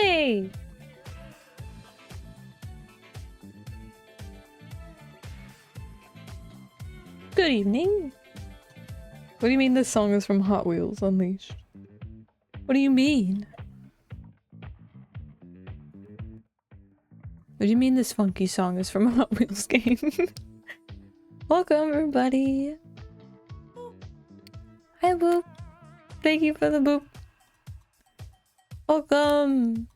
Hey! Good evening. What do you mean this song is from Hot Wheels Unleashed? What do you mean? What do you mean this funky song is from a Hot Wheels game? Welcome everybody. Hi Boop. Thank you for the boop. Welcome.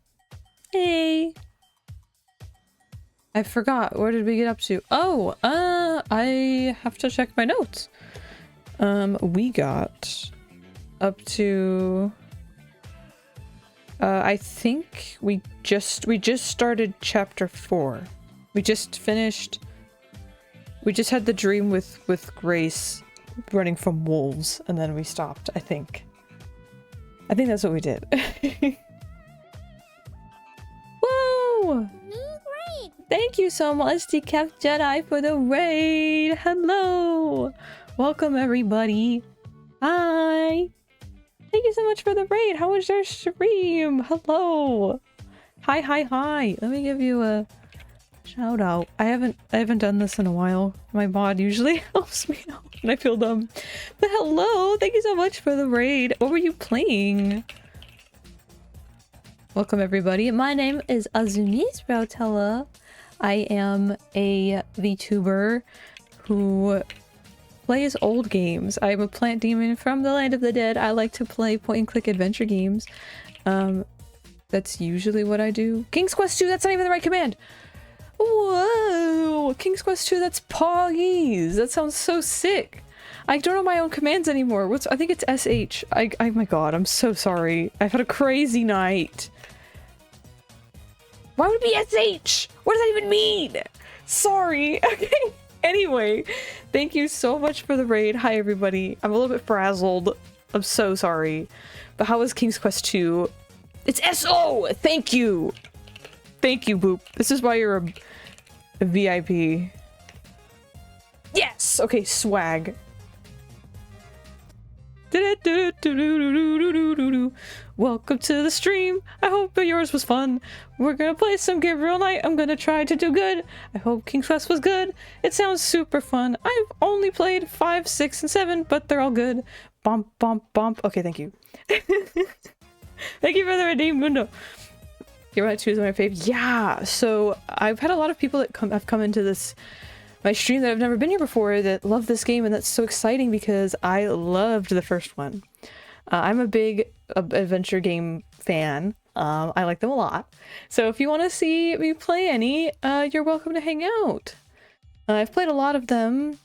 Hey. I forgot. Where did we get up to? Oh, I have to check my notes. We got up to I think we just started chapter 4. We just finished. We just had the dream with Grace running from wolves, and then we stopped, I think. I think that's what we did. Woo! Thank you so much, Decaf Jedi, for the raid! Hello! Welcome, everybody! Hi! Thank you so much for the raid! How was your stream? Hello! Hi, hi, hi! Let me give you a shout out. I haven't done this in a while. My mod usually helps me out when I feel dumb. But hello! Thank you so much for the raid! What were you playing? Welcome, everybody. My name is Azumi Sproutella. I am a VTuber who plays old games. I'm a plant demon from the land of the dead. I like to play point-and-click adventure games. That's usually what I do. King's Quest 2, that's not even the right command! Whoa! King's Quest 2, that's Poggies! That sounds so sick! I don't know my own commands anymore. I think it's SH. Oh my god, I'm so sorry. I've had a crazy night. Why would it be SH? What does that even mean? Sorry. Okay. Anyway, thank you so much for the raid. Hi, everybody. I'm a little bit frazzled. I'm so sorry. But how was King's Quest 2? It's SO! Thank you! Thank you, Boop. This is why you're a VIP. Yes! Okay, swag. Welcome to the stream. I hope yours was fun. We're gonna play some Gabriel Knight. I'm gonna try to do good. I hope King's Quest was good. It sounds super fun. I've only played 5, 6, and 7, but they're all good. Bump, bump, bump. Okay, thank you. Thank you for the redeem window. You're right, 2 is my fave. Yeah, so I've had a lot of people that have come into my stream that have never been here before that love this game, and that's so exciting because I loved the first one. I'm a big adventure game fan. I like them a lot. So if you want to see me play any, you're welcome to hang out. I've played a lot of them,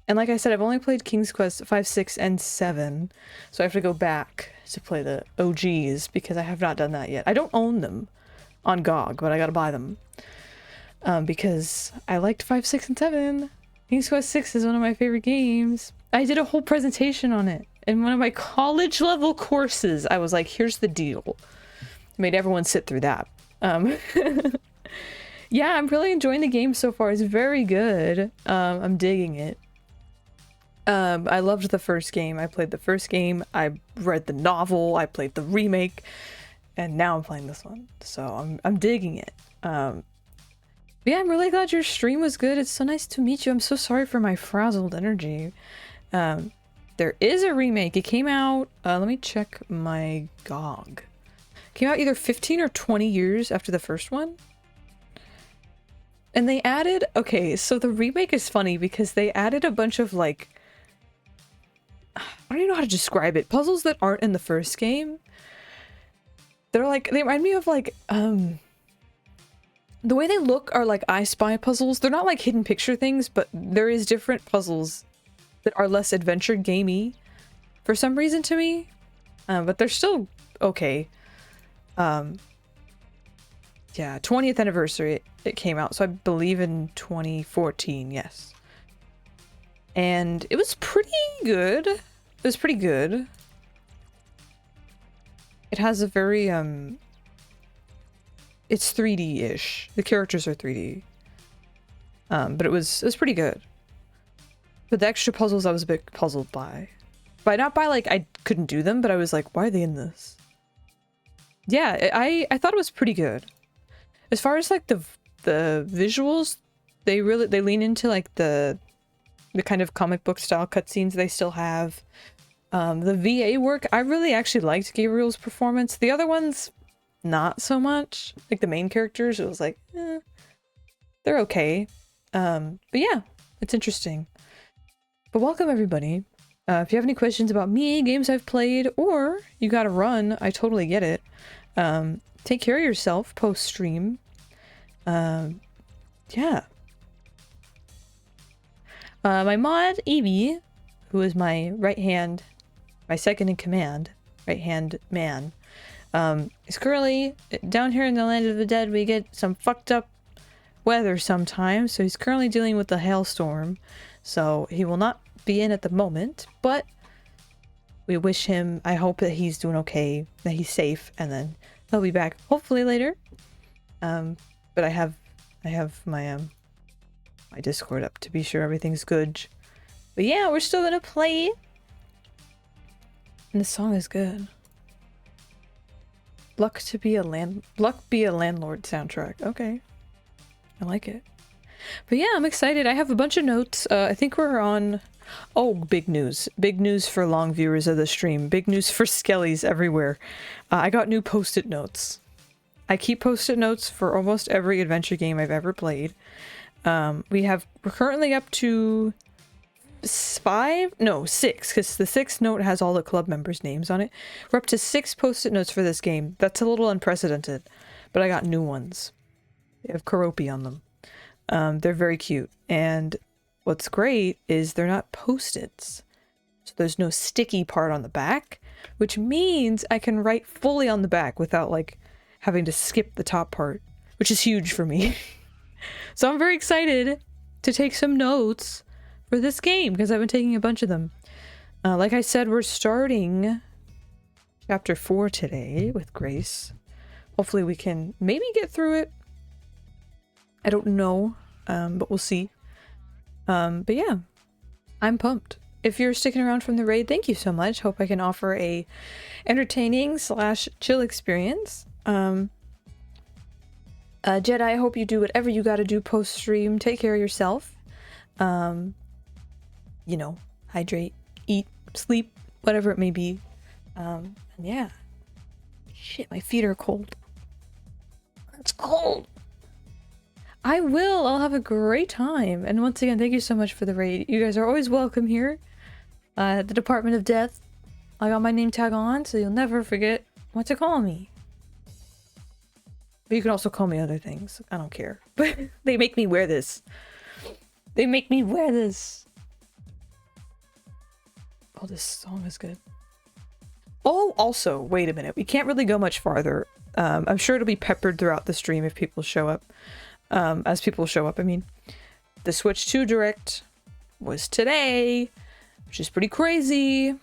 and like I said, I've only played King's Quest 5, 6, and 7, so I have to go back to play the OGs because I have not done that yet. I don't own them on GOG, but I gotta buy them. Because I liked 5, 6, and 7. King's Quest 6 is one of my favorite games. I did a whole presentation on it in one of my college level courses. I was like, here's the deal. Made everyone sit through that. Yeah, I'm really enjoying the game so far. It's very good. I'm digging it. I loved the first game. I played the first game. I read the novel. I played the remake. And now I'm playing this one. So I'm digging it. Yeah, I'm really glad your stream was good. It's so nice to meet you. I'm so sorry for my frazzled energy. There is a remake. It came out, let me check my GOG. It came out either 15 or 20 years after the first one. And they added, okay, so the remake is funny because they added a bunch of like, I don't even know how to describe it. Puzzles that aren't in the first game. They're like, they remind me of like, the way they look are like I Spy puzzles. They're not like hidden picture things, but there is different puzzles that are less adventure gamey for some reason to me. But they're still okay. Yeah, 20th anniversary it came out, so I believe in 2014, yes. And it was pretty good. It was pretty good. It has a very, it's 3D-ish. The characters are 3D. But it was pretty good. But the extra puzzles I was a bit puzzled by. Not by like I couldn't do them, but I was like, why are they in this? Yeah, I thought it was pretty good. As far as like the visuals, they lean into like the kind of comic book style cutscenes they still have. The VA work, I really actually liked Gabriel's performance. The other ones, not so much. Like the main characters, it was like, they're okay. But yeah, it's interesting. But welcome everybody. If you have any questions about me, games I've played, or you gotta run, I totally get it. Take care of yourself post-stream. Yeah. My mod, Evie, who is my right-hand, my second in command, right-hand man, is currently down here in the land of the dead. We get some fucked up weather sometimes, so he's currently dealing with the hailstorm, so he will not be in at the moment, but we wish him, I hope that he's doing okay, that he's safe, and then he'll be back hopefully later. But I have my my Discord up to be sure everything's good. But yeah, we're still gonna play, and the song is good. Luck be a landlord soundtrack. Okay, I like it. But yeah, I'm excited. I have a bunch of notes. I think we're on... Oh, big news. Big news for long viewers of the stream. Big news for skellies everywhere. I got new post-it notes. I keep post-it notes for almost every adventure game I've ever played. We're currently up to 6, because the 6th note has all the club members' names on it. We're up to 6 post-it notes for this game. That's a little unprecedented, but I got new ones. They have Karopi on them. They're very cute, and what's great is they're not post-its, so there's no sticky part on the back, which means I can write fully on the back without like having to skip the top part, which is huge for me. So I'm very excited to take some notes for this game because I've been taking a bunch of them. Like I said, we're starting chapter 4 today with Grace. Hopefully we can maybe get through it. I don't know, but we'll see. But yeah, I'm pumped. If you're sticking around from the raid, thank you so much. Hope I can offer a entertaining / chill experience. Jedi, I hope you do whatever you gotta do post-stream. Take care of yourself. You know, hydrate, eat, sleep, whatever it may be. And yeah. Shit, my feet are cold. It's cold! I will. I'll have a great time. And once again, thank you so much for the raid. You guys are always welcome here. The Department of Death. I got my name tag on, so you'll never forget what to call me. But you can also call me other things. I don't care. But they make me wear this. They make me wear this. Oh, this song is good. Oh, also, wait a minute. We can't really go much farther. I'm sure it'll be peppered throughout the stream if people show up. As people show up, I mean. The Switch 2 Direct was today, which is pretty crazy.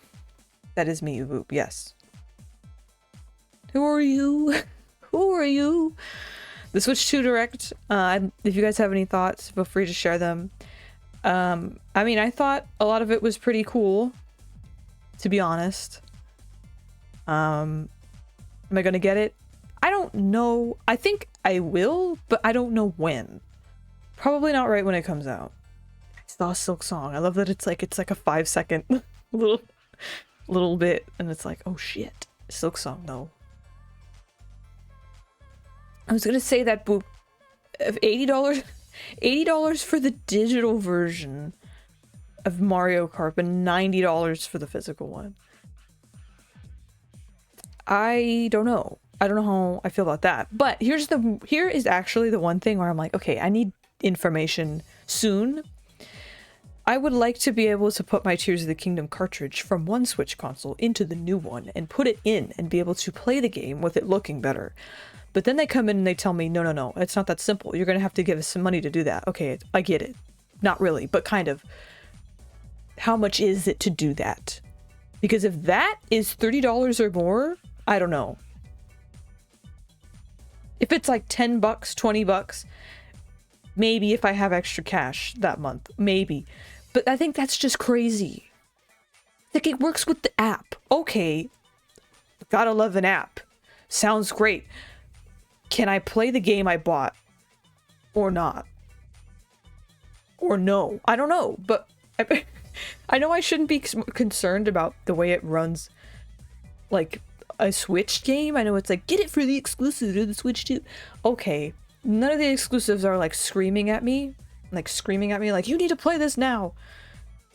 That is me, Voop, yes. Who are you? Who are you? The Switch 2 Direct, if you guys have any thoughts, feel free to share them. I mean, I thought a lot of it was pretty cool, to be honest. Am I gonna get it? I don't know. I think I will, but I don't know when. Probably not right when it comes out. I saw Silk Song. I love that it's like a 5-second little bit, and it's like, oh shit. Silk Song, though. I was gonna say that, Boop, $80 for the digital version of Mario Kart, but $90 for the physical one. I don't know. I don't know how I feel about that. But here is actually the one thing where I'm like, okay, I need information soon. I would like to be able to put my Tears of the Kingdom cartridge from one Switch console into the new one and put it in and be able to play the game with it looking better. But then they come in and they tell me, no, it's not that simple. You're going to have to give us some money to do that. Okay, I get it. Not really, but kind of. How much is it to do that? Because if that is $30 or more, I don't know. If it's like $10, $20, maybe if I have extra cash that month, maybe. But I think that's just crazy. Like, it works with the app. Okay, gotta love an app. Sounds great. Can I play the game I bought? Or not? Or no? I don't know, but I know I shouldn't be concerned about the way it runs, like, a Switch game. I know it's like, get it for the exclusive to the Switch too. Okay, none of the exclusives are like screaming at me like, you need to play this now.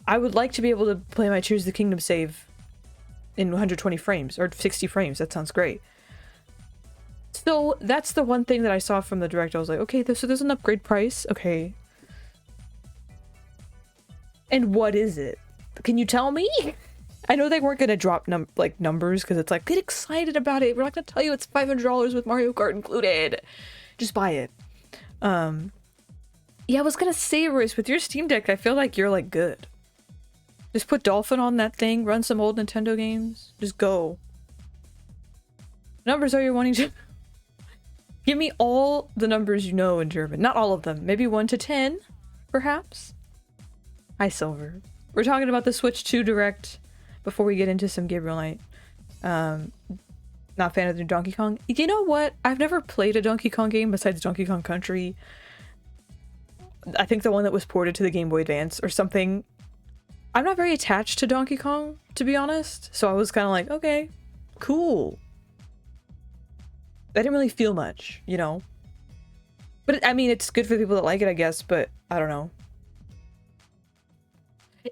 I would like to be able to play my Tears of the Kingdom save in 120 frames or 60 frames. That sounds great. So that's the one thing that I saw from the direct. I was like, okay, so there's an upgrade price. Okay. And what is it? Can you tell me? I know they weren't going to drop numbers because it's like, get excited about it. We're not going to tell you it's $500 with Mario Kart included. Just buy it. Yeah, I was going to say, Royce, with your Steam Deck, I feel like you're like good. Just put Dolphin on that thing, run some old Nintendo games. Just go. Numbers are you wanting to... Give me all the numbers you know in German. Not all of them. Maybe 1 to 10, perhaps? Hi, Silver. We're talking about the Switch 2 Direct before we get into some Gabriel Knight. Not fan of the Donkey Kong. You know what? I've never played a Donkey Kong game besides Donkey Kong Country. I think the one that was ported to the Game Boy Advance or something. I'm not very attached to Donkey Kong, to be honest. So I was kind of like, okay, cool. I didn't really feel much, you know? But I mean, it's good for people that like it, I guess, but I don't know.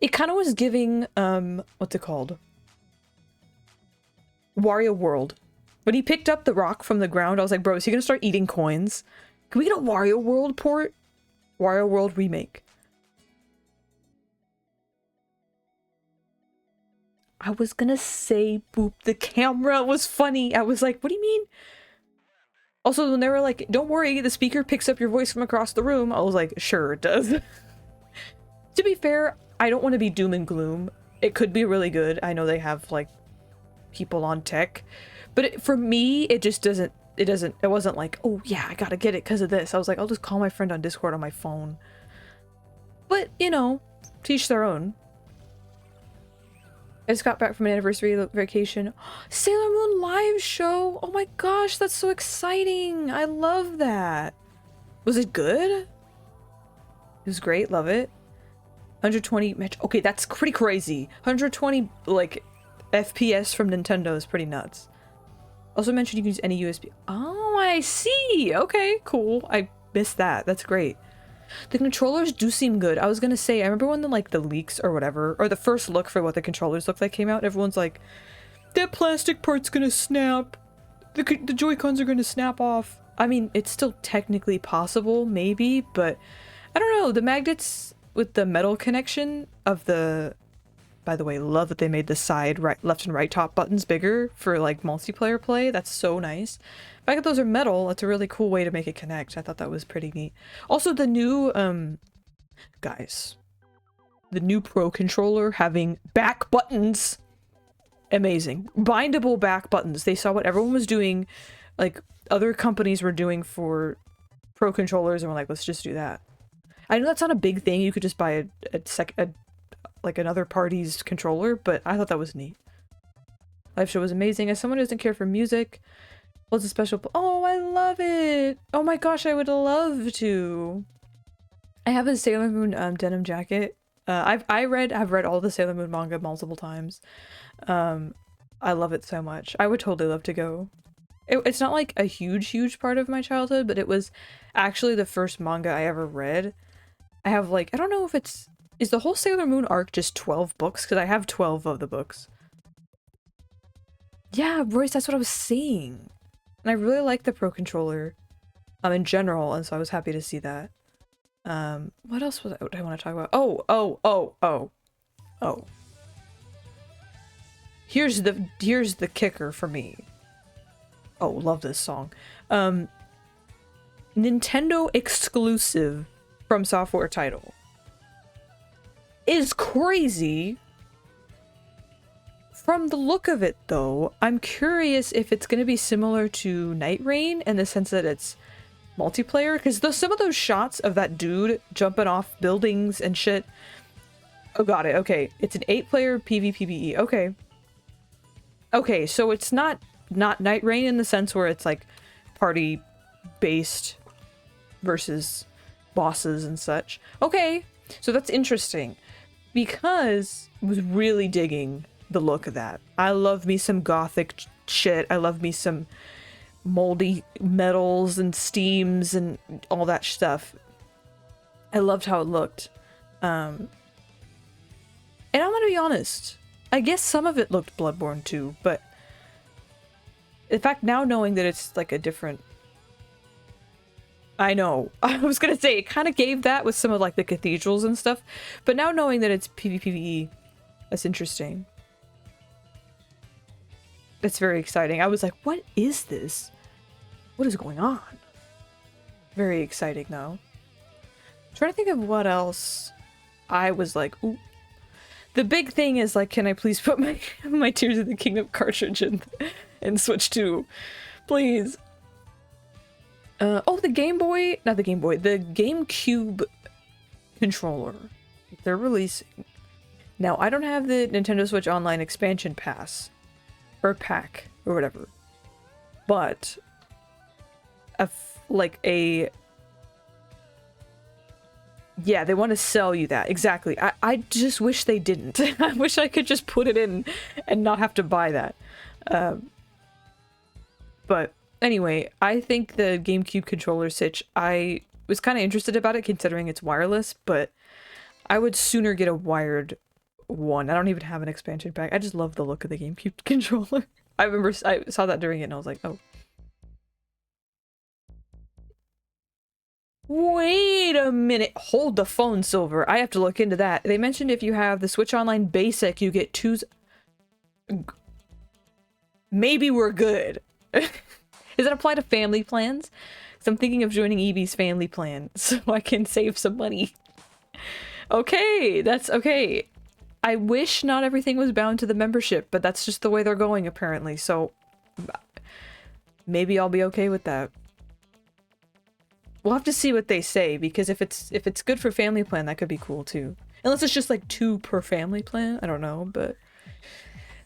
It kind of was giving, what's it called? Wario World. When he picked up the rock from the ground, I was like, bro, is he gonna start eating coins? Can we get a Wario World port? Wario World remake. I was gonna say, boop, the camera was funny. I was like, what do you mean? Also, when they were like, don't worry, the speaker picks up your voice from across the room, I was like, sure it does. To be fair, I don't want to be doom and gloom. It could be really good. I know they have, like, people on tech. But for me, it just doesn't, it wasn't like, oh yeah, I gotta get it because of this. I was like, I'll just call my friend on Discord on my phone. But, you know, to each their own. I just got back from an anniversary vacation. Sailor Moon live show! Oh my gosh, that's so exciting! I love that! Was it good? It was great, love it. 120 match. Okay, that's pretty crazy. 120, like, FPS from Nintendo is pretty nuts. Also mentioned you can use any USB. Oh, I see! Okay, cool. I missed that. That's great. The controllers do seem good. I was gonna say, I remember when the leaks or whatever, or the first look for what the controllers looked like came out, everyone's like, that plastic part's gonna snap. The Joy-Cons are gonna snap off. I mean, it's still technically possible, maybe, but I don't know. The magnets with the metal connection of the... By the way, love that they made the side left and right top buttons bigger for like multiplayer play. That's so nice. The fact that those are metal, that's a really cool way to make it connect. I thought that was pretty neat. Also, the new guys, the new Pro controller having back buttons, amazing. Bindable back buttons. They saw what everyone was doing, like other companies were doing for Pro controllers, and were like, let's just do that. I know that's not a big thing. You could just buy like another party's controller, but I thought that was neat. Live show was amazing. As someone who doesn't care for music, was a special... Oh, I love it! Oh my gosh, I would love to! I have a Sailor Moon denim jacket. I've read all the Sailor Moon manga multiple times. I love it so much. I would totally love to go. It's not like a huge part of my childhood, but it was actually the first manga I ever read. I have like, I don't know if it's... Is the whole Sailor Moon arc just 12 books? Because I have 12 of the books. Yeah, Royce, that's what I was saying. And I really like the Pro controller in general, and so I was happy to see that. What else would I want to talk about? Oh. Here's the kicker for me. Oh, love this song. Nintendo exclusive From Software title is crazy. From the look of it, though, I'm curious if it's going to be similar to Night Rain in the sense that it's multiplayer, because some of those shots of that dude jumping off buildings and shit. Oh, got it. Okay, it's an 8-player PvPvE. Okay, so it's not not Night Rain in the sense where it's like party based versus bosses and such. Okay, so that's interesting because I was really digging the look of that. I love me some gothic shit. I love me some moldy metals and steams and all that stuff. I loved how it looked. And I'm gonna be honest, I guess some of it looked Bloodborne too, but in fact, now knowing that it's like a different... I know. I was gonna say, it kind of gave that with some of like the cathedrals and stuff, but now knowing that it's PvPvE, that's interesting. That's very exciting. I was like, what is this? What is going on? Very exciting though. I'm trying to think of what else I was like, ooh. The big thing is like, can I please put my Tears of the Kingdom cartridge in Switch 2? Please. Oh, the Game Boy, not the Game Boy, the GameCube controller. They're releasing. Now, I don't have the Nintendo Switch Online expansion pass. Or pack, or whatever. But, yeah, they want to sell you that. Exactly. I just wish they didn't. I wish I could just put it in and not have to buy that. But anyway, I think the GameCube controller Switch, I was kind of interested about it considering it's wireless, but I would sooner get a wired one. I don't even have an expansion pack. I just love the look of the GameCube controller. I remember I saw that during it and I was like, oh. Wait a minute. Hold the phone, Silver. I have to look into that. They mentioned if you have the Switch Online Basic, you get two... Maybe we're good. Does it apply to family plans? Because I'm thinking of joining Evie's family plan so I can save some money. Okay, that's okay. I wish not everything was bound to the membership, but that's just the way they're going apparently, so maybe I'll be okay with that. We'll have to see what they say, because if it's good for family plan, that could be cool too. Unless it's just like 2 per family plan, I don't know, but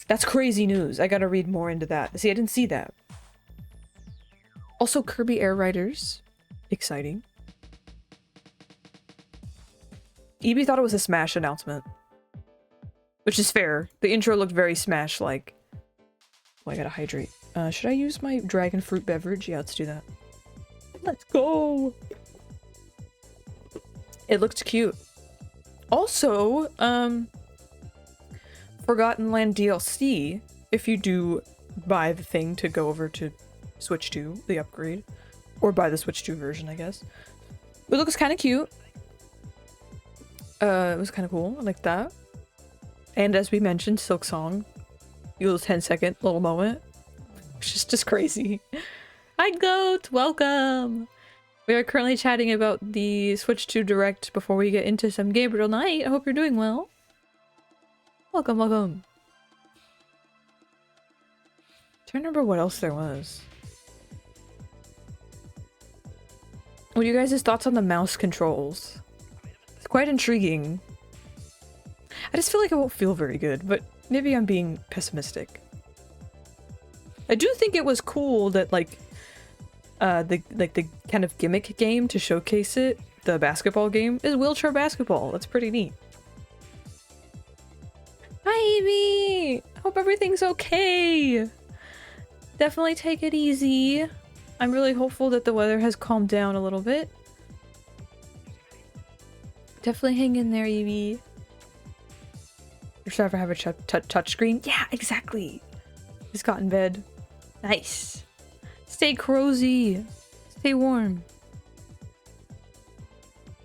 that's crazy news. I gotta read more into that. See, I didn't see that. Also, Kirby Air Riders. Exciting. Evie thought it was a Smash announcement. Which is fair. The intro looked very Smash-like. Oh, I gotta hydrate. Should I use my dragon fruit beverage? Yeah, let's do that. Let's go! It looked cute. Also, Forgotten Land DLC, if you do buy the thing to go over to Switch 2, the upgrade. Or buy the Switch 2 version, I guess. It looks kind of cute. It was kind of cool. I like that. And as we mentioned, Silk Song. You little 10-second little moment. It's just crazy. Hi Goat! Welcome! We are currently chatting about the Switch 2 Direct before we get into some Gabriel Night. I hope you're doing well. Welcome, welcome. I'm trying to remember what else there was. What are you guys' thoughts on the mouse controls? It's quite intriguing. I just feel like it won't feel very good, but maybe I'm being pessimistic. I do think it was cool that like the kind of gimmick game to showcase it, the basketball game, is wheelchair basketball. That's pretty neat. Hi Amy! Hope everything's okay. Definitely take it easy. I'm really hopeful that the weather has calmed down a little bit. Definitely hang in there, Evie. Should I ever have a touch screen? Yeah, exactly. Just got in bed. Nice. Stay cozy. Stay warm.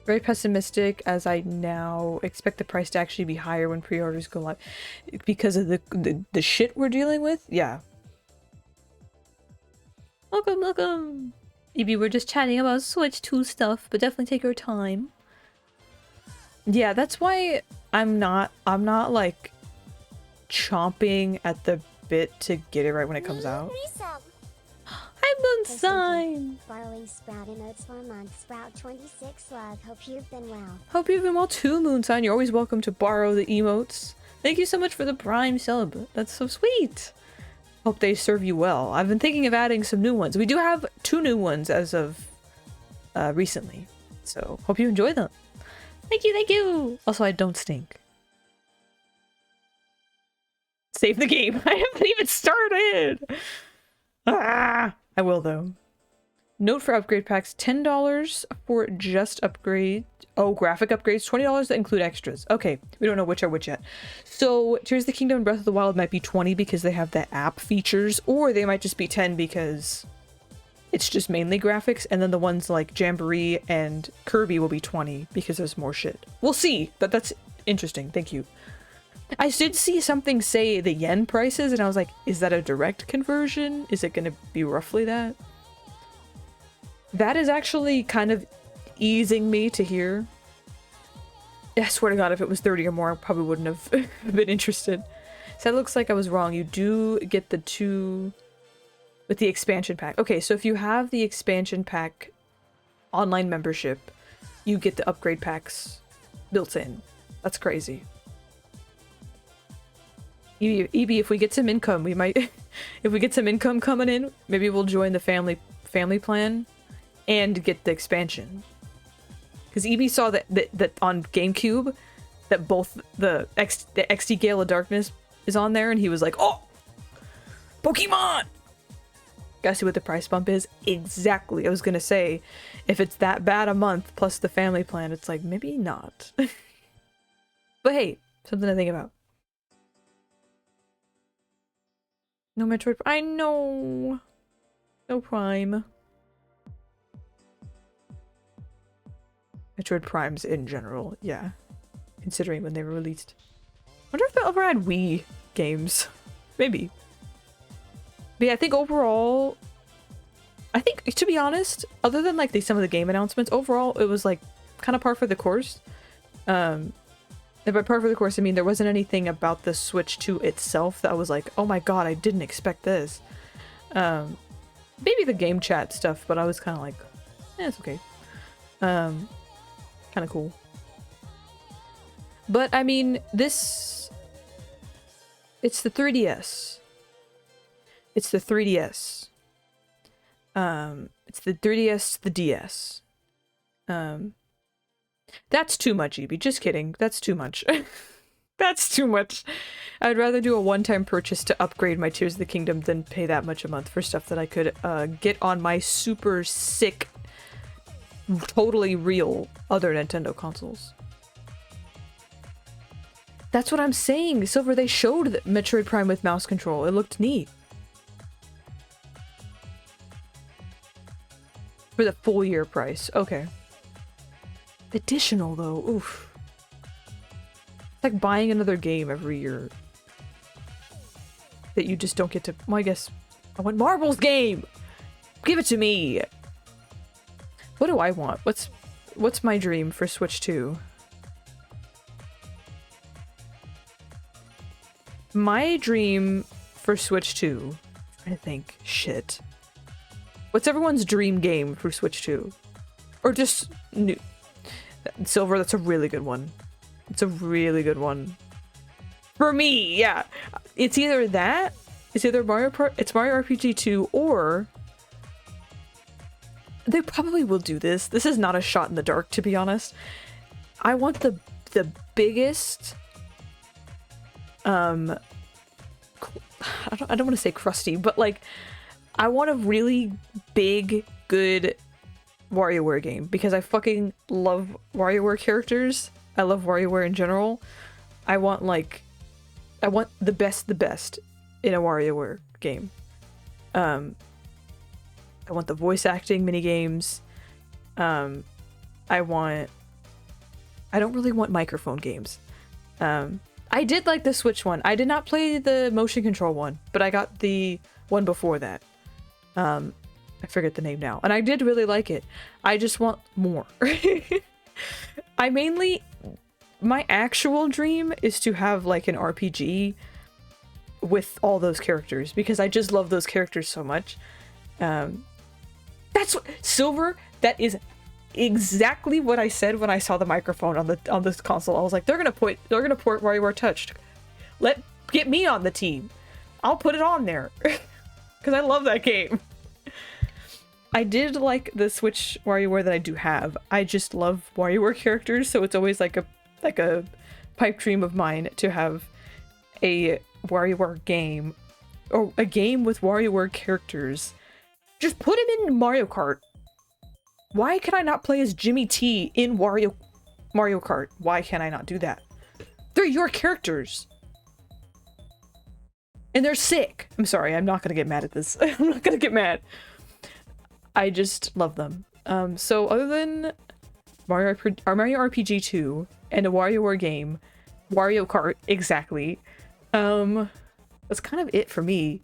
Very pessimistic, as I now expect the price to actually be higher when pre-orders go live because of the shit we're dealing with. Yeah. Welcome, welcome. Maybe we're just chatting about Switch 2 stuff, but definitely take your time. Yeah, that's why I'm not like chomping at the bit to get it right when it comes out. Hi Moonsign! Barley Sprout emotes for a month. Sprout 26 love. Hope you've been well. Hope you've been well too, Moonsign. You're always welcome to borrow the emotes. Thank you so much for the Prime sub. That's so sweet. Hope they serve you well. I've been thinking of adding some new ones. We do have 2 new ones as of recently. So hope you enjoy them. Thank you, thank you! Also, I don't stink. Save the game. I haven't even started! Ah! I will, though. Note for upgrade packs, $10 for just upgrade. Oh, graphic upgrades, $20 that include extras. Okay, we don't know which are which yet. So, Tears of the Kingdom and Breath of the Wild might be 20 because they have the app features, or they might just be 10 because it's just mainly graphics, and then the ones like Jamboree and Kirby will be 20 because there's more shit. We'll see, but that's interesting. Thank you. I did see something say the yen prices, and I was like, is that a direct conversion? Is it going to be roughly that? That is actually kind of easing me to hear. I swear to God, if it was 30 or more, I probably wouldn't have been interested. So that looks like I was wrong. You do get the 2 with the expansion pack. Okay, so if you have the expansion pack online membership, you get the upgrade packs built in. That's crazy. EB, if we get some income, we might... if we get some income coming in, maybe we'll join the family plan and get the expansion. Because EB saw that on GameCube, that both the XD Gale of Darkness is on there, and he was like, oh! Pokemon! Gotta see what the price bump is. Exactly. I was gonna say, if it's that bad a month plus the family plan, it's like, maybe not. But hey, something to think about. No Metroid. I know. No Prime. Metroid Primes in general, yeah. Considering when they were released. I wonder if they ever had Wii games. Maybe. But yeah, I think overall, I think, to be honest, other than like some of the game announcements, overall it was like kind of par for the course. And by par for the course, I mean there wasn't anything about the Switch 2 itself that I was like, oh my god, I didn't expect this. Maybe the game chat stuff, but I was kind of like, it's okay. Kind of cool. But I mean, it's the 3DS. It's the 3DS. It's the 3DS, the DS. That's too much, EB. Just kidding. That's too much. That's too much. I'd rather do a one-time purchase to upgrade my Tears of the Kingdom than pay that much a month for stuff that I could get on my super sick, totally real other Nintendo consoles. That's what I'm saying. Silver, they showed the Metroid Prime with mouse control. It looked neat. For the full year price. Okay. Additional though. Oof. It's like buying another game every year. That you just don't get to... Well, I guess... I want Marvel's game! Give it to me! What do I want? What's my dream for Switch 2? My dream for Switch 2... I'm trying to think. Shit. What's everyone's dream game for Switch 2? Or just new... Silver, that's a really good one. It's a really good one. For me, yeah. It's either that, it's either Mario RPG 2, or... They probably will do this. This is not a shot in the dark, to be honest. I want the biggest... I don't want to say crusty, but like... I want a really big, good WarioWare game, because I fucking love WarioWare characters. I love WarioWare in general. I want the best in a WarioWare game. I want the voice acting minigames. I don't really want microphone games. I did like the Switch one. I did not play the motion control one, but I got the one before that. I forget the name now. And I did really like it. I just want more. My actual dream is to have like an RPG with all those characters, because I just love those characters so much. That's what, Silver, that is exactly what I said when I saw the microphone on this console. I was like, they're gonna port WarioWare Touch. Get me on the team. I'll put it on there. Because I love that game. I did like the Switch WarioWare that I do have. I just love WarioWare characters, so it's always like a pipe dream of mine to have a WarioWare game, or a game with WarioWare characters. Just put him in Mario Kart. Why can I not play as Jimmy T in Mario Kart? Why can I not do that? They're your characters. And they're sick. I'm sorry, I'm not gonna get mad at this. I'm not gonna get mad. I just love them. So other than Mario RPG 2 and a WarioWare game, Wario Kart, exactly. That's kind of it for me.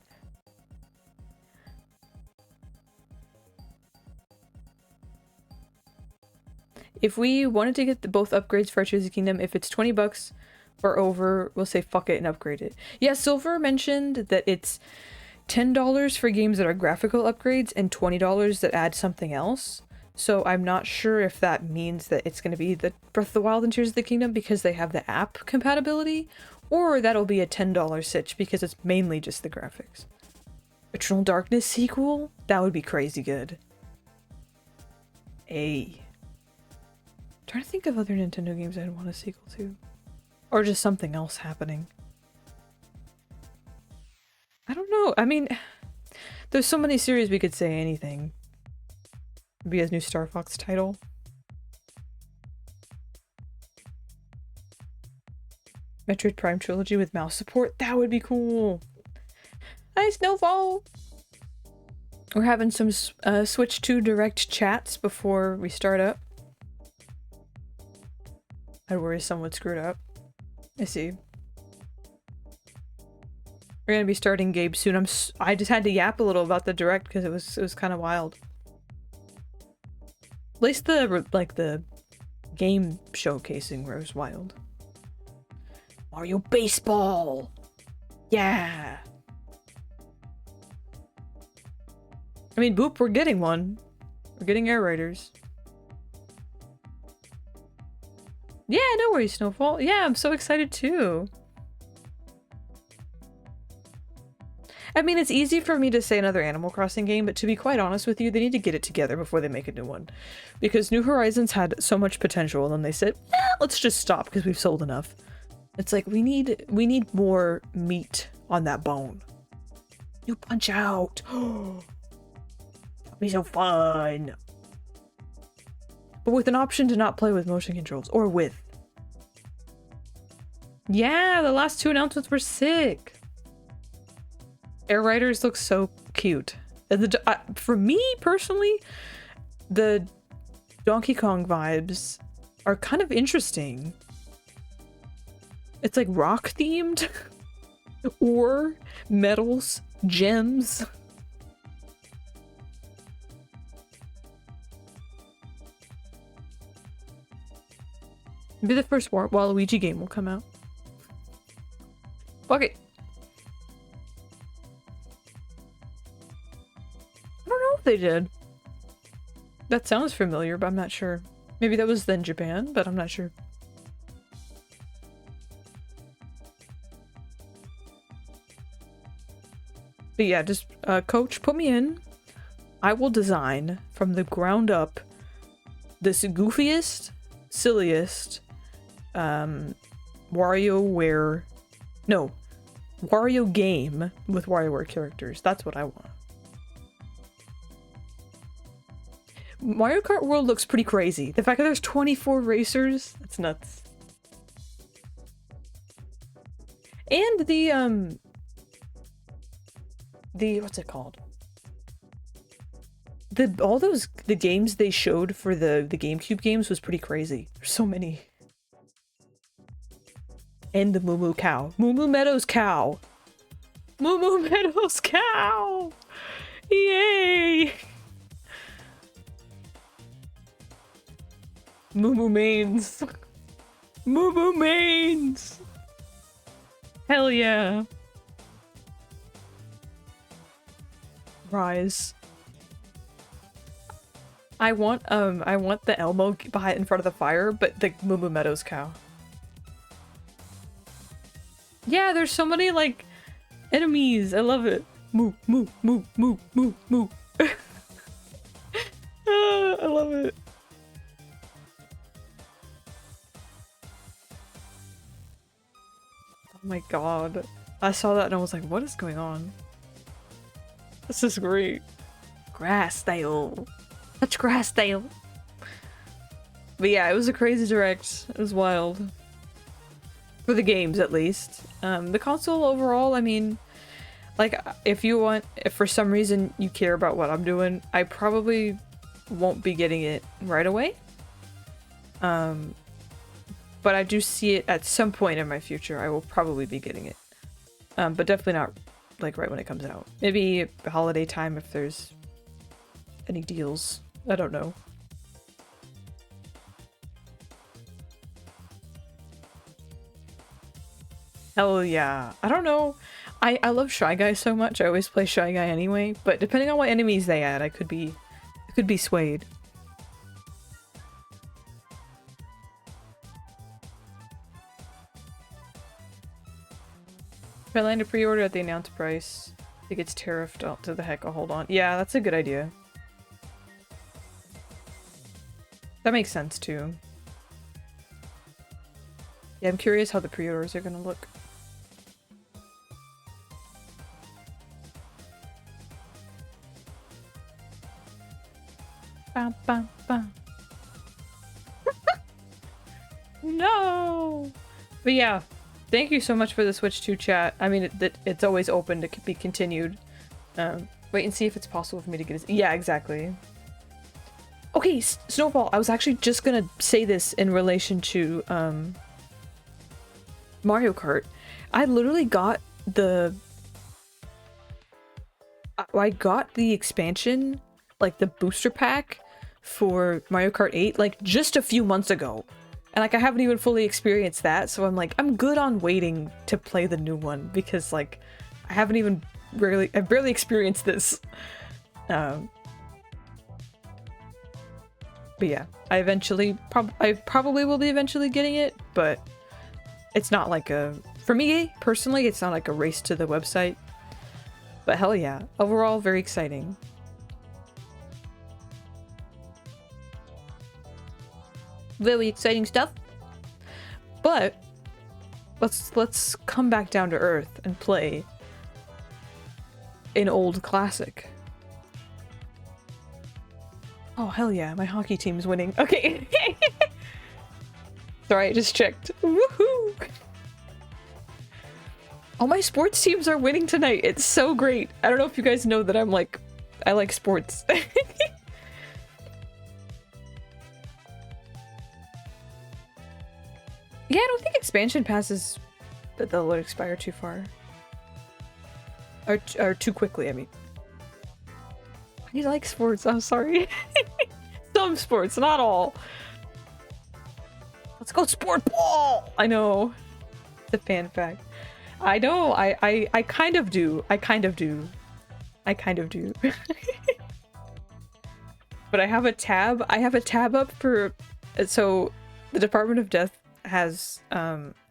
If we wanted to get both upgrades for our Tears of the Kingdom, if it's 20 bucks or over, we'll say fuck it and upgrade it. Yeah, Silver mentioned that it's $10 for games that are graphical upgrades and $20 that add something else. So I'm not sure if that means that it's going to be the Breath of the Wild and Tears of the Kingdom because they have the app compatibility, or that'll be a $10 sitch because it's mainly just the graphics. Eternal Darkness sequel? That would be crazy good. Trying to think of other Nintendo games I'd want a sequel to. Or just something else happening. I don't know. I mean, there's so many series we could say anything. Maybe a new Star Fox title. Metroid Prime Trilogy with mouse support. That would be cool. Hi, Snowfall! We're having some Switch 2 direct chats before we start up. I worry someone screwed up. I see. We're gonna be starting Gabe soon. I just had to yap a little about the direct because it was kind of wild. At least the game showcasing where it was wild. Mario Baseball! Yeah! I mean, boop, we're getting one. We're getting Air Raiders. Yeah, no worries, Snowfall. Yeah, I'm so excited too. I mean, it's easy for me to say another Animal Crossing game, but to be quite honest with you, they need to get it together before they make a new one. Because New Horizons had so much potential, and then they said, let's just stop because we've sold enough. It's like, we need more meat on that bone. You Punch Out! That'd be so fun! But with an option to not play with motion controls, or with. Yeah, the last two announcements were sick! Air Riders look so cute. And for me, personally, the Donkey Kong vibes are kind of interesting. It's like rock themed. Or metals, gems. Maybe the first Waluigi game will come out. Fuck it. I don't know if they did. That sounds familiar, but I'm not sure. Maybe that was then Japan, but I'm not sure. But yeah, just coach, put me in. I will design from the ground up this goofiest, silliest Wario game with WarioWare characters. That's what I want. Mario Kart World looks pretty crazy. The fact that there's 24 racers, that's nuts. And the what's it called? The games they showed for the GameCube games was pretty crazy. There's so many. And the Moo Moo Cow. Moo Moo Meadows Cow. Moo Moo Meadows Cow! Yay! Moo Moo Mains. Moo Moo Mains! Hell yeah. Rise. I want the Elmo behind in front of the fire, but the Moo Moo Meadows cow. Yeah, there's so many like Enemies! I love it. Moo, moo, moo, moo, moo, moo. I love it. Oh my god. I saw that and I was like, what is going on? This is great. Grassdale. Such Grassdale. But yeah, it was a crazy direct. It was wild. For the games, at least. The console overall, I mean, like, if for some reason you care about what I'm doing, I probably won't be getting it right away. But I do see it at some point in my future. I will probably be getting it. But definitely not, like, right when it comes out. Maybe holiday time if there's any deals. I don't know. Hell yeah. I don't know. I love Shy Guy so much. I always play Shy Guy anyway, but depending on what enemies they add, I could be swayed. If I land a pre-order at the announced price, it gets tariffed out to the heck. I'll hold on. Yeah, that's a good idea. That makes sense too. Yeah, I'm curious how the pre-orders are gonna look. Bam, bam, bam. No! But yeah, thank you so much for the Switch 2 chat. I mean, it's always open to be continued. Wait and see if it's possible for me to get his— yeah, exactly. Okay, Snowball, I was actually just gonna say this in relation to, Mario Kart. I literally got I got the expansion, like the booster pack for Mario Kart 8, like just a few months ago. And like I haven't even fully experienced that, so I'm like, I'm good on waiting to play the new one because like I've barely experienced this. But yeah, I probably will be eventually getting it, but it's not like for me personally, it's not like a race to the website. But hell yeah, overall very exciting. Very exciting stuff. But let's come back down to earth and play an old classic. Oh hell yeah, my hockey team's winning. Okay. Sorry, I just checked. Woohoo! All my sports teams are winning tonight. It's so great. I don't know if you guys know that I like sports. Yeah, I don't think expansion passes that they'll expire too far. Or too quickly, I mean. I like sports, I'm sorry. Some sports, not all. Let's go sport ball! I know. It's a fan fact. I know, I kind of do. I kind of do. But I have a tab up for, so the Department of Death has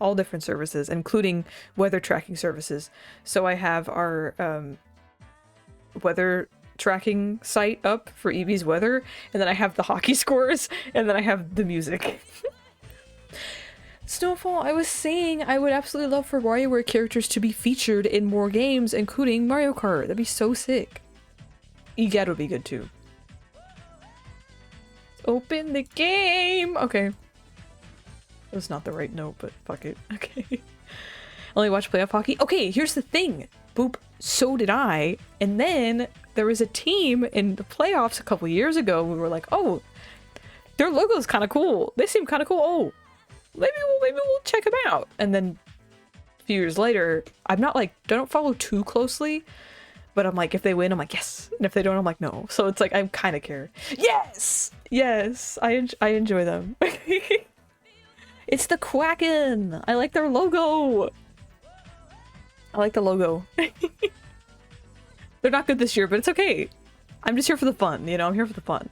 all different services, including weather tracking services. So I have our weather tracking site up for EB's weather, and then I have the hockey scores, and then I have the music. Snowfall, I was saying I would absolutely love for WarioWare characters to be featured in more games, including Mario Kart. That'd be so sick. EGAD would be good too. Open the game! Okay. That was not the right note, but fuck it. Okay. Only watch playoff hockey? Okay, here's the thing. Boop, so did I. And then there was a team in the playoffs a couple years ago. We were like, oh, their logo's kind of cool. They seem kind of cool. Oh, maybe we'll check them out. And then a few years later, I'm not like, don't follow too closely, but I'm like, if they win, I'm like, yes. And if they don't, I'm like, no. So it's like, I kind of care. Yes! Yes! I enjoy them. It's the Quacken! I like their logo! I like the logo. They're not good this year, but it's okay. I'm just here for the fun, you know? I'm here for the fun.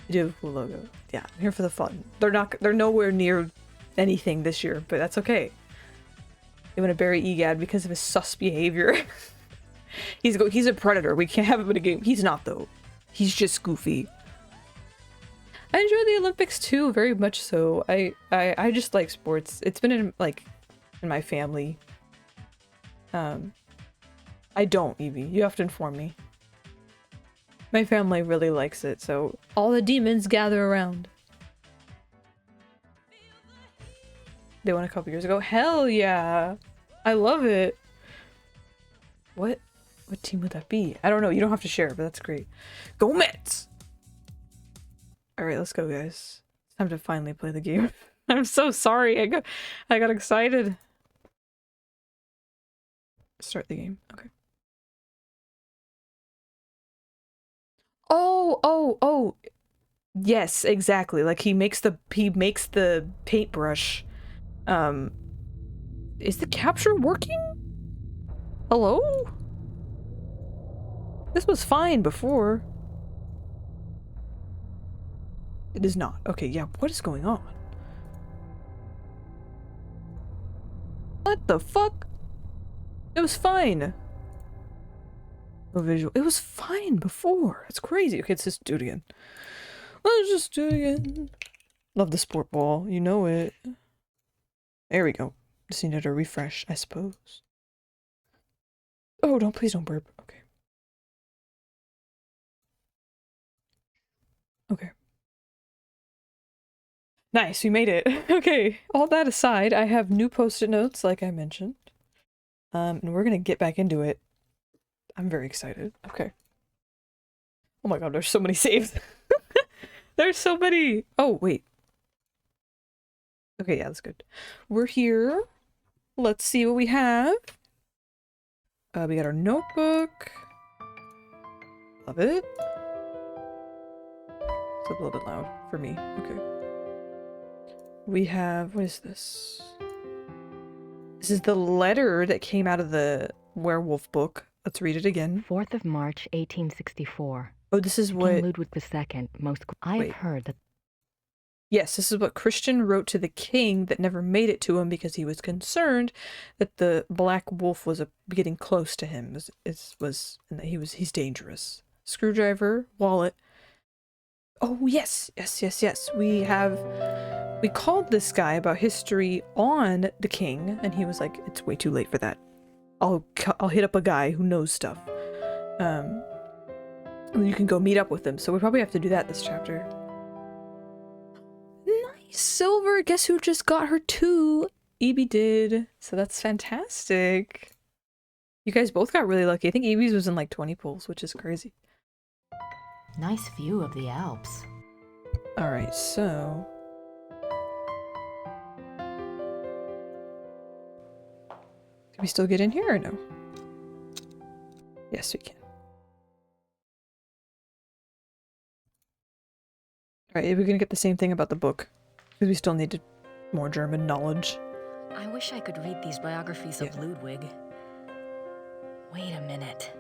They do have a cool logo. Yeah, I'm here for the fun. They're nowhere near anything this year, but that's okay. They want to bury Egad because of his sus behavior. He's a predator. We can't have him in a game. He's not, though. He's just goofy. I enjoy the Olympics too, very much so. I just like sports. It's been in my family. I don't, Evie. You have to inform me. My family really likes it, so all the demons gather around. They won a couple years ago. Hell yeah! I love it. What team would that be? I don't know. You don't have to share, but that's great. Go Mets! Alright, let's go, guys. It's time to finally play the game. I'm so sorry. I got excited. Start the game. Okay. Oh. Yes, exactly. Like he makes the paintbrush. Is the capture working? Hello? This was fine before. It is not. Okay, yeah, what is going on? What the fuck? It was fine. No visual. It was fine before. It's crazy. Okay, let's just do it again. Let's just do it again. Love the sport ball. You know it. There we go. Just needed a refresh, I suppose. Oh, please don't burp. Okay. Okay. Nice, we made it. Okay, all that aside, I have new post-it notes, like I mentioned. And we're gonna get back into it. I'm very excited. Okay. Oh my god, there's so many saves. There's so many. Oh, wait. Okay, yeah, that's good. We're here. Let's see what we have. We got our notebook. Love it. It's a little bit loud for me. Okay. We have, what is this? This is the letter that came out of the werewolf book. Let's read it again. 4th of March, 1864. Oh, this is what... King Ludwig II most... I've heard that... Yes, this is what Christian wrote to the king that never made it to him because he was concerned that the black wolf was getting close to him. And that he's dangerous. Screwdriver, wallet. Oh, yes. We called this guy about history on the king, and he was like, it's way too late for that. I'll hit up a guy who knows stuff. And you can go meet up with him. So we probably have to do that this chapter. Nice! Silver! Guess who just got her too? Evie did. So that's fantastic. You guys both got really lucky. I think Evie's was in like 20 pulls, which is crazy. Nice view of the Alps. Alright, so... Can we still get in here or no? Yes, we can. Alright, we're gonna get the same thing about the book. Because we still needed more German knowledge. I wish I could read these biographies of Ludwig. Wait a minute.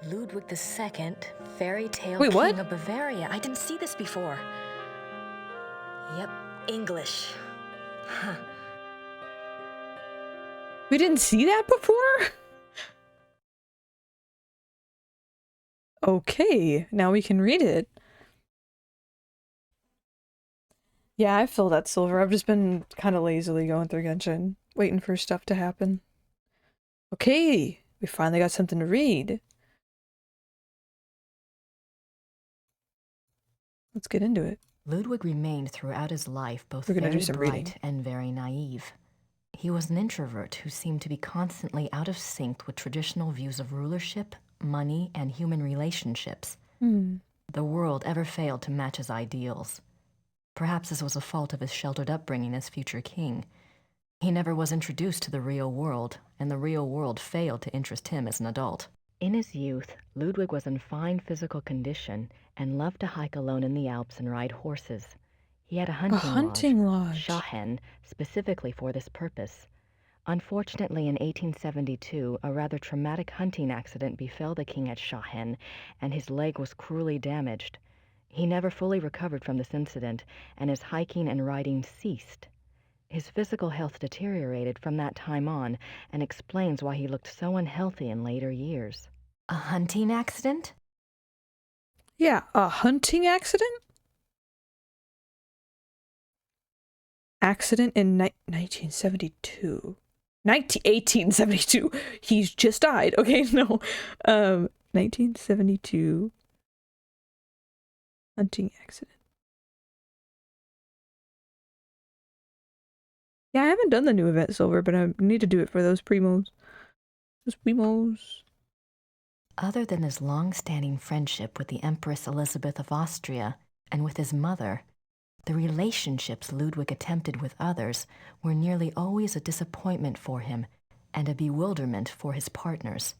Ludwig II, fairy tale king of Bavaria. I didn't see this before. Yep, English. Huh. We didn't see that before? Okay, now we can read it. Yeah, I feel that, Silver. I've just been kind of lazily going through Genshin, waiting for stuff to happen. Okay, we finally got something to read. Let's get into it. Ludwig remained throughout his life both very bright and very naive. He was an introvert who seemed to be constantly out of sync with traditional views of rulership, money, and human relationships. The world ever failed to match his ideals. Perhaps this was a fault of his sheltered upbringing as future king. He never was introduced to the real world, and the real world failed to interest him as an adult. In his youth, Ludwig was in fine physical condition and loved to hike alone in the Alps and ride horses. He had a hunting lodge, Schahen, specifically for this purpose. Unfortunately, in 1872, a rather traumatic hunting accident befell the king at Schahen, and his leg was cruelly damaged. He never fully recovered from this incident, and his hiking and riding ceased. His physical health deteriorated from that time on and explains why he looked so unhealthy in later years. A hunting accident? Yeah, a hunting accident? Accident in 1972. 1872. He's just died. Okay, no. 1972 hunting accident. Yeah, I haven't done the new event silver, but I need to do it for those primos. Those primos. Other than his long-standing friendship with the Empress Elizabeth of Austria and with his mother, the relationships Ludwig attempted with others were nearly always a disappointment for him and a bewilderment for his partners.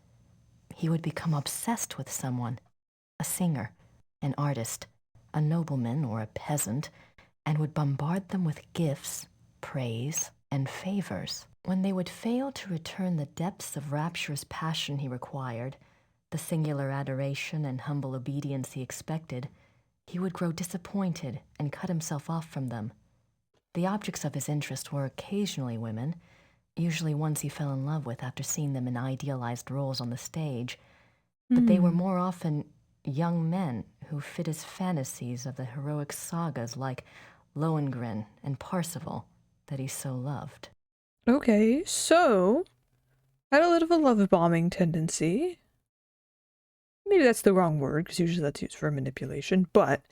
He would become obsessed with someone, a singer, an artist, a nobleman or a peasant, and would bombard them with gifts, praise, and favors. When they would fail to return the depths of rapturous passion he required, the singular adoration and humble obedience he expected, he would grow disappointed and cut himself off from them. The objects of his interest were occasionally women, usually ones he fell in love with after seeing them in idealized roles on the stage, but they were more often young men who fit his fantasies of the heroic sagas like Lohengrin and Parsifal that he so loved. Okay, so had a little of a love bombing tendency. Maybe that's the wrong word, because usually that's used for manipulation, but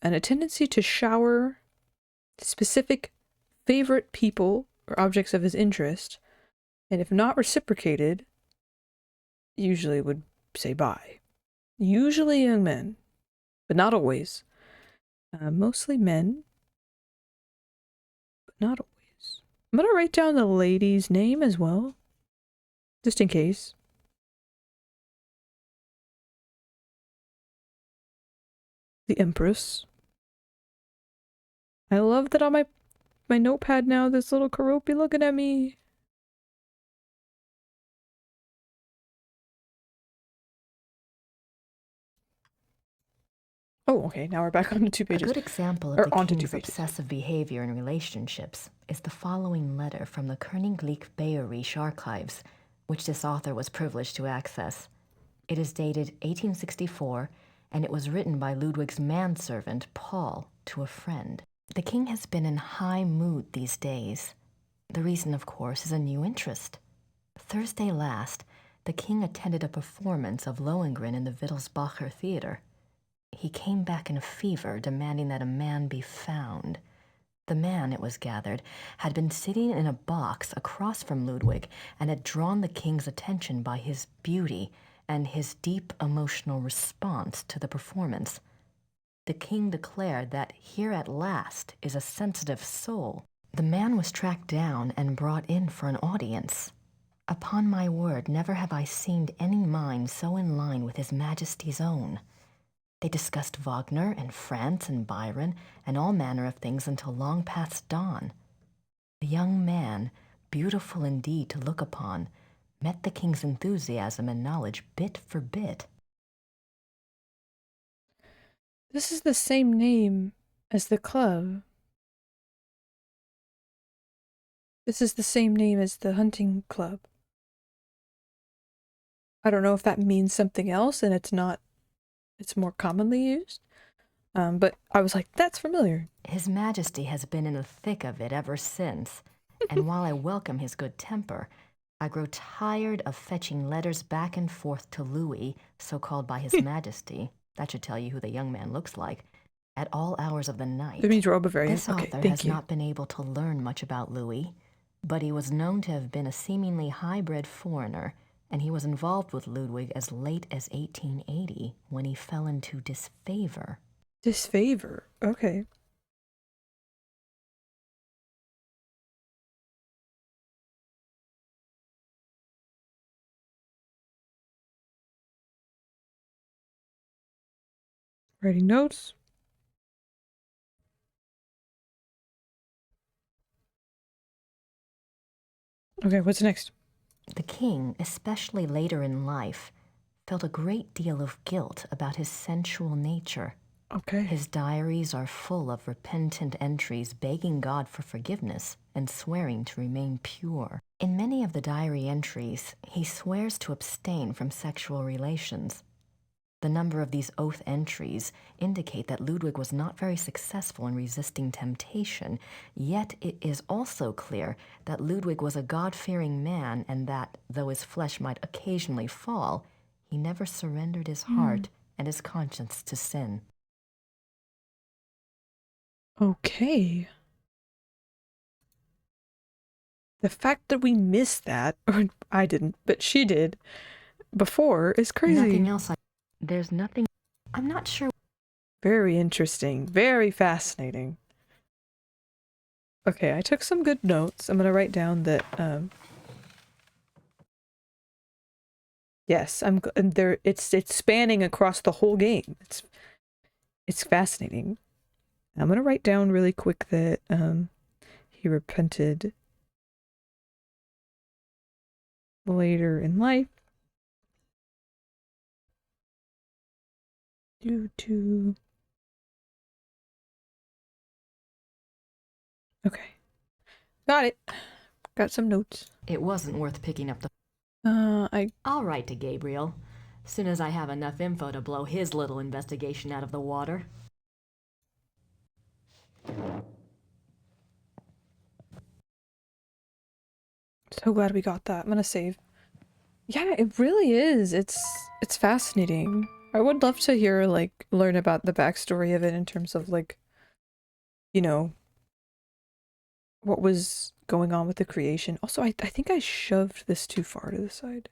and a tendency to shower specific favorite people or objects of his interest, and if not reciprocated, usually would say bye. Usually young men, but not always. Mostly men, but not always. I'm gonna write down the lady's name as well, just in case. The Empress. I love that on my notepad now, this little Karopi looking at me. Oh, okay, now we're back on the 2 pages. A good example of the king's obsessive behavior in relationships is the following letter from the Königlich Bayerische Archives, which this author was privileged to access. It is dated 1864, and it was written by Ludwig's manservant, Paul, to a friend. The king has been in high mood these days. The reason, of course, is a new interest. Thursday last, the king attended a performance of Lohengrin in the Wittelsbacher Theater. He came back in a fever, demanding that a man be found. The man, it was gathered, had been sitting in a box across from Ludwig and had drawn the king's attention by his beauty and his deep emotional response to the performance. The king declared that here at last is a sensitive soul. The man was tracked down and brought in for an audience. Upon my word, never have I seen any mind so in line with His Majesty's own. They discussed Wagner and France and Byron and all manner of things until long past dawn. The young man, beautiful indeed to look upon, met the king's enthusiasm and knowledge bit for bit. This is the same name as the club. This is the same name as the hunting club. I don't know if that means something else and it's more commonly used. But I was like, that's familiar. His Majesty has been in the thick of it ever since, and while I welcome his good temper, I grow tired of fetching letters back and forth to Louis, so called by His Majesty, that should tell you who the young man looks like, at all hours of the night. That means Rob Bavarian. This author has not been able to learn much about Louis, but he was known to have been a seemingly high-bred foreigner, and he was involved with Ludwig as late as 1880 when he fell into disfavor. Disfavor? Okay. Writing notes. Okay, what's next? The king, especially later in life, felt a great deal of guilt about his sensual nature. Okay. His diaries are full of repentant entries begging God for forgiveness and swearing to remain pure. In many of the diary entries, he swears to abstain from sexual relations. The number of these oath entries indicate that Ludwig was not very successful in resisting temptation, yet it is also clear that Ludwig was a God-fearing man and that, though his flesh might occasionally fall, he never surrendered his heart and his conscience to sin. Okay. The fact that we missed that, or I didn't, but she did, before is crazy. Nothing else. There's nothing. I'm not sure. Very interesting. Very fascinating. Okay, I took some good notes. I'm gonna write down that, yes, and there, it's spanning across the whole game. It's fascinating. I'm gonna write down really quick that, he repented later in life due to... Okay. Got it. Got some notes. It wasn't worth picking up the... I'll write to Gabriel. Soon as I have enough info to blow his little investigation out of the water. So glad we got that. I'm gonna save. Yeah, it really is. It's fascinating. I would love to hear, like, learn about the backstory of it in terms of, like, you know, what was going on with the creation. Also, I think I shoved this too far to the side.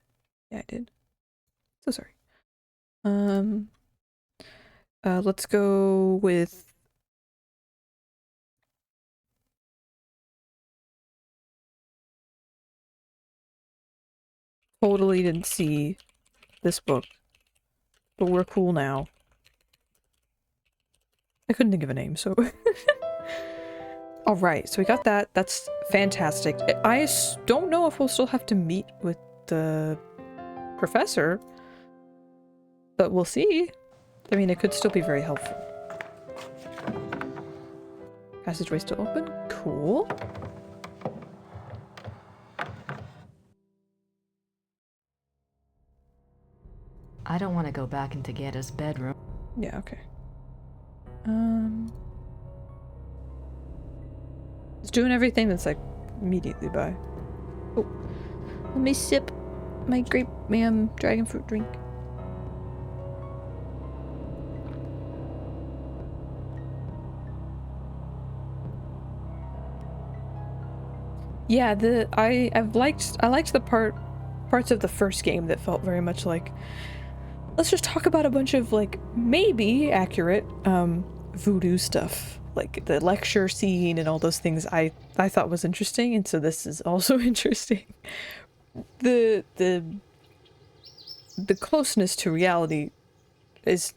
Yeah, I did. So sorry. Let's go with... Totally didn't see this book, but we're cool now. I couldn't think of a name, so... Alright, so we got that. That's fantastic. I don't know if we'll still have to meet with the professor, but we'll see. I mean, it could still be very helpful. Passageway still open? Cool. I don't want to go back into Gerda's bedroom. Yeah, okay. It's doing everything that's, like, immediately by. Oh. Let me sip my grape dragon fruit drink. Yeah, I liked the parts of the first game that felt very much like, let's just talk about a bunch of, like, maybe accurate voodoo stuff, like the lecture scene and all those things. I thought was interesting, and so this is also interesting. The closeness to reality is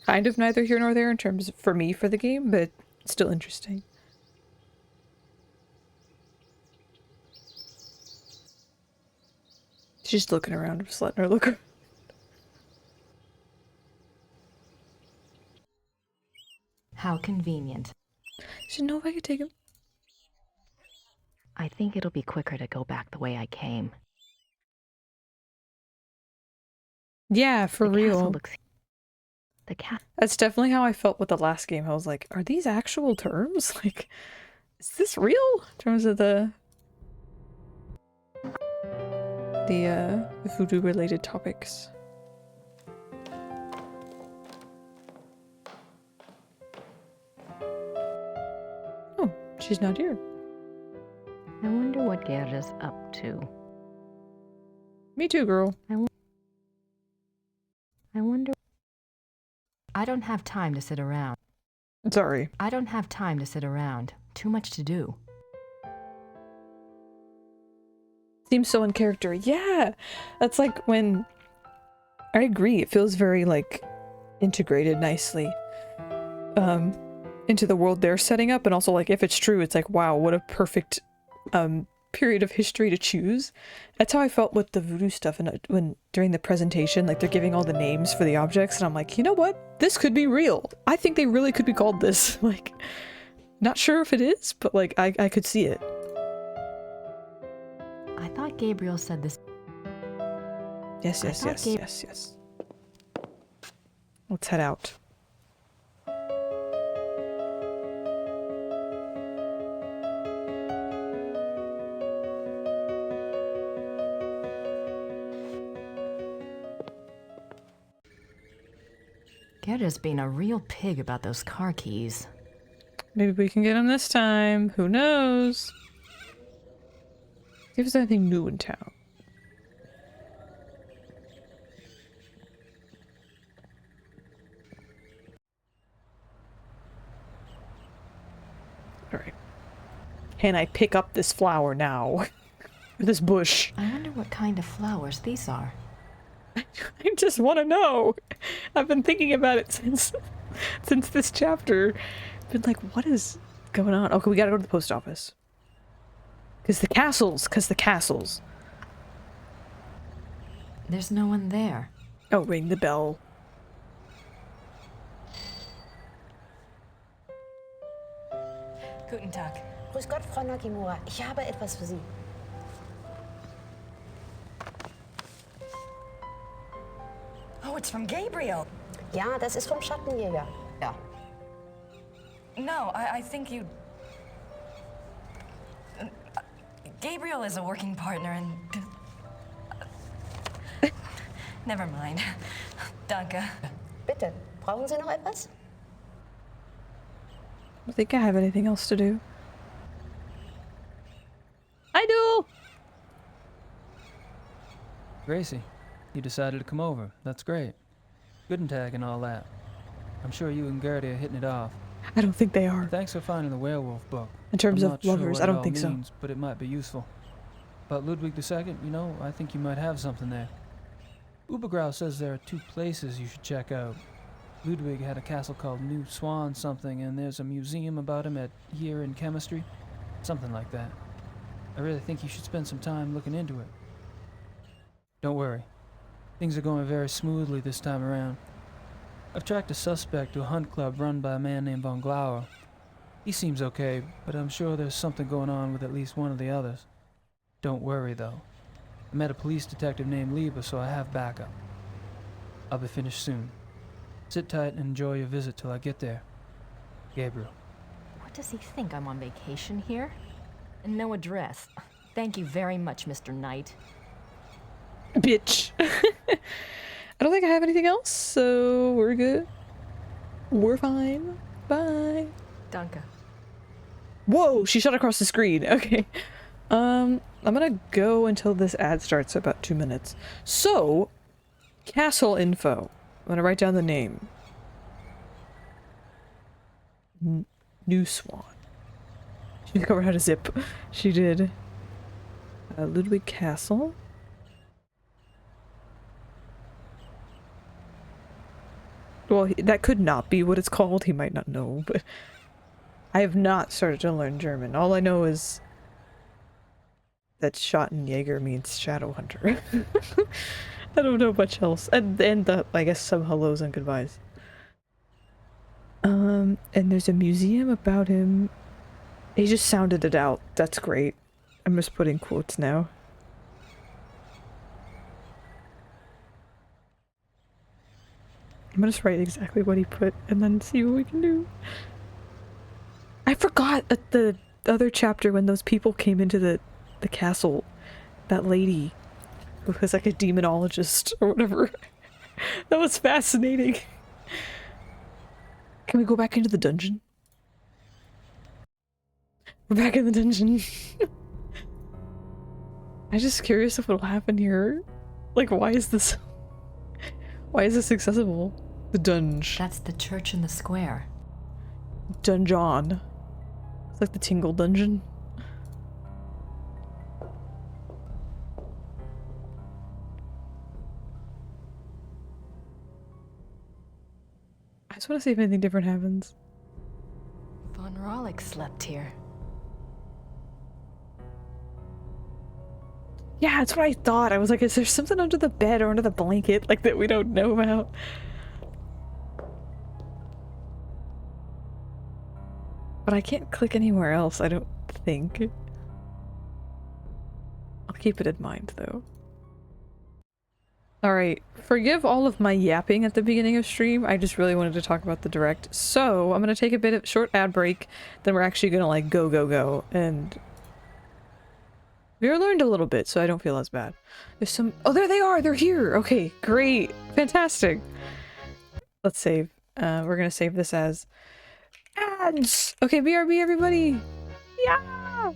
kind of neither here nor there in terms of, for me, for the game, but still interesting. She's just looking around. I'm just letting her look. How convenient. She didn't know if I could take him. I think it'll be quicker to go back the way I came. Yeah, for real. That's definitely how I felt with the last game. I was like, are these actual terms? Like, is this real? In terms of the voodoo related topics. Oh, she's not here. I wonder what Gerda's up to. Me too, girl. I wonder... I don't have time to sit around. Sorry. I don't have time to sit around. Too much to do. Seems so in character. Yeah! That's like when... I agree. It feels very, like, integrated nicely into the world they're setting up. And also, like, if it's true, it's like, wow, what a perfect period of history to choose. That's how I felt with the voodoo stuff, and when during the presentation, like they're giving all the names for the objects, and I'm like, you know what? This could be real. I think they really could be called this. Like, not sure if it is, but like I could see it. I thought Gabriel said this. Yes. Let's head out. Gerda's being a real pig about those car keys. Maybe we can get them this time. Who knows? See if there's anything new in town. Alright. Can I pick up this flower now? This bush? I wonder what kind of flowers these are. I just want to know. I've been thinking about it since this chapter. I've been like, what is going on? Okay, we gotta go to the post office. Cause the castles. There's no one there. Oh, ring the bell. Guten Tag. Grüß Gott, Frau Nakimura. Ich habe etwas für Sie. Oh, it's from Gabriel. Ja, das ist vom Schattenjäger. Ja. No, I think you... Gabriel is a working partner and... Never mind. Danke. Bitte, brauchen Sie noch etwas? I don't think I have anything else to do. I do! Gracie, you decided to come over. That's great. Guten Tag and all that. I'm sure you and Gertie are hitting it off. I don't think they are. Thanks for finding the werewolf book. In terms I'm of not lovers, sure I what it don't all think so. means, but it might be useful. But Ludwig II, you know, I think you might have something there. Ubergrau says there are 2 places you should check out. Ludwig had a castle called New Swan something, and there's a museum about him at Year in Chemistry. Something like that. I really think you should spend some time looking into it. Don't worry. Things are going very smoothly this time around. I've tracked a suspect to a hunt club run by a man named Von Glauer. He seems okay, but I'm sure there's something going on with at least one of the others. Don't worry, though. I met a police detective named Lieber, so I have backup. I'll be finished soon. Sit tight and enjoy your visit till I get there. Gabriel. What does he think? I'm on vacation here? And no address. Thank you very much, Mr. Knight. Bitch. I don't think I have anything else, so we're good. We're fine. Bye. Danke. Whoa, she shot across the screen. Okay. I'm gonna go until this ad starts, about 2 minutes. So, castle info. I'm gonna write down the name. New Swan. She discovered how to zip. She did. Ludwig Castle. Well, that could not be what it's called. He might not know, but I have not started to learn German. All I know is that Schattenjäger means shadow hunter. I don't know much else. And I guess some hellos and goodbyes. And there's a museum about him. He just sounded it out. That's great. I'm just putting quotes now. I'm gonna just write exactly what he put and then see what we can do. I forgot at the other chapter when those people came into the castle. That lady who was like a demonologist or whatever. That was fascinating. Can we go back into the dungeon? We're back in the dungeon. I'm just curious if it'll happen here. Like, why is this accessible? The dunge. That's the church in the square. Dungeon. It's like the Tingle dungeon. I just want to see if anything different happens. Von Rollick slept here. Yeah, that's what I thought. I was like, is there something under the bed or under the blanket, like, that we don't know about? But I can't click anywhere else, I don't think. I'll keep it in mind, though. Alright, forgive all of my yapping at the beginning of stream. I just really wanted to talk about the direct. So, I'm gonna take a bit of short ad break, then we're actually gonna, like, go, and... we learned a little bit, so I don't feel as bad. There's some- oh, there they are! They're here! Okay, great! Fantastic! Let's save. We're gonna save this as... ads! Okay, BRB, everybody! Yeah!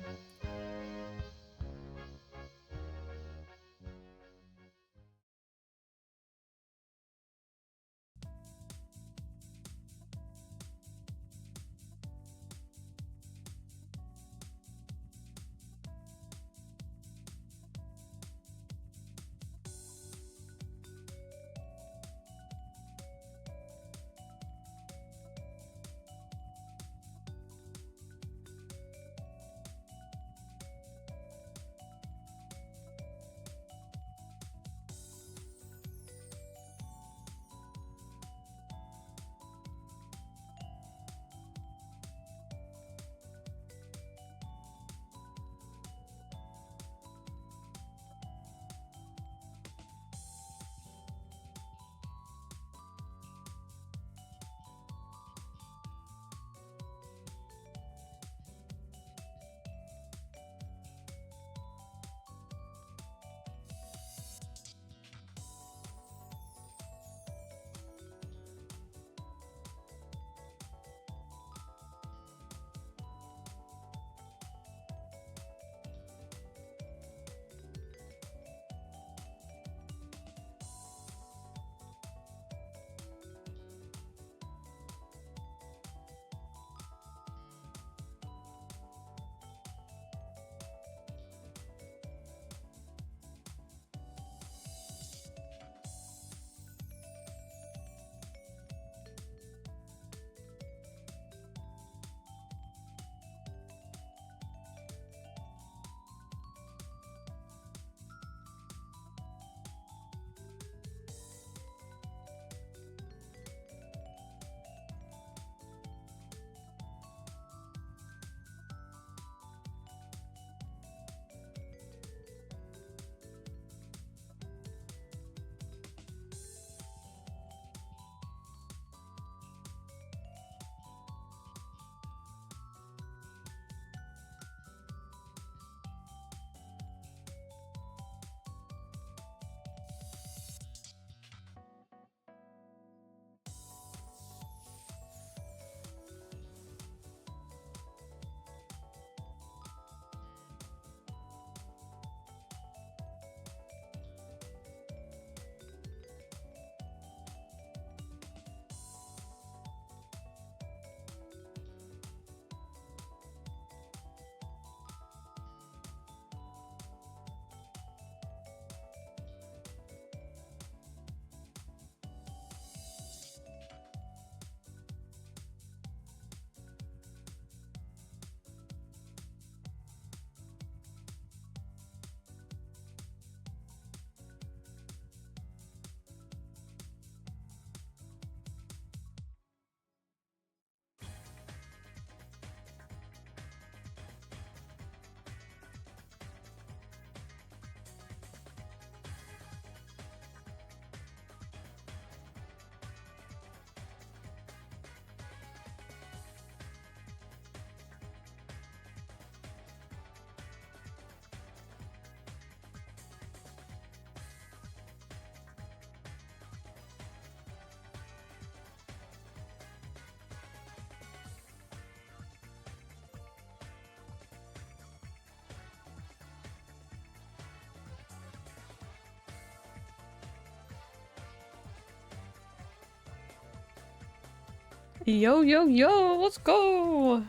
Yo, yo, yo, let's go!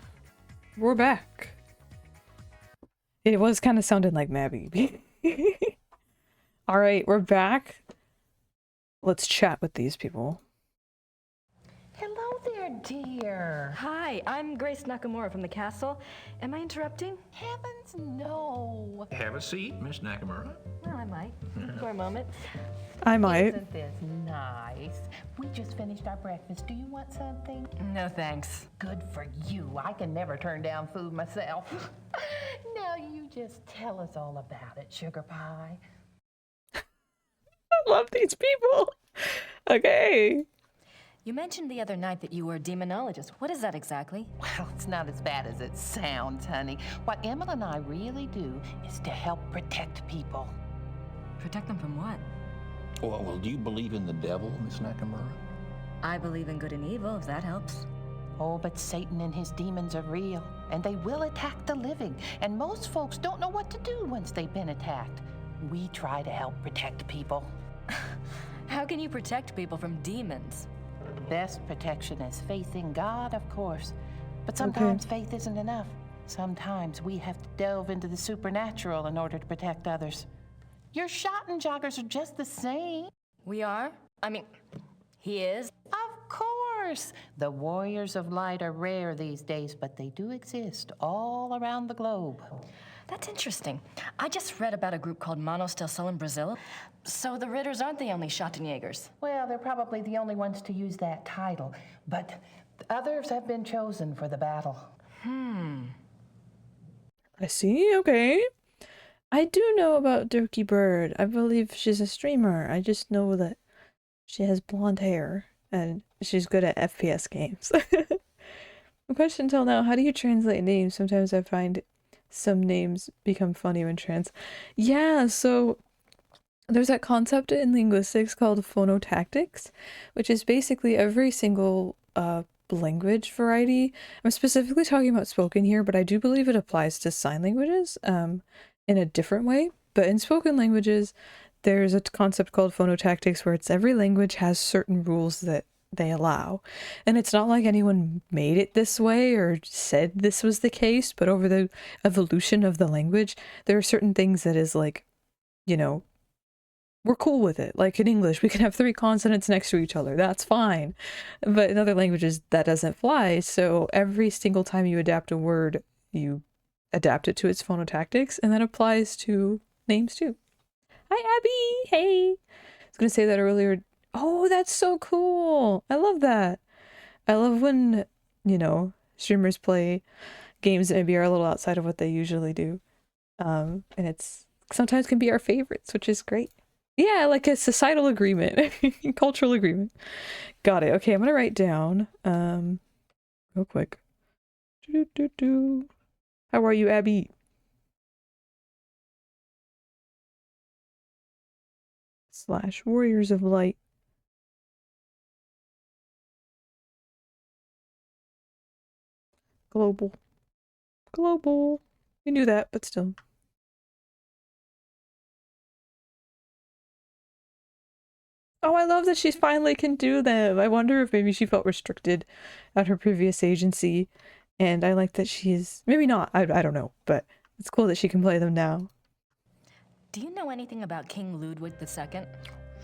We're back. It was kind of sounding like Mabby. Alright, we're back. Let's chat with these people. Hello there, dear. Hi, I'm Grace Nakamura from the castle. Am I interrupting? Heavens, no. Have a seat, Miss Nakamura. Well, I might. For a moment. I might. Isn't this nice? We just finished our breakfast. Do you want something? No, thanks. Good for you. I can never turn down food myself. Now you just tell us all about it, Sugar Pie. I love these people. Okay. You mentioned the other night that you were a demonologist. What is that exactly? Well, it's not as bad as it sounds, honey. What Emma and I really do is to help protect people. Protect them from what? Well, do you believe in the devil, Miss Nakamura? I believe in good and evil, if that helps. Oh, but Satan and his demons are real, and they will attack the living. And most folks don't know what to do once they've been attacked. We try to help protect people. How can you protect people from demons? The best protection is faith in God, of course. But sometimes faith isn't enough. Sometimes we have to delve into the supernatural in order to protect others. Your Schottenjoggers are just the same. We are? I mean, he is? Of course. The warriors of light are rare these days, but they do exist all around the globe. That's interesting. I just read about a group called Manos del Sol in Brazil. So the Ritters aren't the only Schottenjägers. Well, they're probably the only ones to use that title, but others have been chosen for the battle. I see. Okay. I do know about Dirky Bird. I believe she's a streamer. I just know that she has blonde hair and she's good at FPS games. The question till now, how do you translate names? Sometimes I find some names become funny when Yeah, so there's that concept in linguistics called phonotactics, which is basically every single language variety. I'm specifically talking about spoken here, but I do believe it applies to sign languages in a different way. But in spoken languages, there's a concept called phonotactics where it's every language has certain rules that they allow. And it's not like anyone made it this way or said this was the case, but over the evolution of the language, there are certain things that is like, you know, we're cool with it. Like in English, we can have 3 consonants next to each other. That's fine. But in other languages, that doesn't fly. So every single time you adapt a word, you adapt it to its phonotactics, and that applies to names too. Hi, Abby! Hey! I was going to say that earlier. Oh, that's so cool! I love that. I love when, you know, streamers play games that maybe are a little outside of what they usually do. And it's sometimes can be our favorites, which is great. Yeah, like a societal agreement, cultural agreement. Got it. Okay, I'm gonna write down, real quick. How are you, Abby? / Warriors of Light. Global. Global. We knew that, but still. Oh, I love that she finally can do them. I wonder if maybe she felt restricted at her previous agency. And I like that she's... Maybe not. I don't know. But it's cool that she can play them now. Do you know anything about King Ludwig II?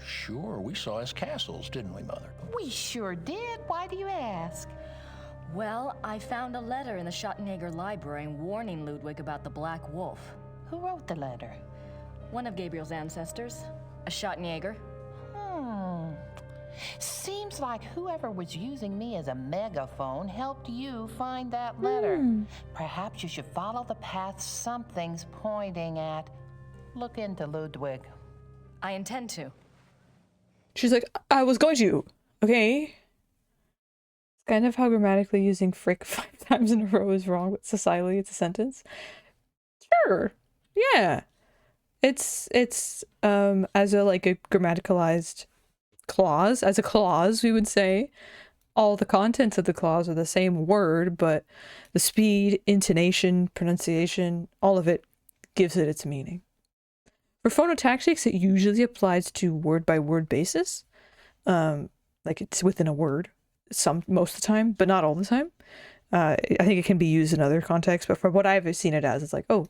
Sure, we saw his castles, didn't we, Mother? We sure did. Why do you ask? Well, I found a letter in the Schottenjäger library warning Ludwig about the Black Wolf. Who wrote the letter? One of Gabriel's ancestors, a Schottenjäger. Seems like whoever was using me as a megaphone helped you find that letter. Perhaps you should follow the path something's pointing at. Look into Ludwig. I intend to. She's like, I was going to. Okay. It's kind of how grammatically using frick 5 times in a row is wrong, but societally it's a sentence. Sure. Yeah. It's as a like a grammaticalized clause, as a clause we would say, all the contents of the clause are the same word, but the speed, intonation, pronunciation, all of it gives it its meaning. For phonotactics, it usually applies to word-by-word basis. Like it's within a word, most of the time, but not all the time. I think it can be used in other contexts, but for what I've seen it as, it's like, oh,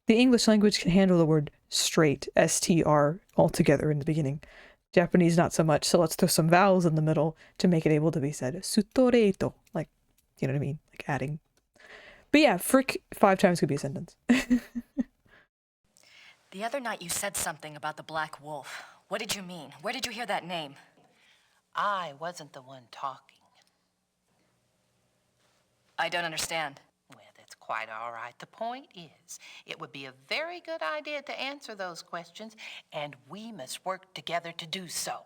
the English language can handle the word straight, STR, altogether in the beginning. Japanese not so much, so let's throw some vowels in the middle to make it able to be said. Sutoreto. Like, you know what I mean? Like adding. But yeah, frick 5 times could be a sentence. The other night you said something about the Black Wolf. What did you mean? Where did you hear that name? I wasn't the one talking. I don't understand. Well, that's quite all right. The point is, it would be a very good idea to answer those questions, and we must work together to do so.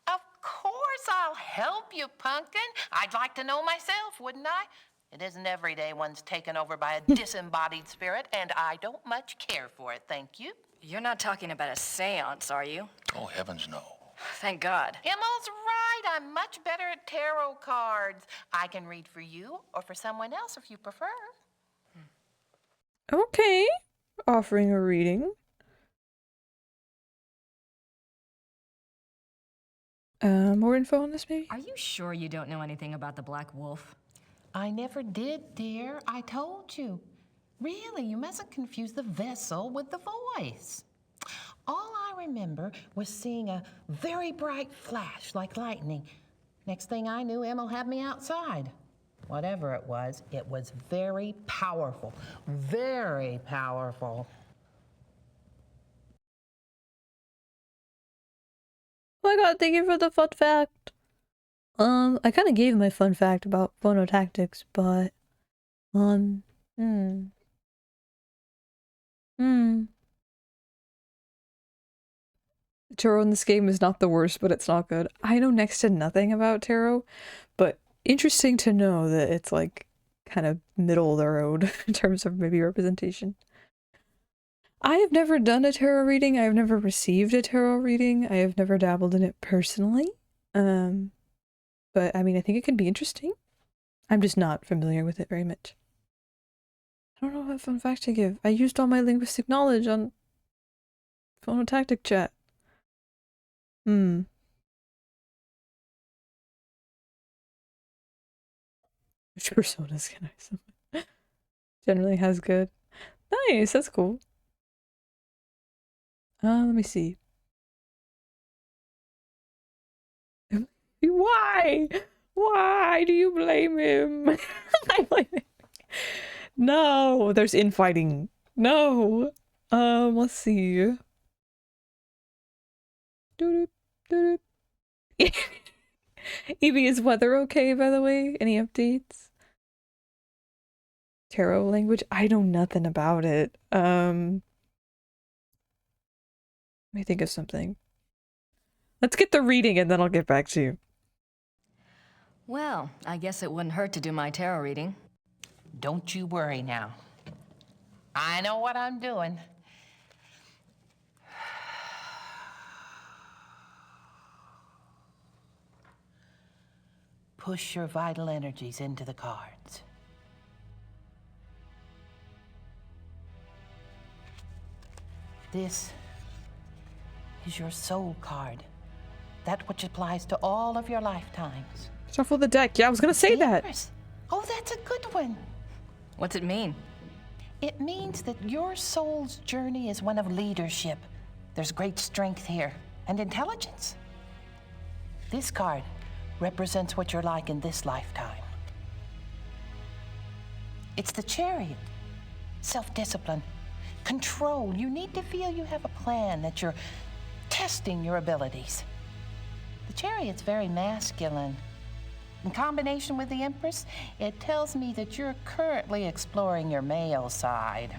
Of course I'll help you, Pumpkin. I'd like to know myself, wouldn't I? It isn't every day one's taken over by a disembodied spirit, and I don't much care for it, thank you. You're not talking about a seance, are you? Oh, heavens no. Thank God. Emma's right. I'm much better at tarot cards. I can read for you or for someone else if you prefer. Okay. Offering a reading. More info on this, maybe? Are you sure you don't know anything about the Black Wolf? I never did, dear. I told you. Really, you mustn't confuse the vessel with the voice. All I remember was seeing a very bright flash like lightning. Next thing I knew, Emma had me outside. Whatever it was very powerful. Very powerful. Oh my god, thank you for the fun fact. I kind of gave my fun fact about phonotactics, but, Tarot in this game is not the worst, but it's not good. I know next to nothing about tarot, but interesting to know that it's like kind of middle of the road in terms of maybe representation. I have never done a tarot reading. I have never received a tarot reading. I have never dabbled in it personally. But I mean, I think it can be interesting. I'm just not familiar with it very much. I don't know what fun fact to give. I used all my linguistic knowledge on phonotactic chat. Which personas can I summon? Generally has good. Nice, that's cool. Let me see. Why? Why do you blame him? I blame him. No, there's infighting. No. Let's see. Evie, is weather okay, by the way? Any updates? Tarot language? I know nothing about it. Let me think of something. Let's get the reading and then I'll get back to you. Well, I guess it wouldn't hurt to do my tarot reading. Don't you worry now. I know what I'm doing. Push your vital energies into the cards. This is your soul card. That which applies to all of your lifetimes. Shuffle the deck. Yeah, I was gonna say that. Oh, that's a good one. What's it mean? It means that your soul's journey is one of leadership. There's great strength here and intelligence. This card represents what you're like in this lifetime. It's the Chariot. Self-discipline, control. You need to feel you have a plan, that you're testing your abilities. The Chariot's very masculine. In combination with the Empress, it tells me that you're currently exploring your male side.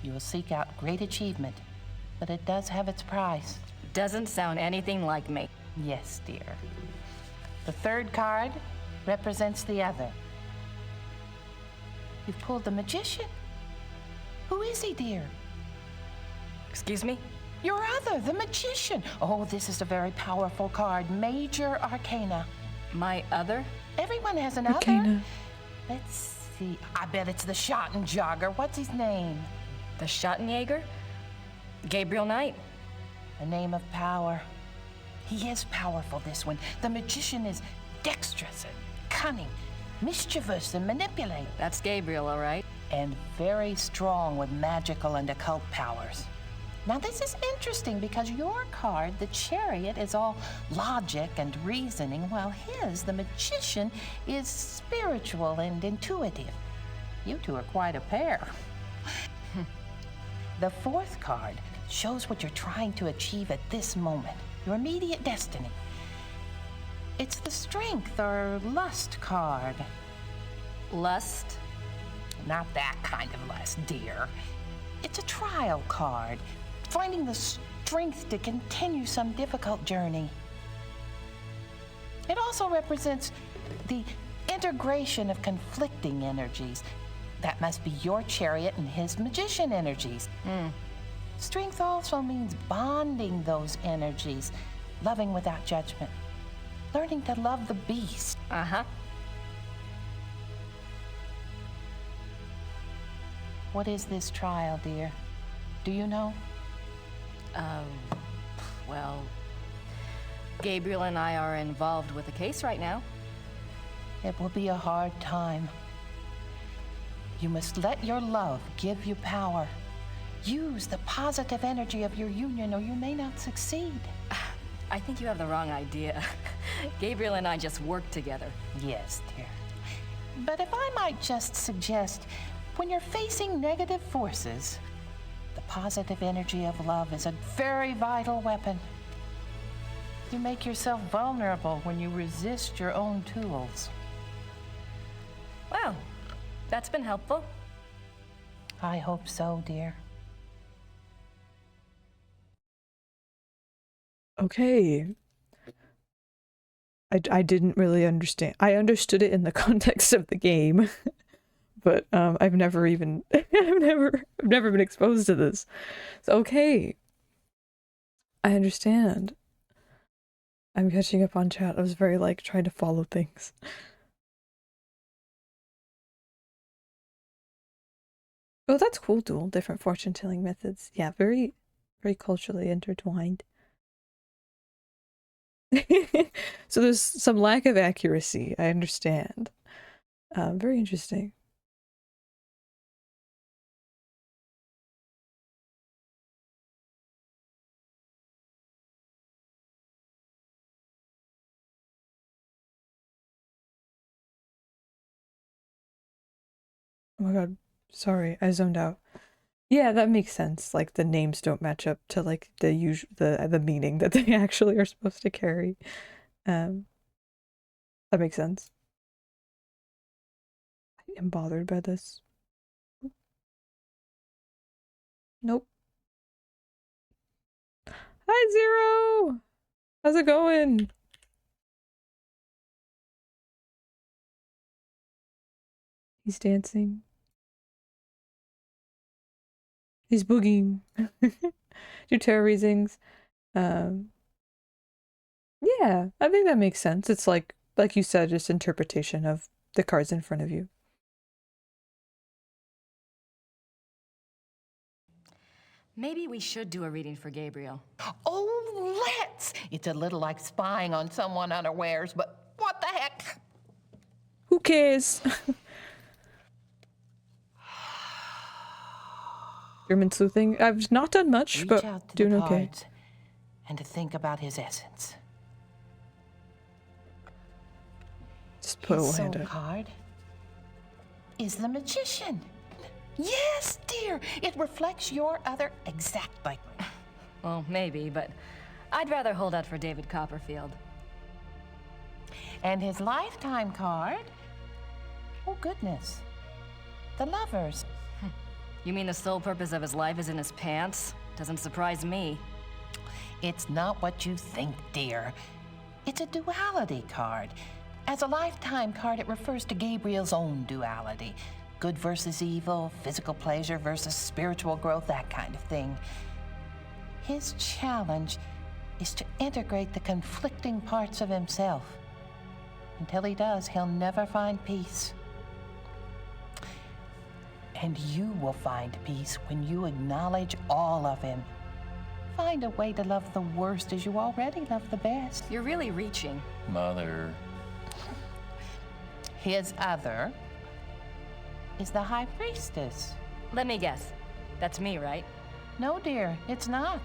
You will seek out great achievement, but it does have its price. Doesn't sound anything like me. Yes, dear. The third card represents the other. You've pulled the Magician. Who is he, dear? Excuse me? Your other, the Magician. Oh, this is a very powerful card. Major Arcana. My other? Everyone has an Arcana. other. Let's see. I bet it's the Schottenjäger. What's his name? The Schottenjäger? Gabriel Knight. A name of power. He is powerful, this one. The Magician is dexterous and cunning, mischievous and manipulating. That's Gabriel, all right. And very strong with magical and occult powers. Now this is interesting because your card, the Chariot, is all logic and reasoning, while his, the Magician, is spiritual and intuitive. You two are quite a pair. The fourth card shows what you're trying to achieve at this moment, your immediate destiny. It's the Strength or Lust card. Lust? Not that kind of lust, dear. It's a trial card, finding the strength to continue some difficult journey. It also represents the integration of conflicting energies. That must be your Chariot and his Magician energies. Strength also means bonding those energies, loving without judgment, learning to love the beast. Uh-huh. What is this trial, dear? Do you know? Well, Gabriel and I are involved with a case right now. It will be a hard time. You must let your love give you power. Use the positive energy of your union or you may not succeed. I think you have the wrong idea. Gabriel and I just work together. Yes, dear. But if I might just suggest, when you're facing negative forces, the positive energy of love is a very vital weapon. You make yourself vulnerable when you resist your own tools. Well, that's been helpful. I hope so, dear. Okay. I didn't really understand. I understood it in the context of the game, but I've never even I've never been exposed to this. So okay. I understand. I'm catching up on chat. I was very like trying to follow things. Oh, that's cool, Duel. Different fortune-telling methods. Yeah, very culturally intertwined. So there's some lack of accuracy, I understand. Very interesting. Oh my god, sorry, I zoned out. Yeah, that makes sense. Like the names don't match up to like the meaning that they actually are supposed to carry. That makes sense. I am bothered by this. Nope. Hi, Zero! How's it going? He's dancing. He's boogieing. Do tarot readings. Yeah, I think that makes sense. It's like you said, just interpretation of the cards in front of you. Maybe we should do a reading for Gabriel. Oh, let's! It's a little like spying on someone unawares, but what the heck? Who cares? German sleuthing. I've not done much, Reach but out to doing the okay. cards and to think about his essence. Just put His a soul hand out. card is the Magician. Yes, dear. It reflects your other exactly. Well, maybe, but I'd rather hold out for David Copperfield. And his lifetime card? Oh, goodness. The Lovers. You mean the sole purpose of his life is in his pants? Doesn't surprise me. It's not what you think, dear. It's a duality card. As a lifetime card, it refers to Gabriel's own duality. Good versus evil, physical pleasure versus spiritual growth, that kind of thing. His challenge is to integrate the conflicting parts of himself. Until he does, he'll never find peace. And you will find peace when you acknowledge all of him. Find a way to love the worst as you already love the best. You're really reaching. Mother. His other is the High Priestess. Let me guess. That's me, right? No, dear, it's not.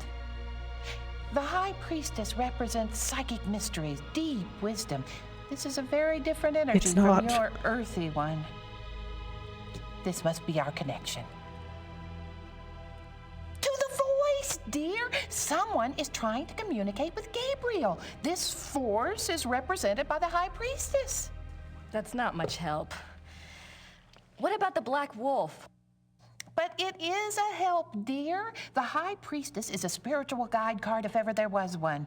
The High Priestess represents psychic mysteries, deep wisdom. This is a very different energy from your earthy one. This must be our connection. To the voice, dear! Someone is trying to communicate with Gabriel. This force is represented by the High Priestess. That's not much help. What about the Black Wolf? But it is a help, dear. The High Priestess is a spiritual guide card if ever there was one.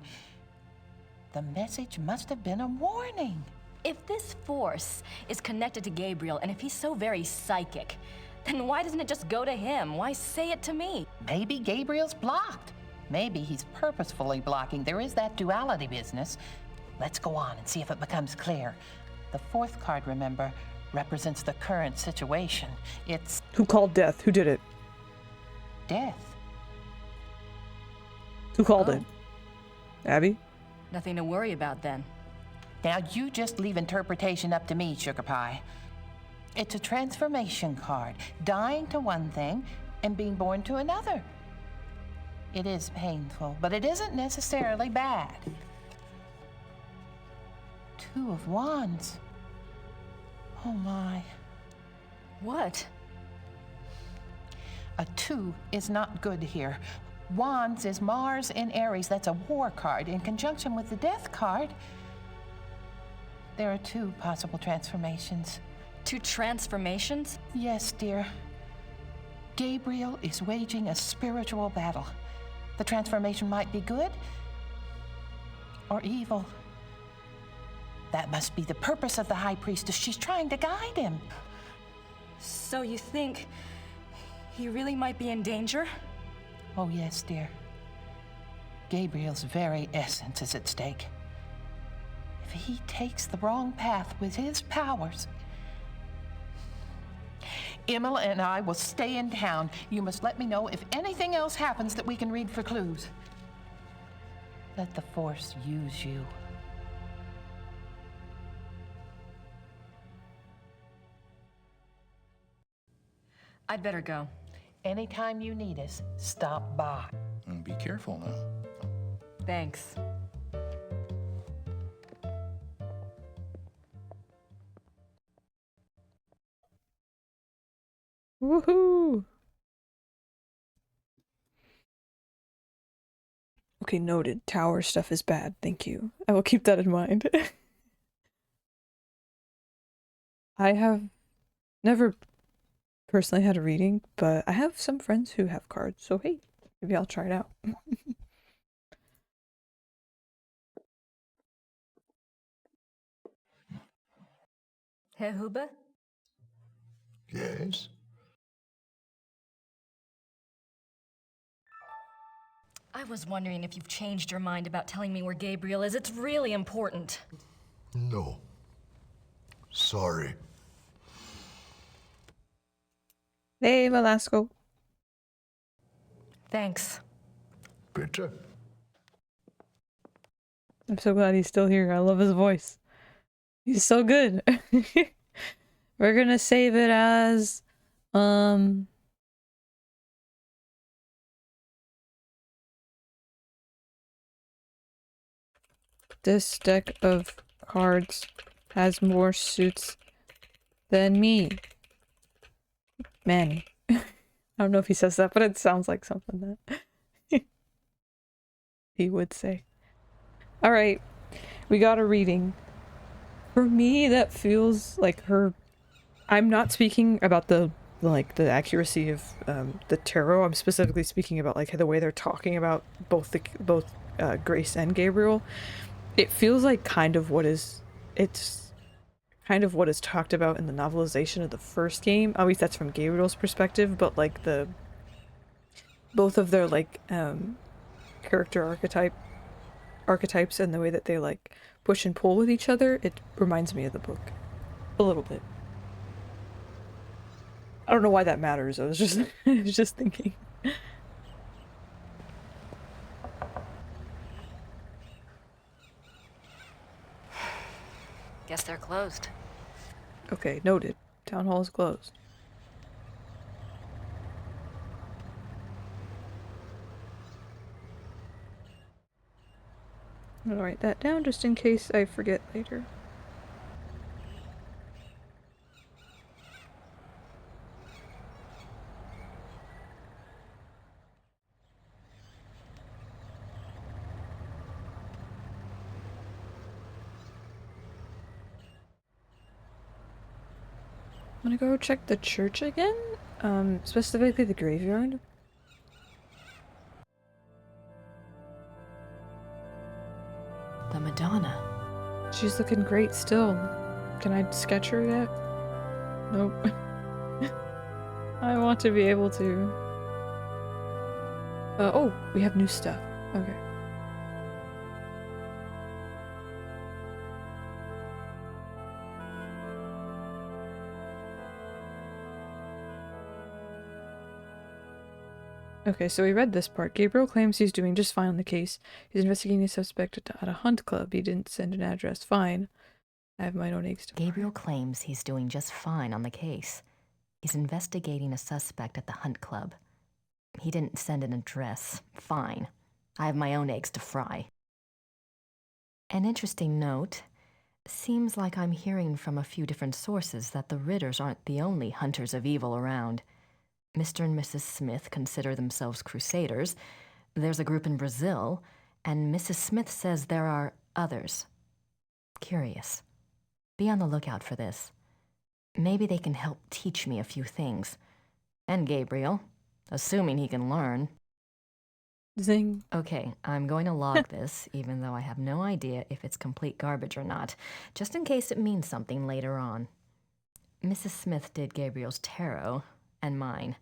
The message must have been a warning. If this force is connected to Gabriel, and if he's so very psychic, then why doesn't it just go to him? Why say it to me? Maybe Gabriel's blocked. Maybe he's purposefully blocking. There is that duality business. Let's go on and see if it becomes clear. The fourth card, remember, represents the current situation. It's... Who called death? Who did it? Death. Who called it? Abby? Nothing to worry about then. Now you just leave interpretation up to me, Sugar Pie. It's a transformation card, dying to one thing and being born to another. It is painful, but it isn't necessarily bad. Two of Wands. Oh my. What? A 2 is not good here. Wands is Mars in Aries. That's a war card. In conjunction with the death card, there are 2 possible transformations. 2 transformations? Yes, dear. Gabriel is waging a spiritual battle. The transformation might be good or evil. That must be the purpose of the High Priestess. She's trying to guide him. So you think he really might be in danger? Oh, yes, dear. Gabriel's very essence is at stake. If he takes the wrong path with his powers... Imola and I will stay in town. You must let me know if anything else happens that we can read for clues. Let the Force use you. I'd better go. Anytime you need us, stop by. And be careful now. Thanks. Woohoo! Okay, noted. Tower stuff is bad. Thank you. I will keep that in mind. I have never personally had a reading, but I have some friends who have cards, so hey, maybe I'll try it out. Herr Huber? Yes? I was wondering if you've changed your mind about telling me where Gabriel is. It's really important. No. Sorry. Hey, Velasco. Thanks. Bitte? I'm so glad he's still here. I love his voice. He's so good. We're gonna save it as, this deck of cards has more suits than me. Manny. I don't know if he says that, but it sounds like something that he would say. Alright, we got a reading. For me, that feels like her... I'm not speaking about the accuracy of the tarot. I'm specifically speaking about like the way they're talking about both Grace and Gabriel. It feels like it's kind of what is talked about in the novelization of the first game. At least that's from Gabriel's perspective, but like both of their like character archetypes and the way that they like push and pull with each other, it reminds me of the book a little bit. I don't know why that matters. I was just thinking. Guess they're closed. Okay, noted. Town hall is closed. I'm gonna write that down just in case I forget later. I'm gonna go check the church again, specifically the graveyard. The Madonna. She's looking great still. Can I sketch her yet? Nope. I want to be able to. Oh, we have new stuff. Okay. Okay, so we read this part. Gabriel claims he's doing just fine on the case. He's investigating a suspect at a hunt club. He didn't send an address. Fine. I have my own eggs to fry. Gabriel claims he's doing just fine on the case. He's investigating a suspect at the hunt club. He didn't send an address. Fine. I have my own eggs to fry. An interesting note. Seems like I'm hearing from a few different sources that the Ritters aren't the only hunters of evil around. Mr. and Mrs. Smith consider themselves crusaders. There's a group in Brazil, and Mrs. Smith says there are others. Curious. Be on the lookout for this. Maybe they can help teach me a few things. And Gabriel, assuming he can learn. Zing. Okay, I'm going to log this, even though I have no idea if it's complete garbage or not, just in case it means something later on. Mrs. Smith did Gabriel's tarot, and mine.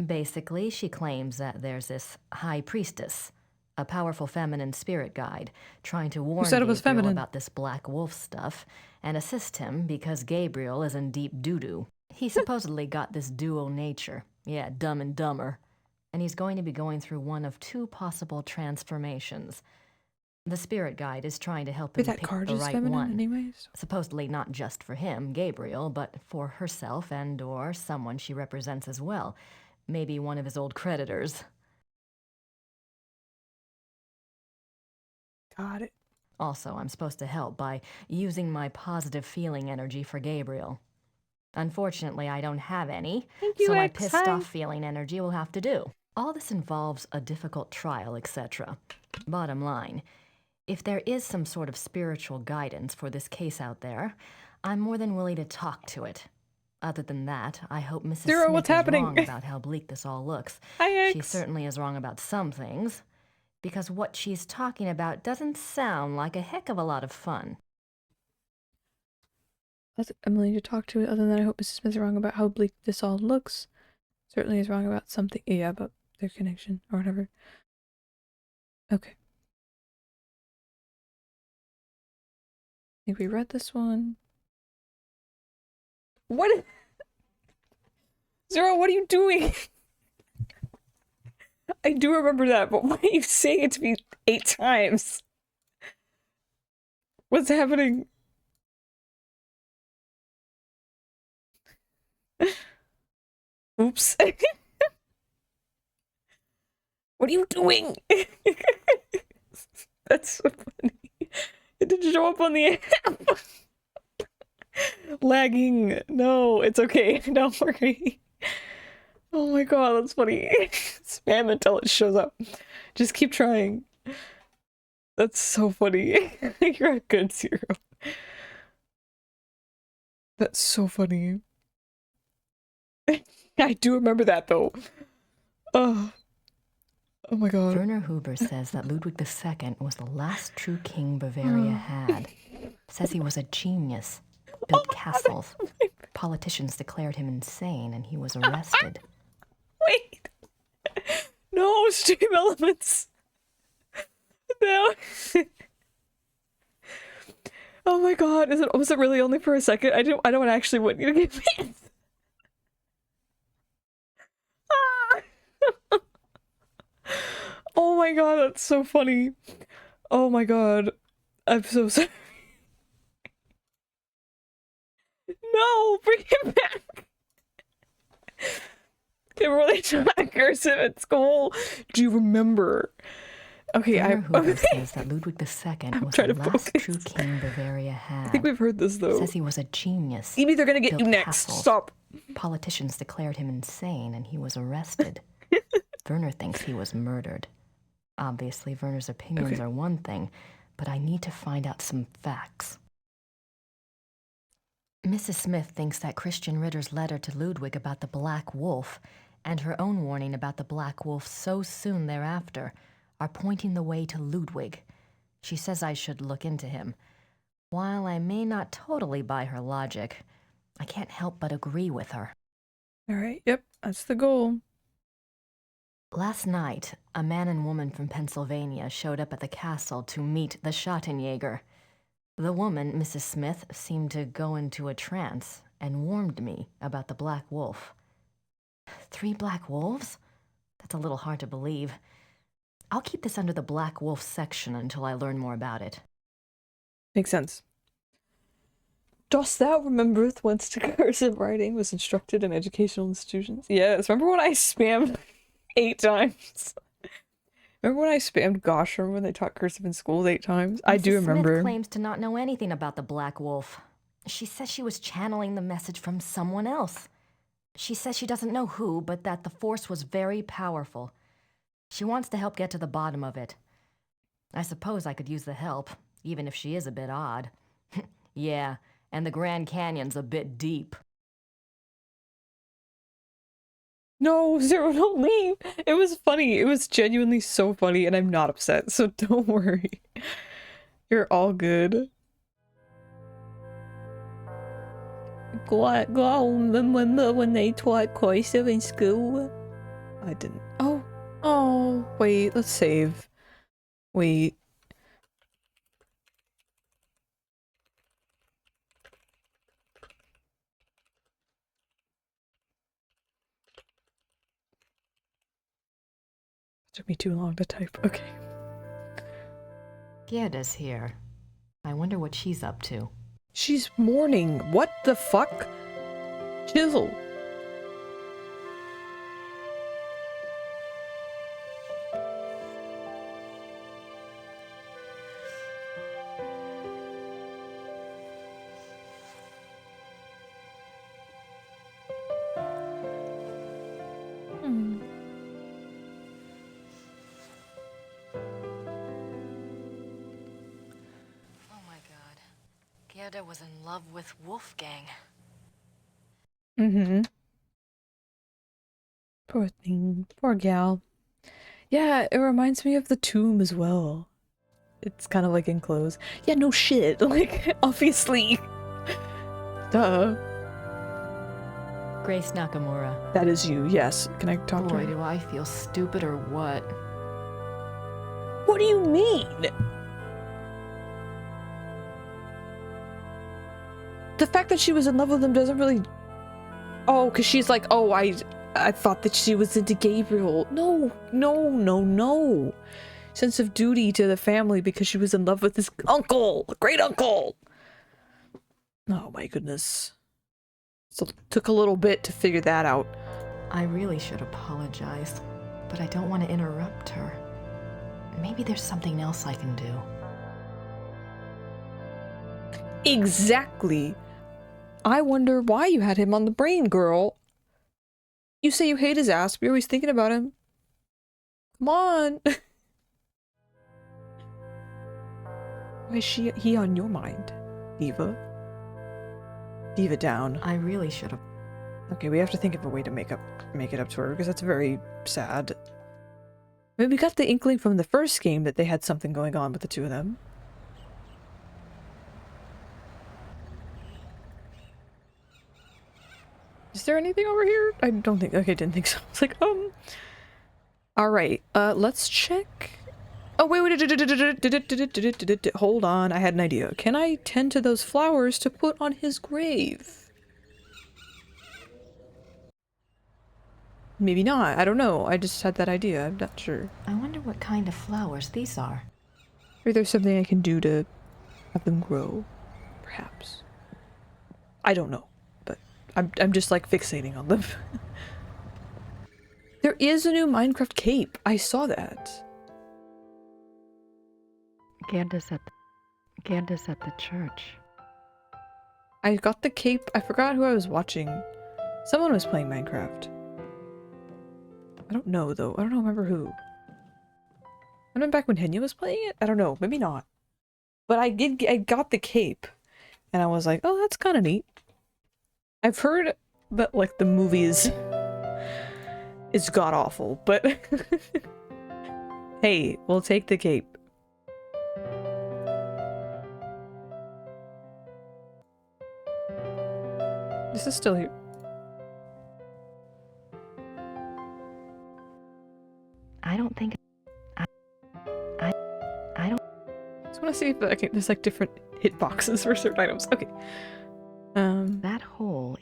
Basically, she claims that there's this high priestess, a powerful feminine spirit guide, trying to warn Gabriel about this black wolf stuff and assist him because Gabriel is in deep doo-doo. He supposedly got this dual nature. Yeah, Dumb and Dumber. And he's going to be going through one of two possible transformations. The spirit guide is trying to help him pick the right one. Anyways. Supposedly not just for him, Gabriel, but for herself and/or someone she represents as well. Maybe one of his old creditors. Got it. Also, I'm supposed to help by using my positive feeling energy for Gabriel. Unfortunately, I don't have any, so my pissed-off feeling energy will have to do. All this involves a difficult trial, etc. Bottom line, if there is some sort of spiritual guidance for this case out there, I'm more than willing to talk to it. Other than that, I hope Mrs. Smith is wrong about how bleak this all looks. She certainly is wrong about some things, because what she's talking about doesn't sound like a heck of a lot of fun. I'm willing to talk to it. Other than that, I hope Mrs. Smith is wrong about how bleak this all looks. Certainly is wrong about something. Yeah, about their connection or whatever. Okay. I think we read this one. What? Zero, what are you doing? I do remember that, but why are you saying it to me 8 times? What's happening? Oops. What are you doing? That's so funny. It didn't show up on the app. Lagging. No, it's okay. Don't worry. Oh my god, that's funny. Spam until it shows up. Just keep trying. That's so funny. You're a good Zero. That's so funny. I do remember that though. Oh my god. Werner Huber says that Ludwig II was the last true king Bavaria had. Says he was a genius. Built castles. Politicians declared him insane and he was arrested. Wait. No, stream elements. No. Oh my god, was it really only for a second? I don't actually want you to give me. Oh my god, that's so funny. Oh my god. I'm so sorry. No, bring it back. They were really trying to curse him at school. Do you remember? Okay, Hoover says that Ludwig II was the last true king Bavaria had. I think we've heard this though. Says he was a genius. Maybe they're gonna get you next. Castles. Stop. Politicians declared him insane and he was arrested. Werner thinks he was murdered. Obviously, Werner's opinions are one thing, but I need to find out some facts. Mrs. Smith thinks that Christian Ritter's letter to Ludwig about the Black Wolf and her own warning about the Black Wolf so soon thereafter are pointing the way to Ludwig. She says I should look into him. While I may not totally buy her logic, I can't help but agree with her. All right, yep, that's the goal. Last night, a man and woman from Pennsylvania showed up at the castle to meet the Schottenjäger. The woman, Mrs. Smith, seemed to go into a trance and warned me about the Black Wolf. 3 black wolves? That's a little hard to believe. I'll keep this under the Black Wolf section until I learn more about it. Makes sense. Dost thou remembereth whence to cursive writing was instructed in educational institutions? Yes, remember when I spammed 8 times? Remember when I spammed Gosham when they taught cursive in schools 8 times? I do remember. Smith claims to not know anything about the Black Wolf. She says she was channeling the message from someone else. She says she doesn't know who, but that the force was very powerful. She wants to help get to the bottom of it. I suppose I could use the help, even if she is a bit odd. Yeah, and the Grand Canyon's a bit deep. No, Zero, don't leave. It was funny. It was genuinely so funny, and I'm not upset, so don't worry. You're all good. Remember when they taught cursive in school? I didn't. Oh, wait, let's save. Wait. Took me too long to type. Okay. Gerda's here. I wonder what she's up to. She's mourning. What the fuck? Chisel. Gerda was in love with Wolfgang. Mm-hmm. Poor thing. Poor gal. Yeah, it reminds me of the tomb as well. It's kind of like enclosed. Yeah, no shit. Like, obviously. Duh. Grace Nakamura. That is you, yes. Can I talk to her? Boy, do I feel stupid or what? What do you mean? The fact that she was in love with him doesn't really... Oh, because she's like, oh, I thought that she was into Gabriel. No. Sense of duty to the family because she was in love with his uncle, great uncle. Oh my goodness. So it took a little bit to figure that out. I really should apologize, but I don't want to interrupt her. Maybe there's something else I can do. Exactly. I wonder why you had him on the brain, girl. You say you hate his ass, but you're always thinking about him. Come on. Why is he on your mind, Diva? Diva down. I really should have. Okay, we have to think of a way to make it up to her, because that's very sad. I mean, we got the inkling from the first game that they had something going on with the two of them. Is there anything over here? I don't think. Okay, didn't think so. It's like, Alright, let's check. Oh, wait. Hold on, I had an idea. Can I tend to those flowers to put on his grave? Maybe not. I don't know. I just had that idea. I'm not sure. I wonder what kind of flowers these are. Maybe there's something I can do to have them grow. Perhaps. I don't know. I'm just like fixating on them. There is a new Minecraft cape. I saw that. Candace at the church. I got the cape. I forgot who I was watching. Someone was playing Minecraft. I don't know though. I don't remember who. I remember back when Henya was playing it? I don't know. Maybe not. But I got the cape. And I was like, oh, that's kind of neat. I've heard that, like, the movies is god-awful, but hey, we'll take the cape. This is still here. I don't think... I don't... I just want to see if there's, like, different hitboxes for certain items. Okay. That hole...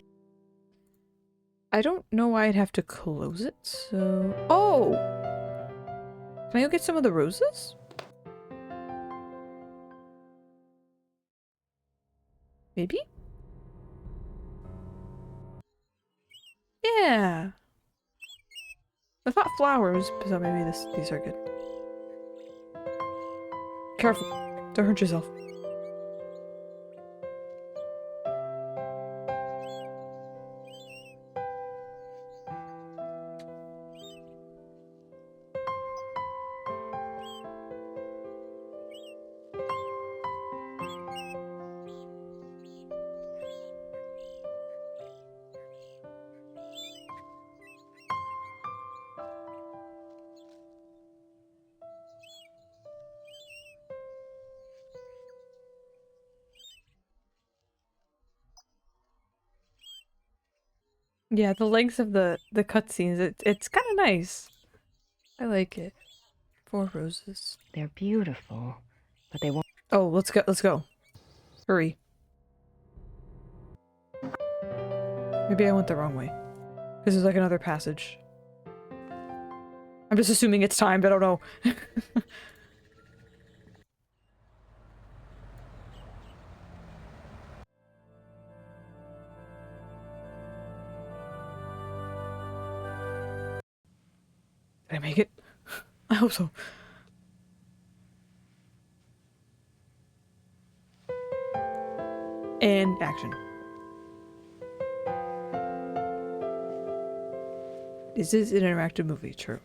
I don't know why I'd have to close it, so... Oh! Can I go get some of the roses? Maybe? Yeah! I thought flowers, so maybe these are good. Careful. Don't hurt yourself. Yeah, the length of the cutscenes, it's kind of nice. I like it. 4 roses. They're beautiful, but they won't... Oh, let's go. Hurry. Maybe I went the wrong way. This is like another passage. I'm just assuming it's timed, I don't know. Did I make it? I hope so. And action. This is an interactive movie, true.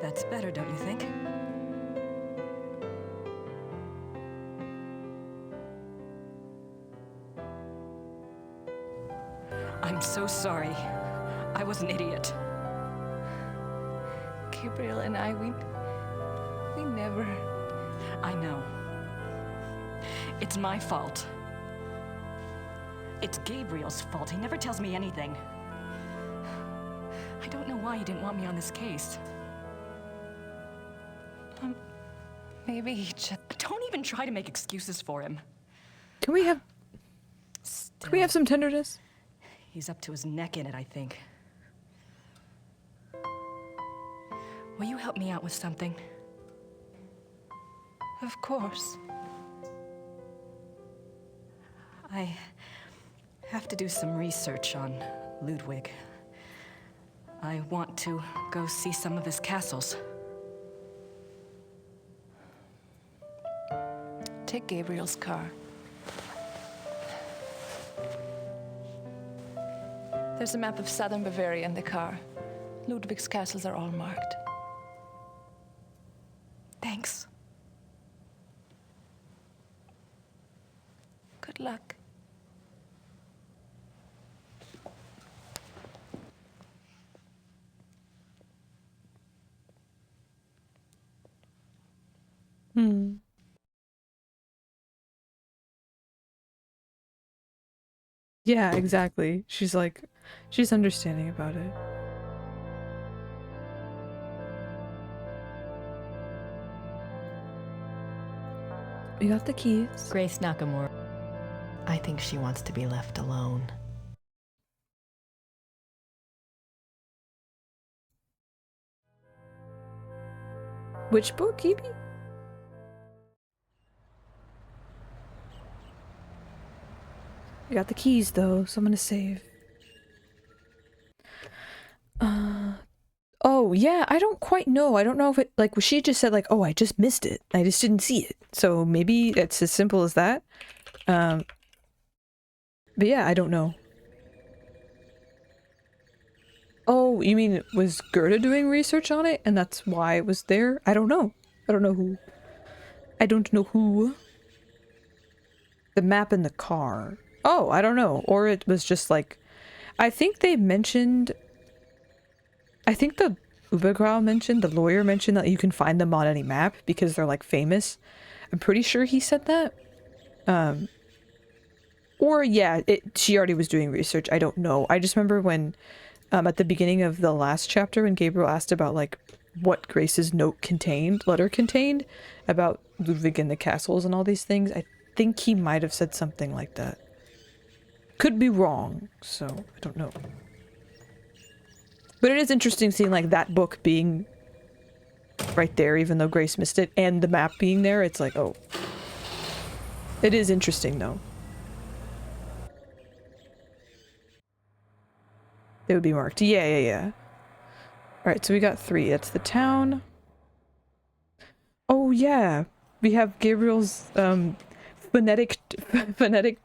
That's better, don't you think? I'm so sorry. I was an idiot. Gabriel and I, we never... I know. It's my fault. It's Gabriel's fault. He never tells me anything. I don't know why he didn't want me on this case. Maybe he just... Don't even try to make excuses for him. Can we have some tenderness? He's up to his neck in it, I think. Will you help me out with something? Of course. I have to do some research on Ludwig. I want to go see some of his castles. Take Gabriel's car. There's a map of southern Bavaria in the car. Ludwig's castles are all marked. Thanks. Good luck. Yeah, exactly. She's understanding about it. We got the keys. Grace Nakamura. I think she wants to be left alone. Which book, Evie? I got the keys though, so I'm gonna save. Oh yeah, I don't quite know. I don't know if it, like, she just said like, oh, I just missed it. I just didn't see it. So maybe it's as simple as that. But yeah, I don't know. Oh, you mean was Gerda doing research on it and that's why it was there? I don't know. I don't know who. I don't know who. The map in the car. Oh, I don't know. Or it was just like, I think they mentioned, I think the Ubergrau mentioned, the lawyer mentioned that you can find them on any map because they're like famous. I'm pretty sure he said that. Or yeah, she already was doing research. I don't know. I just remember when, at the beginning of the last chapter when Gabriel asked about like what Grace's letter contained about Ludwig and the castles and all these things. I think he might have said something like that. Could be wrong, so I don't know. But it is interesting seeing like that book being right there, even though Grace missed it, and the map being there. It's like, oh. It is interesting though. They would be marked. Yeah. Alright, so we got 3. That's the town. Oh yeah. We have Gabriel's phonetic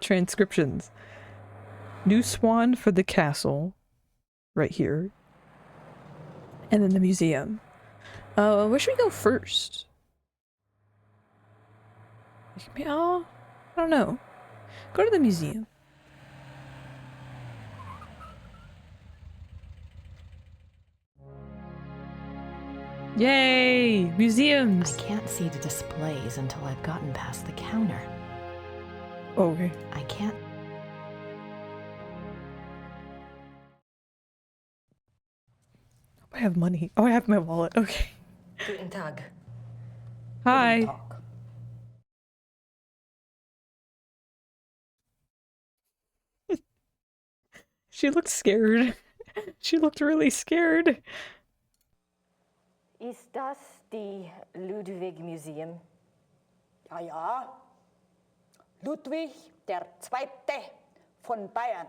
transcriptions. New Swan for the castle. Right here. And then the museum. Where should we go first? Oh, I don't know. Go to the museum. Yay! Museums! I can't see the displays until I've gotten past the counter. Oh, okay. I can't... I have money. Oh, I have my wallet. Okay. Guten Tag. Hi. She looked scared. She looked really scared. Ist das die Ludwig Museum? Ja, ja. Ludwig der Zweite von Bayern.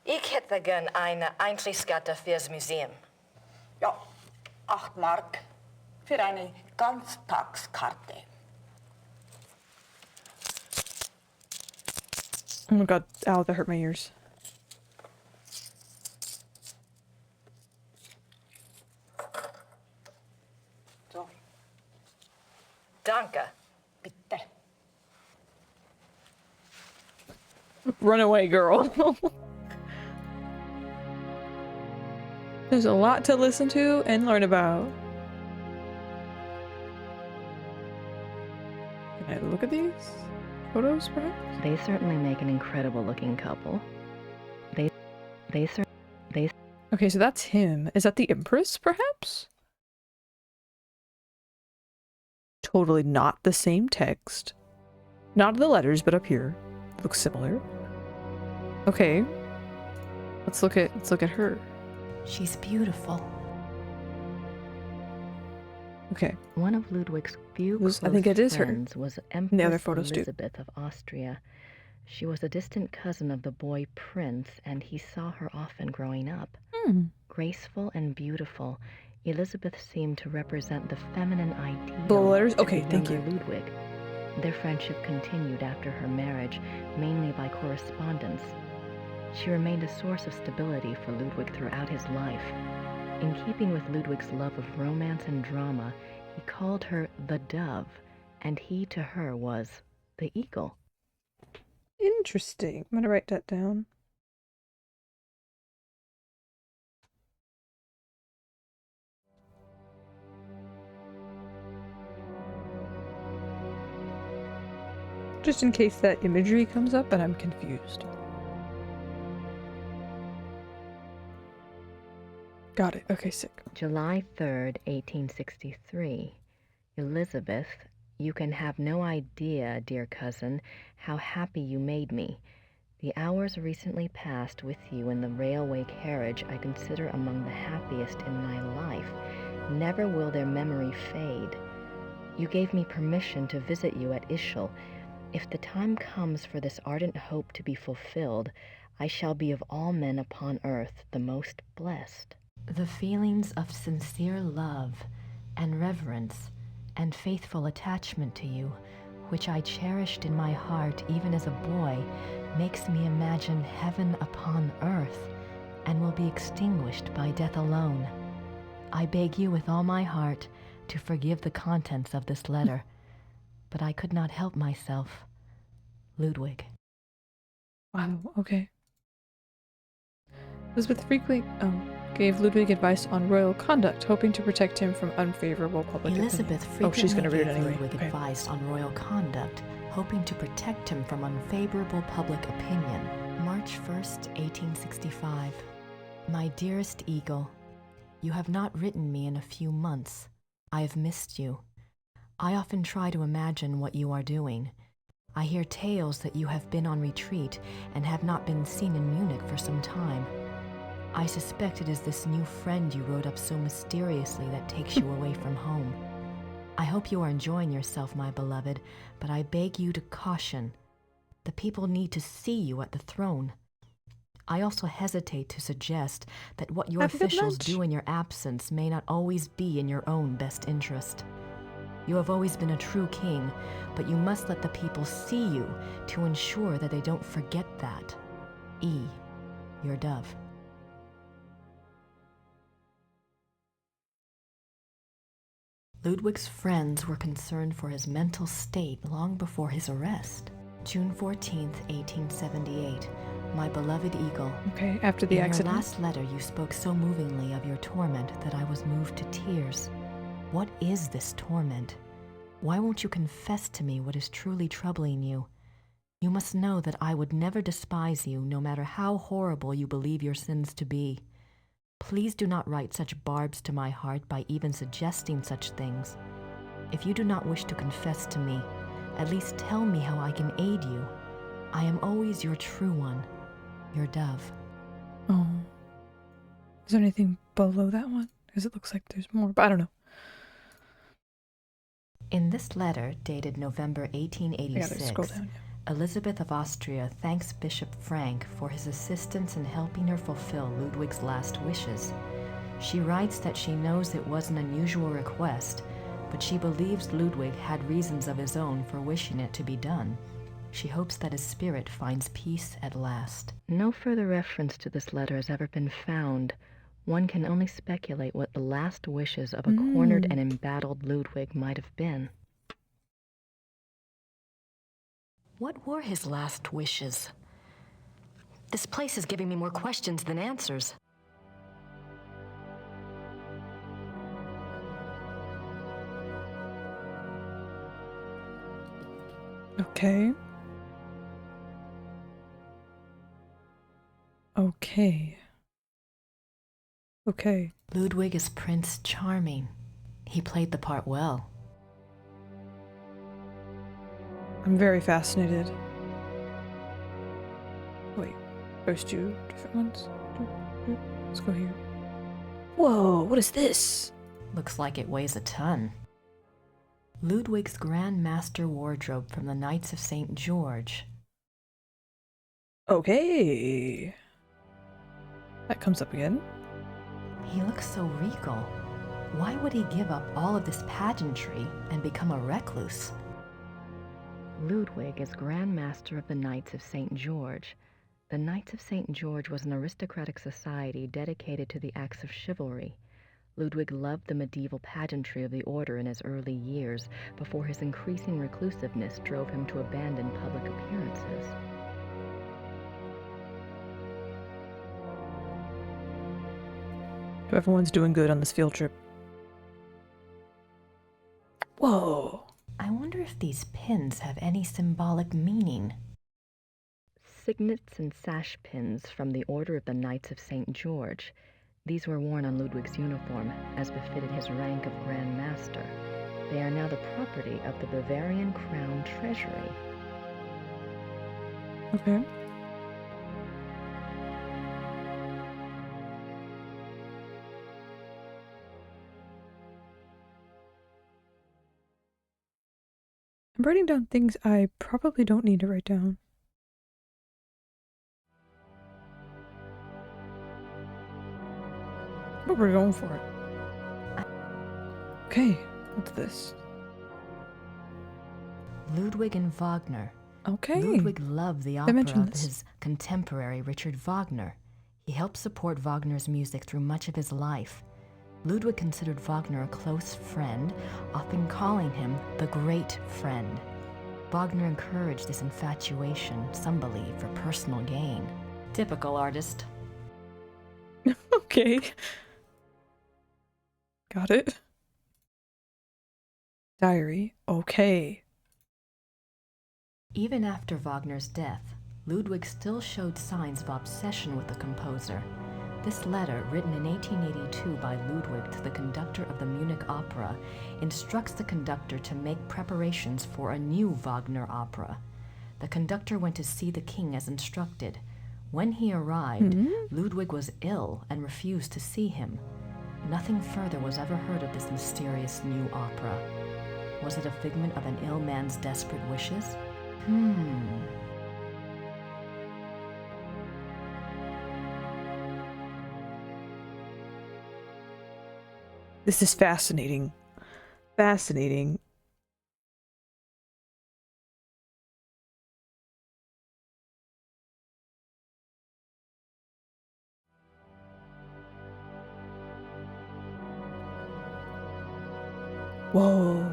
Ich hätte gern eine Eintrittskarte fürs Museum. Ja, 8 Mark für eine Ganztagskarte. Oh my god, ow, that hurt my ears. So. Danke. Bitte. Run away, girl. There's a lot to listen to and learn about. Can I look at these photos, perhaps? They certainly make an incredible looking couple. Okay, so that's him. Is that the Empress, perhaps? Totally not the same text. Not the letters, but up here. Looks similar. Okay. Let's look at her. She's beautiful. Okay. One of Ludwig's few close I think it is friends her. was And the other Empress photos too. Elizabeth of Austria. She was a distant cousin of the boy Prince, and he saw her often growing up. Graceful and beautiful, Elizabeth seemed to represent the feminine ideal. The letters? of Okay, the thank younger you. Ludwig. Their friendship continued after her marriage, mainly by correspondence. She remained a source of stability for Ludwig throughout his life. In keeping with Ludwig's love of romance and drama, he called her the Dove, and he to her was the Eagle. Interesting. I'm gonna write that down. Just in case that imagery comes up and I'm confused. Got it. Okay, sick. July 3rd, 1863. Elizabeth, you can have no idea, dear cousin, how happy you made me. The hours recently passed with you in the railway carriage I consider among the happiest in my life. Never will their memory fade. You gave me permission to visit you at Ischl. If the time comes for this ardent hope to be fulfilled, I shall be of all men upon earth the most blessed. The feelings of sincere love and reverence and faithful attachment to you, which I cherished in my heart even as a boy, makes me imagine heaven upon earth and will be extinguished by death alone. I beg you with all my heart to forgive the contents of this letter, but I could not help myself. Ludwig. Wow, okay. Elizabeth frequently gave Ludwig advice on royal conduct, hoping to protect him from unfavorable public Elizabeth opinion. She's going to read it anyway. Ludwig advice on royal conduct, hoping to protect him from unfavorable public opinion. March 1st, 1865. My dearest Eagle, you have not written me in a few months. I have missed you. I often try to imagine what you are doing. I hear tales that you have been on retreat and have not been seen in Munich for some time. I suspect it is this new friend you wrote up so mysteriously that takes you away from home. I hope you are enjoying yourself, my beloved, but I beg you to caution. The people need to see you at the throne. I also hesitate to suggest that what your officials do in your absence may not always be in your own best interest. You have always been a true king, but you must let the people see you to ensure that they don't forget that. E. Your dove. Ludwig's friends were concerned for his mental state long before his arrest. June 14th, 1878. My beloved Eagle. Okay, after the accident. In your last letter, you spoke so movingly of your torment that I was moved to tears. What is this torment? Why won't you confess to me what is truly troubling you? You must know that I would never despise you, no matter how horrible you believe your sins to be. Please do not write such barbs to my heart by even suggesting such things. If you do not wish to confess to me, at least tell me how I can aid you. I am always your true one, your dove. Oh. Is there anything below that one? Because it looks like there's more, but I don't know. In this letter, dated November 1886, Elizabeth of Austria thanks Bishop Frank for his assistance in helping her fulfill Ludwig's last wishes. She writes that she knows it was an unusual request, but she believes Ludwig had reasons of his own for wishing it to be done. She hopes that his spirit finds peace at last. No further reference to this letter has ever been found. One can only speculate what the last wishes of a cornered and embattled Ludwig might have been. What were his last wishes? This place is giving me more questions than answers. Okay. Okay. Ludwig is Prince Charming. He played the part well. I'm very fascinated. Wait, there's two different ones? Let's go here. Whoa, what is this? Looks like it weighs a ton. Ludwig's Grand Master Wardrobe from the Knights of St. George. Okay. That comes up again. He looks so regal. Why would he give up all of this pageantry and become a recluse? Ludwig is Grand Master of the Knights of St. George. The Knights of St. George was an aristocratic society dedicated to the acts of chivalry. Ludwig loved the medieval pageantry of the order in his early years, before his increasing reclusiveness drove him to abandon public appearances. Everyone's doing good on this field trip. Whoa. I wonder if these pins have any symbolic meaning. Signets and sash pins from the Order of the Knights of St. George. These were worn on Ludwig's uniform, as befitted his rank of Grand Master. They are now the property of the Bavarian Crown Treasury. Okay. I'm writing down things I probably don't need to write down. But we're going for it. Okay, what's this? Ludwig and Wagner. Okay. Ludwig loved the opera of his contemporary Richard Wagner. He helped support Wagner's music through much of his life. Ludwig considered Wagner a close friend, often calling him the great friend. Wagner encouraged this infatuation, some believe, for personal gain. Typical artist. Okay. Got it. Diary. Okay. Even after Wagner's death, Ludwig still showed signs of obsession with the composer. This letter, written in 1882 by Ludwig to the conductor of the Munich Opera, instructs the conductor to make preparations for a new Wagner opera. The conductor went to see the king as instructed. When he arrived, Ludwig was ill and refused to see him. Nothing further was ever heard of this mysterious new opera. Was it a figment of an ill man's desperate wishes? This is fascinating. Fascinating. Whoa.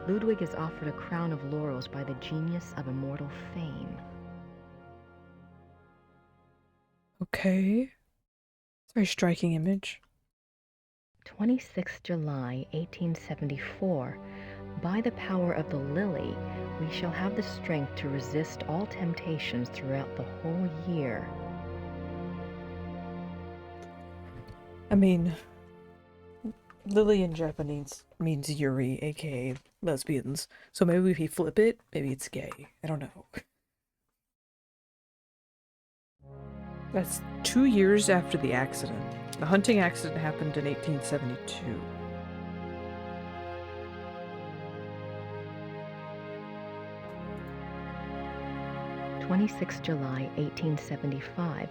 Ludwig is offered a crown of laurels by the genius of immortal fame. Okay. It's a very striking image. 26 July 1874. By the power of the lily, we shall have the strength to resist all temptations throughout the whole year. I mean, lily in Japanese means yuri, aka lesbians. So maybe if you flip it, maybe it's gay. I don't know. That's 2 years after the accident. The hunting accident happened in 1872. July 1875.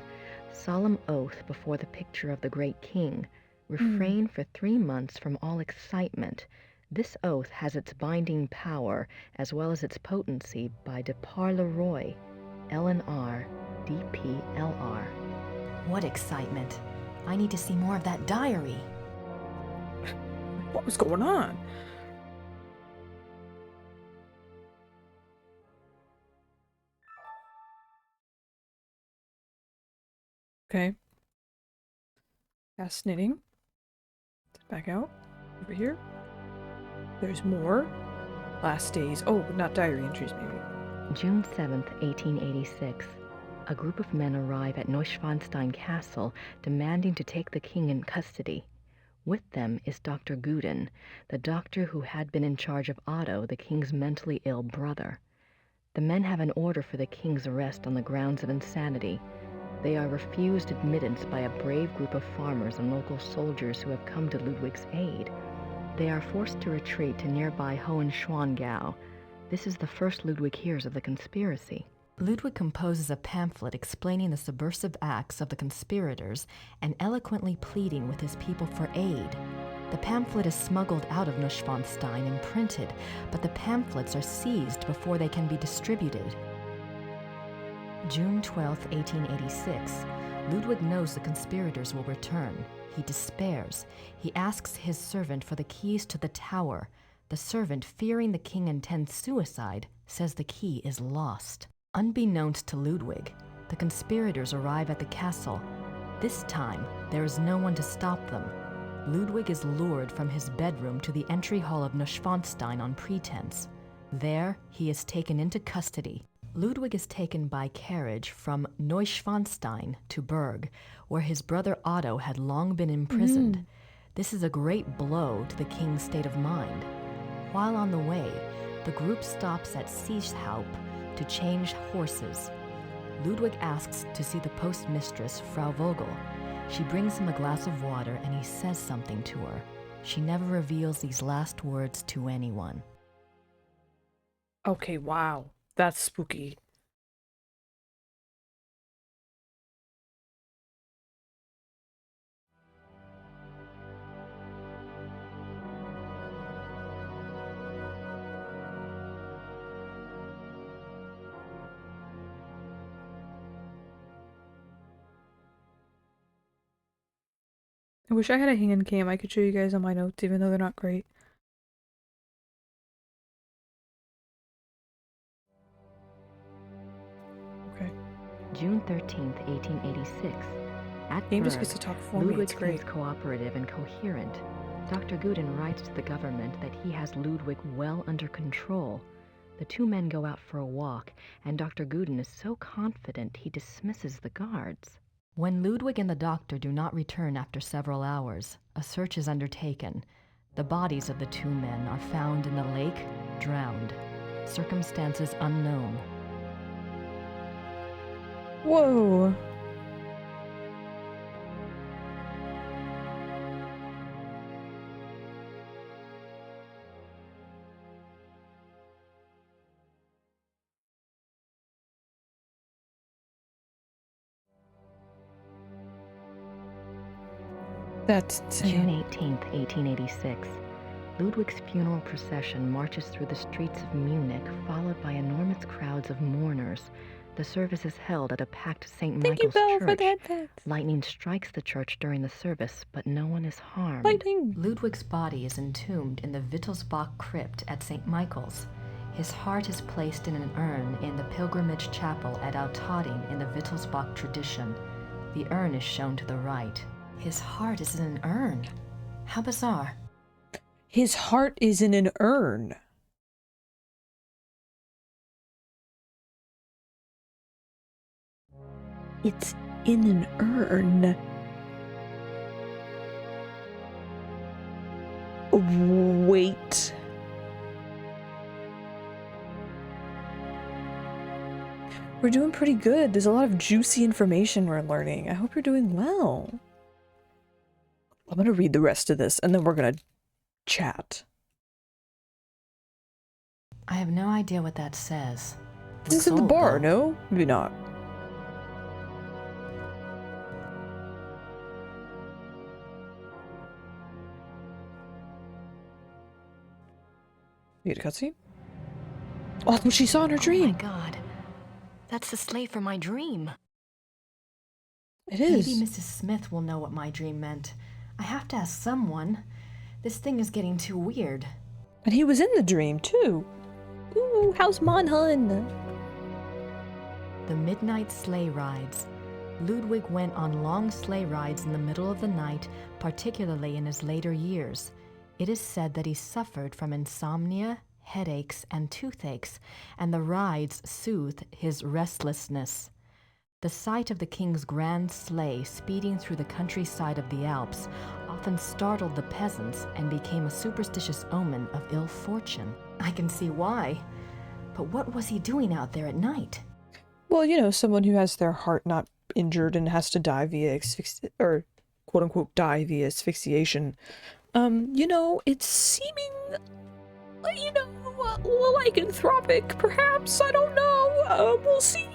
Solemn oath before the picture of the great king. Refrain for 3 months from all excitement. This oath has its binding power as well as its potency by de par le Roy, LNR, DPLR. What excitement! I need to see more of that diary. What was going on? Okay. Fascinating. Back out. Over here. There's more. Last days. Oh, not diary entries, maybe. June 7th, 1886. A group of men arrive at Neuschwanstein Castle demanding to take the king in custody. With them is Dr. Guden, the doctor who had been in charge of Otto, the king's mentally ill brother. The men have an order for the king's arrest on the grounds of insanity. They are refused admittance by a brave group of farmers and local soldiers who have come to Ludwig's aid. They are forced to retreat to nearby Hohenschwangau. This is the first Ludwig hears of the conspiracy. Ludwig composes a pamphlet explaining the subversive acts of the conspirators and eloquently pleading with his people for aid. The pamphlet is smuggled out of Neuschwanstein and printed, but the pamphlets are seized before they can be distributed. June 12, 1886. Ludwig knows the conspirators will return. He despairs. He asks his servant for the keys to the tower. The servant, fearing the king intends suicide, says the key is lost. Unbeknownst to Ludwig, the conspirators arrive at the castle. This time, there is no one to stop them. Ludwig is lured from his bedroom to the entry hall of Neuschwanstein on pretense. There, he is taken into custody. Ludwig is taken by carriage from Neuschwanstein to Berg, where his brother Otto had long been imprisoned. This is a great blow to the king's state of mind. While on the way, the group stops at Seeshaupt to change horses. Ludwig asks to see the postmistress, Frau Vogel. She brings him a glass of water and he says something to her. She never reveals these last words to anyone. Okay, wow. That's spooky. I wish I had a hand cam. I could show you guys on my notes, even though they're not great. Okay. June 13th, 1886. At Game just birth, gets to talk for me. Ludwig It's great. seems cooperative and coherent. Dr. Guden writes to the government that he has Ludwig well under control. The two men go out for a walk, and Dr. Guden is so confident he dismisses the guards. When Ludwig and the doctor do not return after several hours, a search is undertaken. The bodies of the two men are found in the lake, drowned. Circumstances unknown. Whoa. That's June 18th, 1886. Ludwig's funeral procession marches through the streets of Munich, followed by enormous crowds of mourners. The service is held at a packed St. Michael's Church. Lightning strikes the church during the service, but no one is harmed. Lightning! Ludwig's body is entombed in the Wittelsbach crypt at St. Michael's. His heart is placed in an urn in the pilgrimage chapel at Altötting in the Wittelsbach tradition. The urn is shown to the right. His heart is in an urn. How bizarre. His heart is in an urn. It's in an urn. Wait. We're doing pretty good. There's a lot of juicy information we're learning. I hope you're doing well. I'm gonna read the rest of this and then we're gonna chat. I have no idea what that says. This is in the bar, no? Maybe not. You get a cutscene? Oh, that's what she saw in her dream! Oh my god. That's the slave from my dream. It is. Maybe Mrs. Smith will know what my dream meant. I have to ask someone. This thing is getting too weird. And he was in the dream, too. Ooh, how's Monhun? The midnight sleigh rides. Ludwig went on long sleigh rides in the middle of the night, particularly in his later years. It is said that he suffered from insomnia, headaches, and toothaches, and the rides soothed his restlessness. The sight of the king's grand sleigh speeding through the countryside of the Alps often startled the peasants and became a superstitious omen of ill fortune. I can see why. But what was he doing out there at night? Well, you know, someone who has their heart not injured and has to die via or quote-unquote die via asphyxiation. You know, it's seeming, you know, lycanthropic, perhaps, I don't know, we'll see.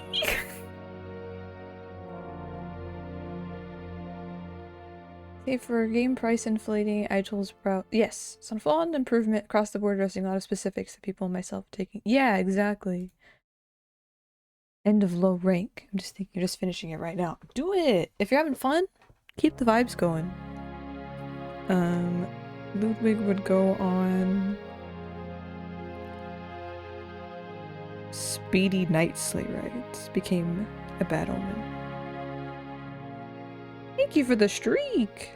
Okay, for game price inflating, I told Sprout, yes, some fond improvement across the board, addressing a lot of specifics that people and myself taking. Yeah, exactly. End of low rank. I'm just thinking, you're just finishing it right now. Do it! If you're having fun, keep the vibes going. Ludwig would go on speedy night sleigh rides. Became a bad omen. Thank you for the streak!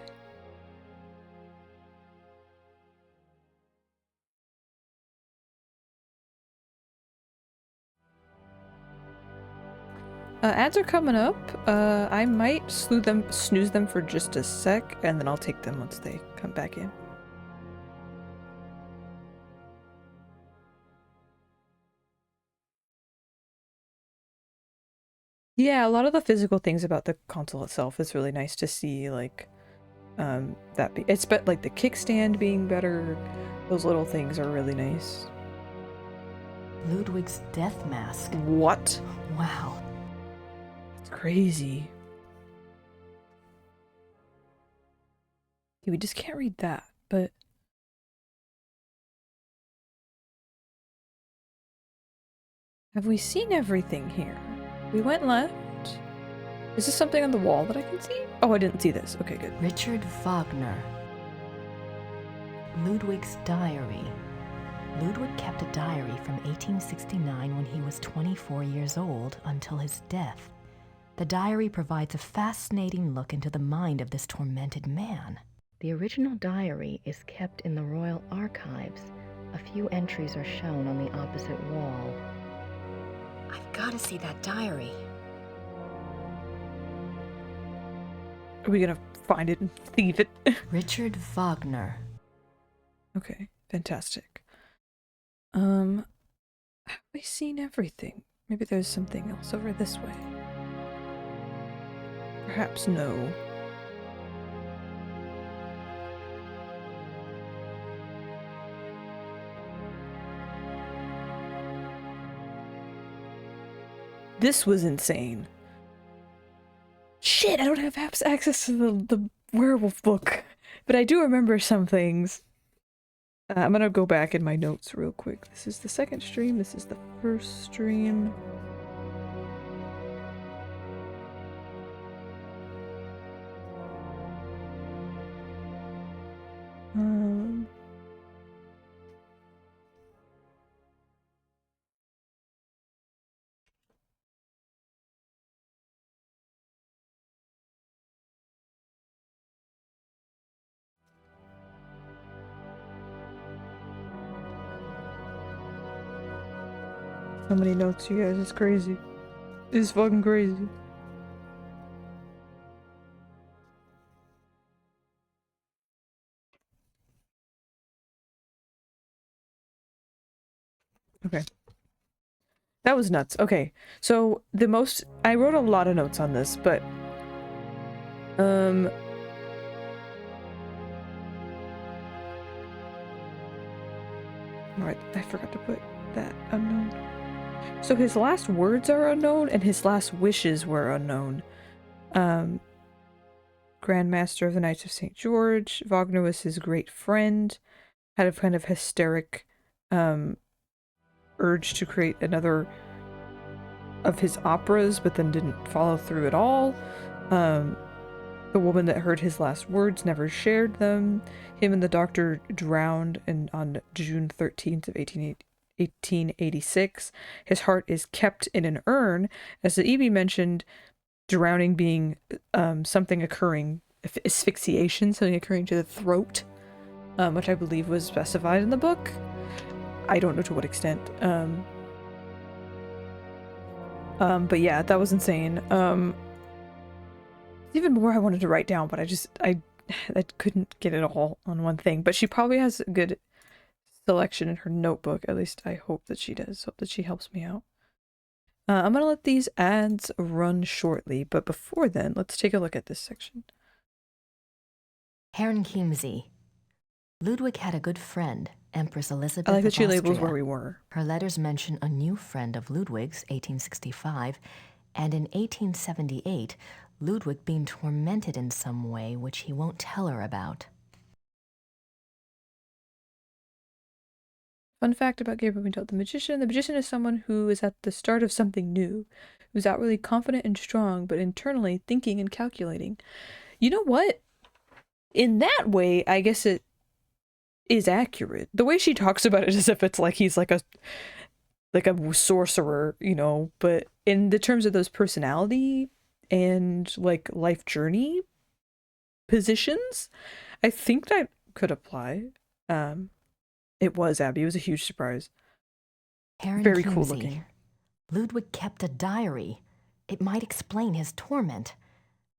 Ads are coming up. I might snooze them for just a sec, and then I'll take them once they come back in. Yeah, a lot of the physical things about the console itself is really nice to see, like, like the kickstand being better. Those little things are really nice. Ludwig's death mask. What? Wow. It's crazy. Okay, we just can't read that, but... Have we seen everything here? We went left. Is this something on the wall that I can see? Oh, I didn't see this. Okay, good. Richard Wagner. Ludwig's diary. Ludwig kept a diary from 1869 when he was 24 years old until his death. The diary provides a fascinating look into the mind of this tormented man. The original diary is kept in the Royal Archives. A few entries are shown on the opposite wall. I've got to see that diary. Are we gonna find it and thieve it? Richard Wagner. Okay, fantastic. Have we seen everything? Maybe there's something else over this way. Perhaps no. This was insane. Shit, I don't have access to the werewolf book, but I do remember some things. I'm gonna go back in my notes real quick. This is the second stream, this is the first stream. So many notes, you guys. It's crazy. It's fucking crazy. Okay. That was nuts. Okay. So I wrote a lot of notes on this, but alright, I forgot to put that unknown. So his last words are unknown, and his last wishes were unknown. Grand Master of the Knights of St. George. Wagner was his great friend. Had a kind of hysteric urge to create another of his operas, but then didn't follow through at all. The woman that heard his last words never shared them. Him and the doctor drowned on June 13th of 1886. His heart is kept in an urn. As the EB mentioned, drowning being something occurring, asphyxiation, something occurring to the throat, which I believe was specified in the book. I don't know to what extent. But yeah, that was insane. Even more I wanted to write down, but I couldn't get it all on one thing. But she probably has a good selection in her notebook. At least I hope that she does. Hope that she helps me out. I'm gonna let these ads run shortly, but before then, let's take a look at this section. Herrn Chiemsee. Ludwig had a good friend, Empress Elizabeth I like that of she labels Austria. where we were. Her letters mention a new friend of Ludwig's, 1865, and in 1878, Ludwig being tormented in some way which he won't tell her about. Fun fact about Gabriel Wintel, the magician. The magician is someone who is at the start of something new, who's outwardly confident and strong, but internally thinking and calculating. You know what? In that way, I guess it is accurate. The way she talks about it is as if it's like he's like a sorcerer, you know, but in the terms of those personality and like life journey positions, I think that could apply. It was, Abby. It was a huge surprise. Herrn Very Chiemsee. cool looking. Ludwig kept a diary. It might explain his torment.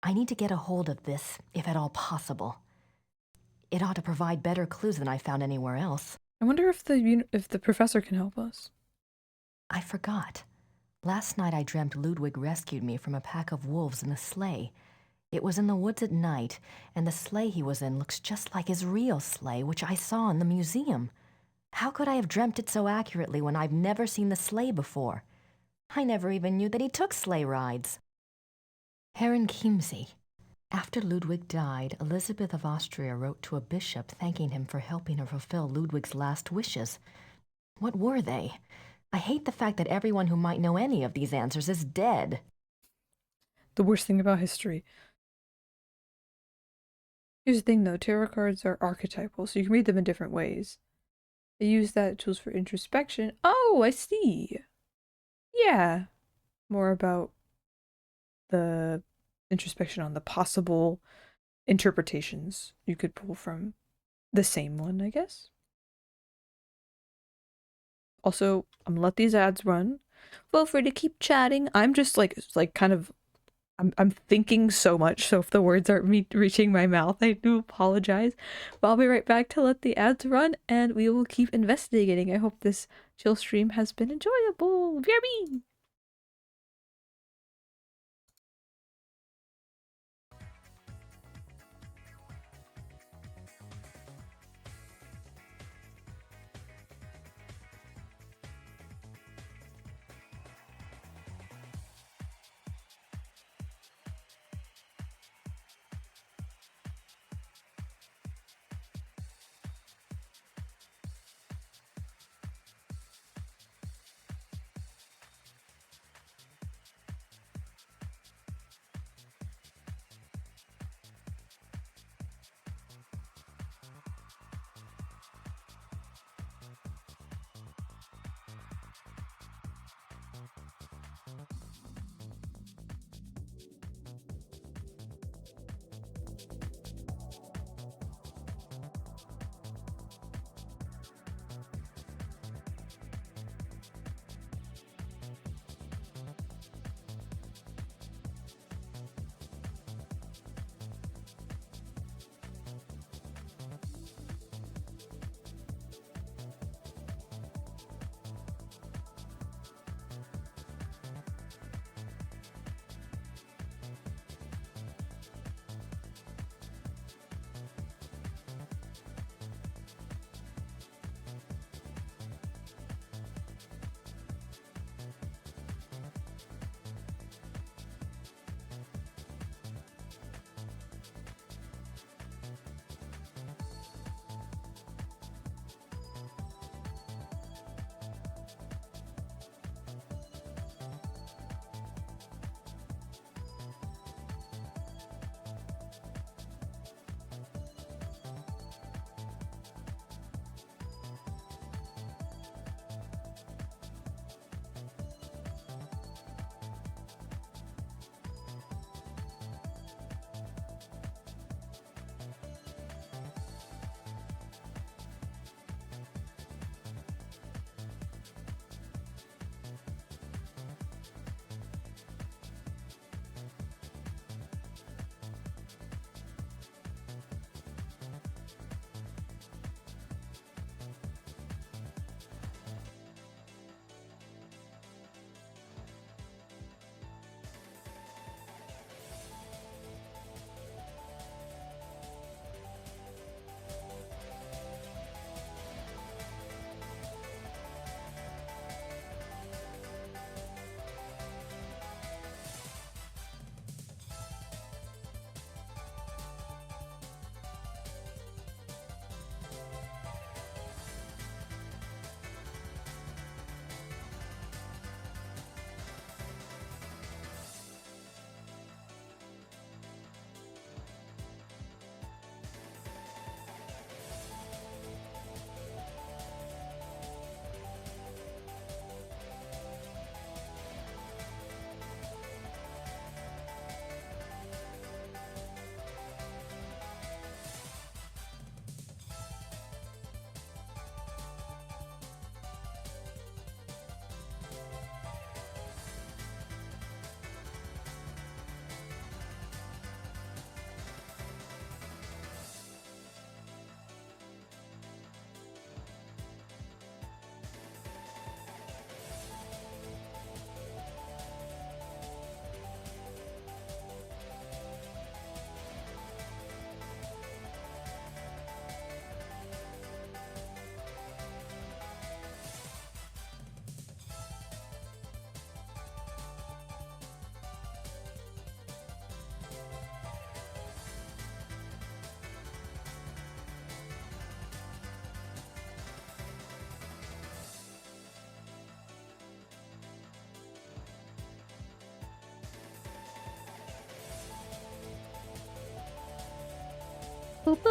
I need to get a hold of this, if at all possible. It ought to provide better clues than I found anywhere else. I wonder if the professor can help us. I forgot. Last night I dreamt Ludwig rescued me from a pack of wolves in a sleigh. It was in the woods at night, and the sleigh he was in looks just like his real sleigh, which I saw in the museum. How could I have dreamt it so accurately when I've never seen the sleigh before? I never even knew that he took sleigh rides. Herren Chiemsee. After Ludwig died, Elizabeth of Austria wrote to a bishop thanking him for helping her fulfill Ludwig's last wishes. What were they? I hate the fact that everyone who might know any of these answers is dead. The worst thing about history. Here's the thing though, tarot cards are archetypal, so you can read them in different ways. They use that tools for introspection. Oh, I see. Yeah. More about the introspection on the possible interpretations you could pull from the same one, I guess. Also, I'm gonna let these ads run. Feel free to keep chatting. I'm just like kind of I'm thinking so much, so if the words aren't reaching my mouth, I do apologize. But I'll be right back to let the ads run, and we will keep investigating. I hope this chill stream has been enjoyable. BRB! What's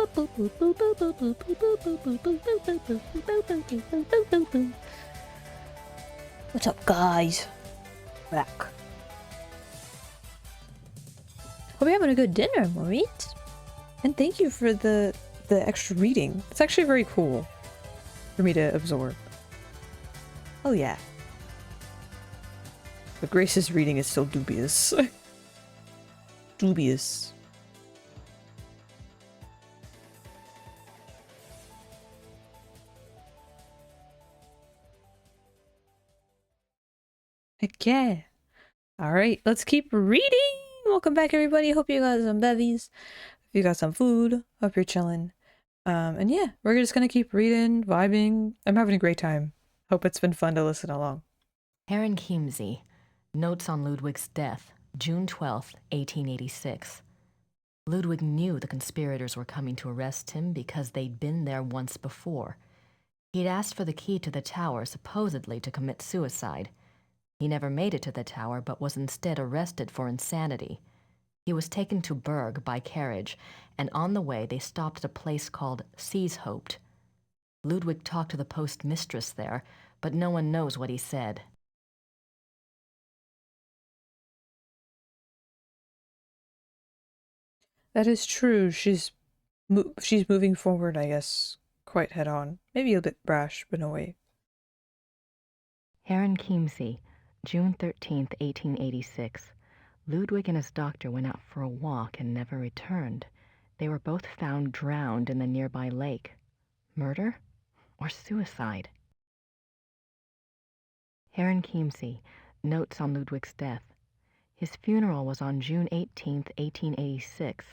up, guys? Back. Hope you're having a good dinner, Maurice. And thank you for the extra reading. It's actually very cool for me to absorb. Oh yeah. But Grace's reading is still dubious. Dubious. Okay. Alright, let's keep reading! Welcome back, everybody. Hope you got some bevies. Hope you got some food. Hope you're chilling. And yeah, we're just gonna keep reading, vibing. I'm having a great time. Hope it's been fun to listen along. Heron Kimsey. Notes on Ludwig's death, June 12th, 1886. Ludwig knew the conspirators were coming to arrest him because they'd been there once before. He'd asked for the key to the tower, supposedly to commit suicide. He never made it to the tower, but was instead arrested for insanity. He was taken to Berg by carriage, and on the way they stopped at a place called Seeshoped. Ludwig talked to the postmistress there, but no one knows what he said. That is true. She's moving forward, I guess, quite head on. Maybe a bit brash, but no way. Heron Kimsey, June 13th, 1886. Ludwig and his doctor went out for a walk and never returned. They were both found drowned in the nearby lake. Murder or suicide? Heron Kimsey, notes on Ludwig's death. His funeral was on June 18th, 1886.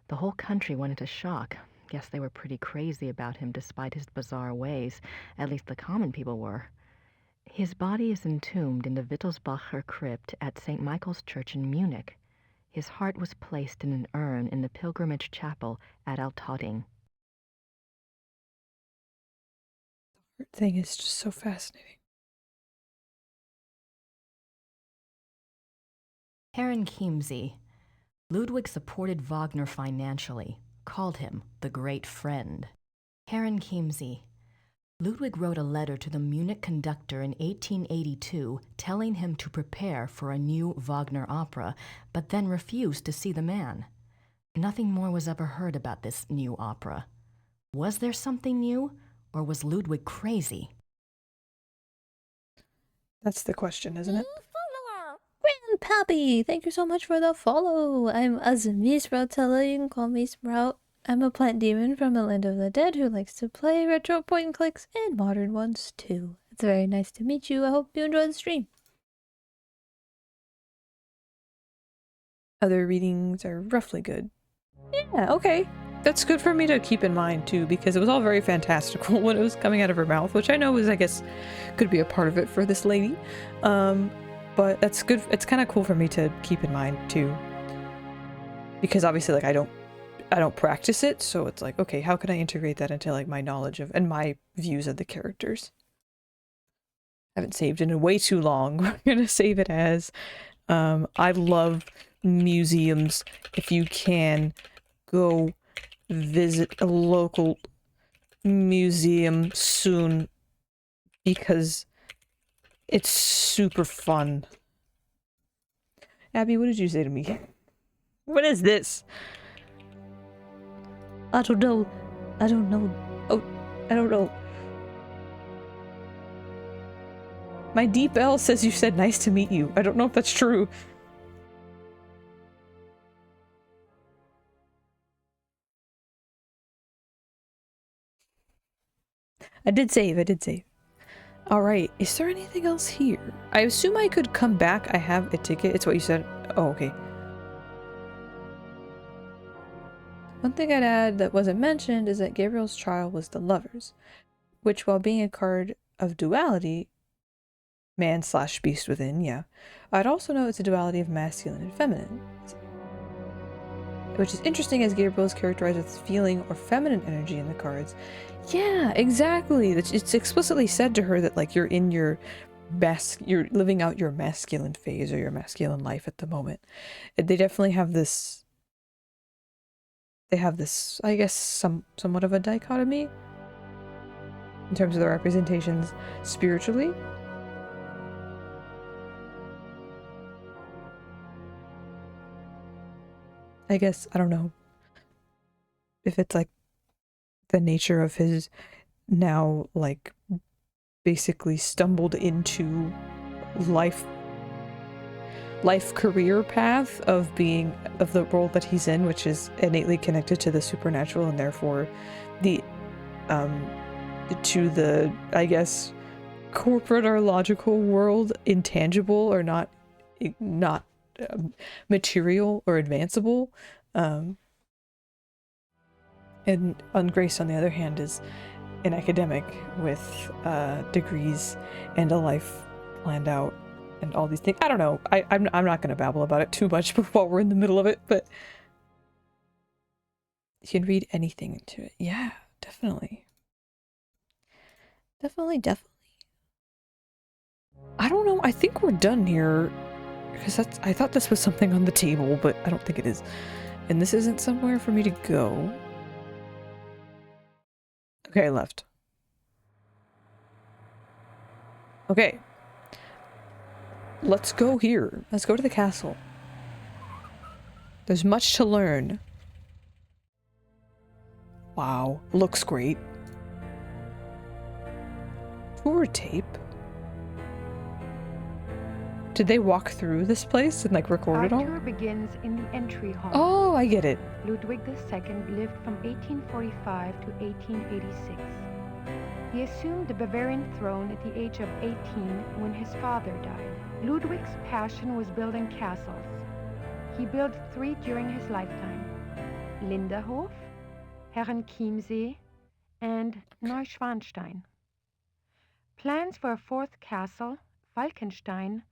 The whole country went into shock. Guess they were pretty crazy about him despite his bizarre ways. At least the common people were. His body is entombed in the Wittelsbacher crypt at St. Michael's Church in Munich. His heart was placed in an urn in the pilgrimage chapel at Altötting. The heart thing is just so fascinating. Heron Kimsey. Ludwig supported Wagner financially, called him the great friend. Heron Kimsey. Ludwig wrote a letter to the Munich conductor in 1882 telling him to prepare for a new Wagner opera, but then refused to see the man. Nothing more was ever heard about this new opera. Was there something new, or was Ludwig crazy? That's the question, isn't it? Grandpappy, thank you so much for the follow. I'm azumi, sproutella. You can call me Sprout. I'm a plant demon from the land of the dead who likes to play retro point and clicks and modern ones too. It's very nice to meet you. I hope you enjoy the stream. Other readings are roughly good. Yeah, okay. That's good for me to keep in mind too, because it was all very fantastical when it was coming out of her mouth, which I know is, I guess, could be a part of it for this lady. But that's good. It's kind of cool for me to keep in mind too, because obviously, like, I don't practice it, so it's like, okay, how can I integrate that into like my knowledge of and my views of the characters? I haven't saved in way too long. We're gonna save it as I love museums. If you can go visit a local museum soon, because it's super fun. Abby, what did you say to me? What is this? I don't know. I don't know. Oh, I don't know. My deep L says you said nice to meet you. I don't know if that's true. I did save. Alright, is there anything else here? I assume I could come back. I have a ticket. It's what you said. Oh, okay. One thing I'd add that wasn't mentioned is that Gabriel's trial was the lovers, which, while being a card of duality, man/beast within, yeah, I'd also know it's a duality of masculine and feminine, which is interesting as Gabriel is characterized with feeling or feminine energy in the cards. Yeah, exactly. It's explicitly said to her that, like, you're in your you're living out your masculine phase or your masculine life at the moment. They definitely have this they have this, I guess, somewhat of a dichotomy in terms of the representations spiritually. I guess, I don't know if it's like the nature of his now, like, basically stumbled into life career path of being of the role that he's in, which is innately connected to the supernatural, and therefore the to the, I guess, corporate or logical world intangible or not material or advanceable. And Ungrace, on the other hand, is an academic with degrees and a life planned out and all these things. I don't know. I'm not going to babble about it too much while we're in the middle of it, but you can read anything into it. Yeah, definitely. Definitely. I don't know. I think we're done here because I thought this was something on the table, but I don't think it is. And this isn't somewhere for me to go. Okay, I left. Okay. Let's go here. Let's go to the castle. There's much to learn. Wow, looks great. Tour tape? Did they walk through this place and like record it all? Our tour begins in the entry hall. Oh, I get it. Ludwig II lived from 1845 to 1886. He assumed the Bavarian throne at the age of 18 when his father died. Ludwig's passion was building castles. He built 3 during his lifetime: Linderhof, Herrenchiemsee, and Neuschwanstein. Plans for a 4th castle, Falkenstein,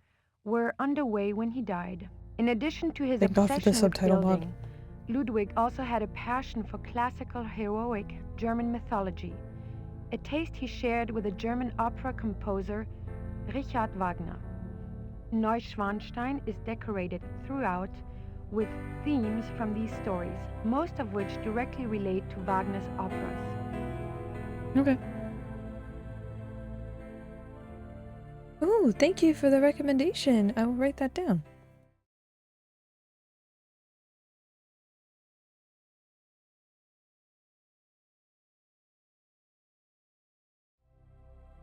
were underway when he died. In addition to his obsession with building, Ludwig also had a passion for classical heroic German mythology, a taste he shared with the German opera composer Richard Wagner. Neuschwanstein is decorated throughout with themes from these stories, most of which directly relate to Wagner's operas. Okay. Ooh, thank you for the recommendation. I will write that down.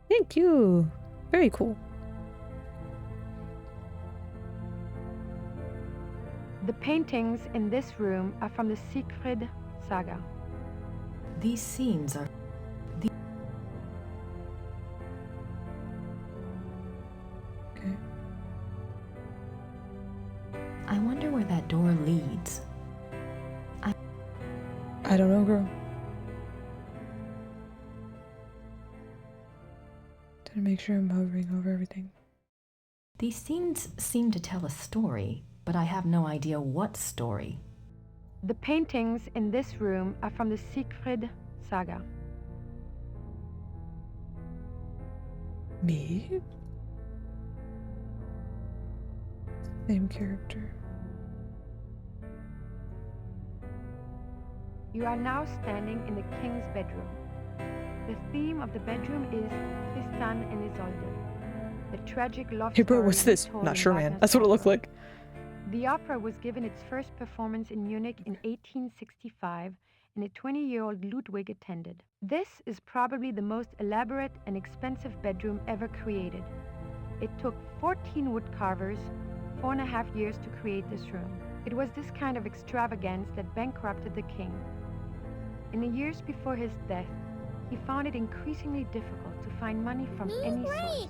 Thank you. Very cool. The paintings in this room are from the Siegfried saga. These scenes are... Okay. I wonder where that door leads. I don't know, girl. To make sure I'm hovering over everything. These scenes seem to tell a story, but I have no idea what story. The paintings in this room are from the Siegfried saga. Me? Same character. You are now standing in the king's bedroom. The theme of the bedroom is Tristan and Isolde, the tragic love Hey bro, story what's this? told Not in sure, man. Wagner's That's what it looked opera. like. The opera was given its first performance in Munich in 1865, and a 20-year-old Ludwig attended. This is probably the most elaborate and expensive bedroom ever created. It took 14 woodcarvers 4.5 years to create this room. It was this kind of extravagance that bankrupted the king. In the years before his death, he found it increasingly difficult to find money from any source.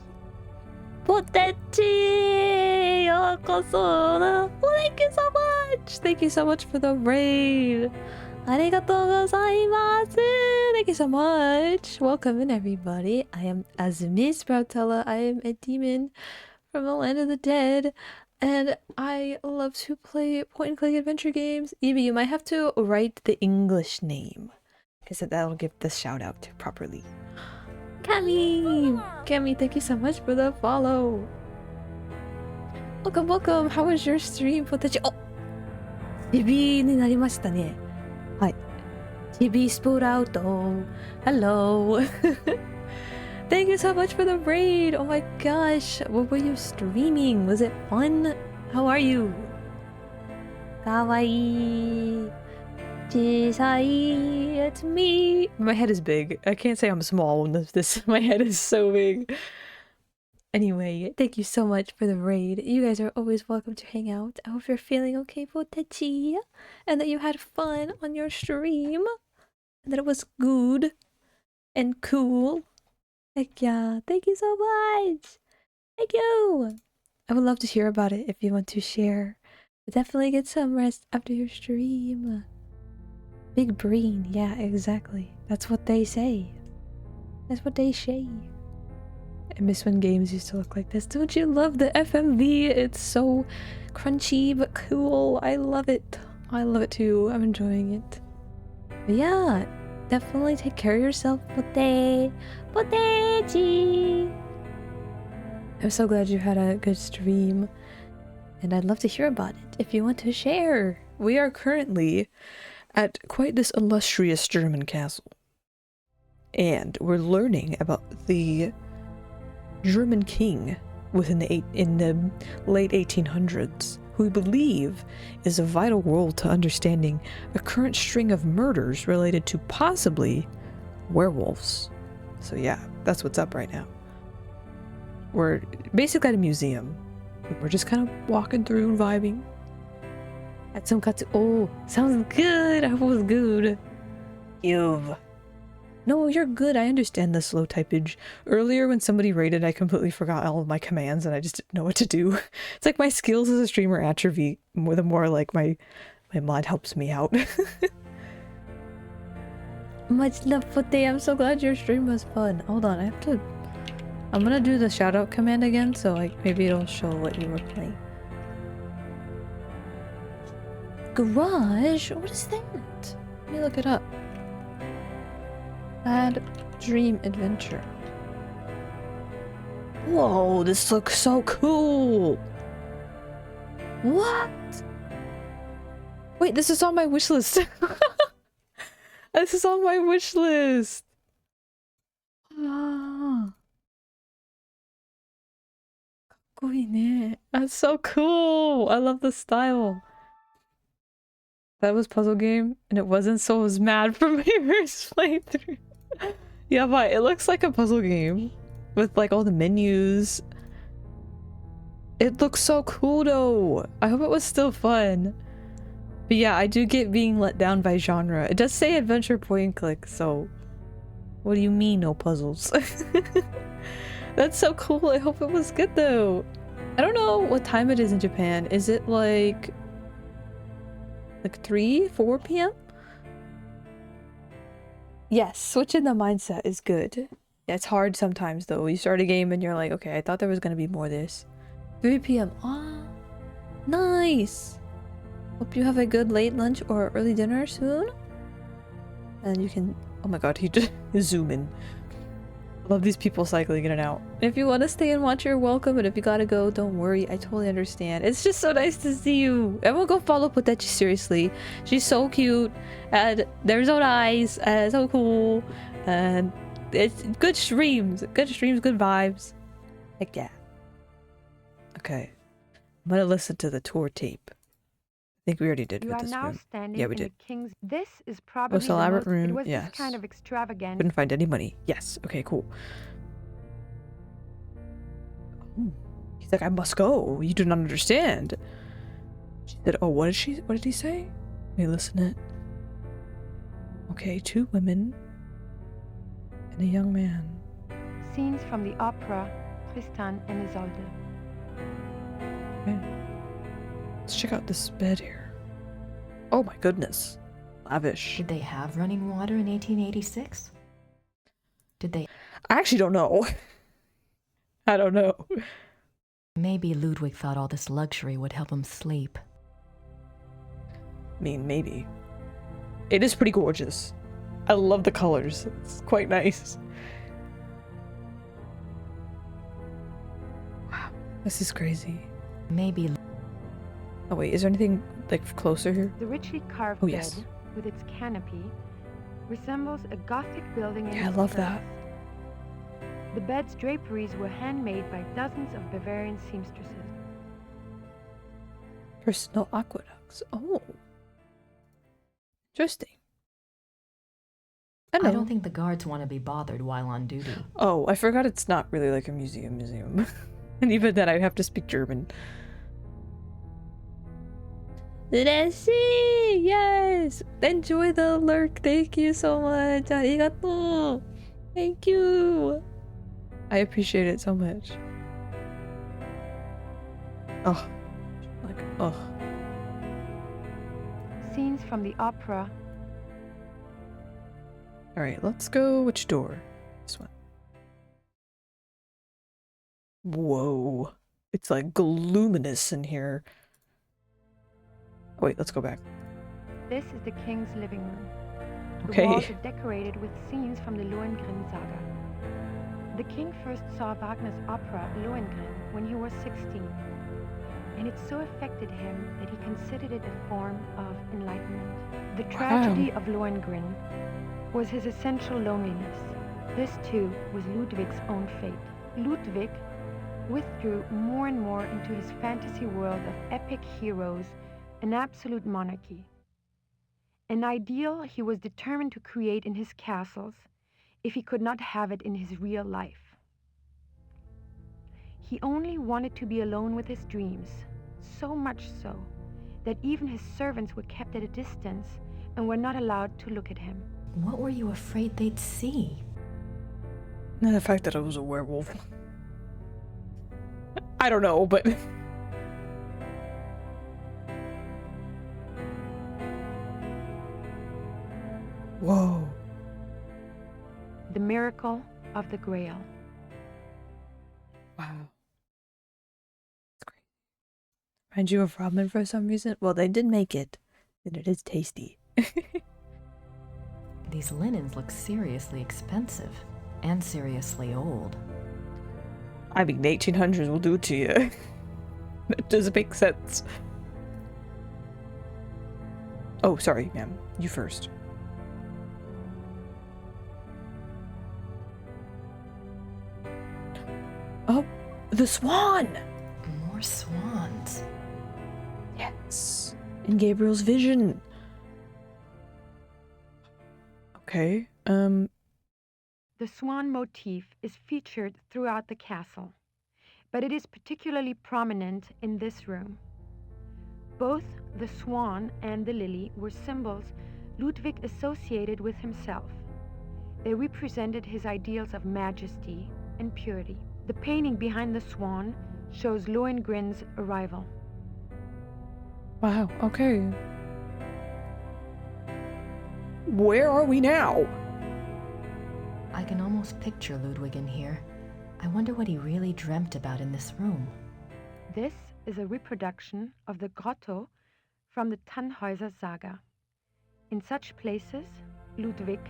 Potechi! Yokoso! Thank you so much! Thank you so much for the raid! Arigatou gozaimasu! Thank you so much! Welcome in, everybody. I am Azumi Sproutella. I am a demon from the land of the dead. And I love to play point-and-click adventure games. Evie, you might have to write the English name, because that'll give the shout-out properly. Cami! Cami, thank you so much for the follow. Welcome, welcome. How was your stream, Potechi? Oh! 指になりましたね。はい。Chibi Spurauto. Hello. Thank you so much for the raid. Oh my gosh. What were you streaming? Was it fun? How are you? Kawaii. Chisai. It's me. My head is big. I can't say I'm small when this my head is so big. Anyway, thank you so much for the raid. You guys are always welcome to hang out. I hope you're feeling okay, Potechi, and that you had fun on your stream, and that it was good and cool. Heck yeah, thank you so much. Thank you. I would love to hear about it if you want to share. But definitely get some rest after your stream. Big brain, yeah, exactly. That's what they say. That's what they say. I miss when games used to look like this. Don't you love the FMV? It's so crunchy but cool. I love it. I love it too. I'm enjoying it. But yeah, definitely take care of yourself. Potechi. I'm so glad you had a good stream. And I'd love to hear about it if you want to share. We are currently at quite this illustrious German castle. And we're learning about the German king in the late 1800s, who we believe is a vital role to understanding a current string of murders related to possibly werewolves. So yeah, that's what's up right now. We're basically at a museum. We're just kind of walking through and vibing. At some katsu. Oh, sounds good. I hope it was good. Ew. No, you're good. I understand the slow typage. Earlier when somebody raided, I completely forgot all of my commands and I just didn't know what to do. It's like my skills as a streamer atrophy the more like my mod helps me out. Much love, Pote. I'm so glad your stream was fun. Hold on, I'm gonna do the shout out command again, so like maybe it'll show what you were playing. Garage? What is that? Let me look it up. Add dream adventure. Whoa, this looks so cool. What? Wait, this is on my wish list. This is on my wish list. Ah. That's so cool. I love the style. That was puzzle game and it wasn't, so I was mad for my first playthrough. Yeah, but it looks like a puzzle game with like all the menus. It looks so cool though. I hope it was still fun. But yeah, I do get being let down by genre. It does say adventure point and click, so what do you mean no puzzles? That's so cool. I hope it was good though. I don't know what time it is in Japan. Is it like 3, 4 p.m? Yes, switching the mindset is good. Yeah, it's hard sometimes though. You start a game and you're like, okay, I thought there was gonna be more of this. 3 p.m. Ah, nice. Hope you have a good late lunch or early dinner soon. And you can, oh my god, he just zoom in. Love these people cycling in and out. If you want to stay and watch, you're welcome, but if you gotta go, don't worry. I totally understand. It's just so nice to see you. Everyone go follow Potechi, seriously. She's so cute, and there's no eyes, and so cool, and it's good streams, good vibes. Heck yeah. Okay, I'm gonna listen to the tour tape. I think we already did with this room. Yeah, we did. This is probably most elaborate room. It was yes. this kind of extravagant. Couldn't find any money. Yes. Okay. Cool. Oh. He's like, I must go. You do not understand. She said, oh, what did he say? Let me listen it. Okay, 2 women and a young man. Scenes from the opera Tristan and Isolde. Okay. Let's check out this bed here. Oh my goodness. Lavish. Did they have running water in 1886? Did they? I actually don't know. I don't know. Maybe Ludwig thought all this luxury would help him sleep. I mean, maybe. It is pretty gorgeous. I love the colors. It's quite nice. Wow. This is crazy. Maybe. Oh wait, is there anything like closer here? The richly carved bed with its canopy resembles a Gothic building in Yeah, I its love curves. that. The bed's draperies were handmade by dozens of Bavarian seamstresses. Personal aqueducts. Oh. Interesting. I don't think the guards want to be bothered while on duty. Oh, I forgot it's not really like a museum. And even then I'd have to speak German. Let's see! Yes! Enjoy the lurk. Thank you so much. Arigato. Thank you. I appreciate it so much. Oh. Like, oh. Scenes from the opera. Alright, let's go. Which door? This one. Whoa. It's like luminous in here. Oh, wait, let's go back. This is the king's living room. Okay. The walls are decorated with scenes from the Lohengrin saga. The king first saw Wagner's opera Lohengrin when he was 16, and it so affected him that he considered it a form of enlightenment. The tragedy of Lohengrin was his essential loneliness. This too was Ludwig's own fate. Ludwig withdrew more and more into his fantasy world of epic heroes and absolute monarchy. An ideal he was determined to create in his castles if he could not have it in his real life. He only wanted to be alone with his dreams, so much so that even his servants were kept at a distance and were not allowed to look at him. What were you afraid they'd see? And the fact that I was a werewolf. I don't know, but... Whoa. The miracle of the Grail. Wow. That's great. Reminds you of ramen for some reason? Well, they did make it, and it is tasty. These linens look seriously expensive and seriously old. I mean, the 1800s will do it to you. That doesn't make sense. Oh, sorry, ma'am. You first. Oh, the swan! More swans. Yes. In Gabriel's vision. Okay, The swan motif is featured throughout the castle, but it is particularly prominent in this room. Both the swan and the lily were symbols Ludwig associated with himself. They represented his ideals of majesty and purity. The painting behind the swan shows Lohengrin's arrival. wow, okay. Where are we now? I can almost picture Ludwig in here. I wonder what he really dreamt about in this room. This is a reproduction of the grotto from the Tannhäuser saga. In such places, Ludwig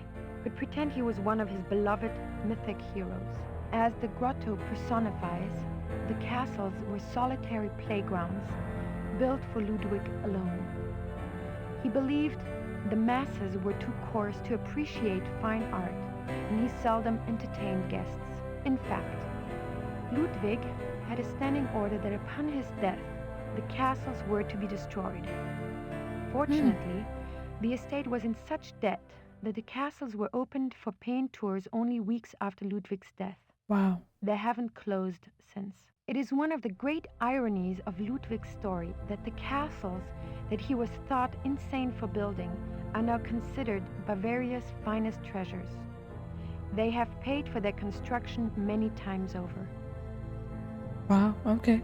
could pretend he was one of his beloved mythic heroes. As the grotto personifies, the castles were solitary playgrounds built for Ludwig alone. He believed the masses were too coarse to appreciate fine art, and he seldom entertained guests. In fact, Ludwig had a standing order that upon his death, the castles were to be destroyed. Fortunately, the estate was in such debt that the castles were opened for paying tours only weeks after Ludwig's death. Wow. They haven't closed since. It is one of the great ironies of Ludwig's story that the castles that he was thought insane for building are now considered Bavaria's finest treasures. They have paid for their construction many times over. Wow, okay.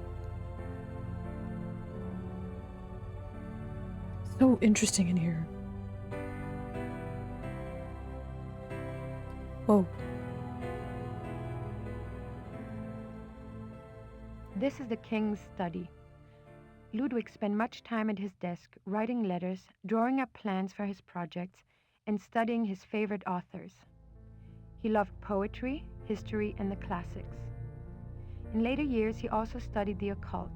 So interesting in here. Whoa. This is the king's study. Ludwig spent much time at his desk writing letters, drawing up plans for his projects, and studying his favorite authors. He loved poetry, history, and the classics. In later years, he also studied the occult.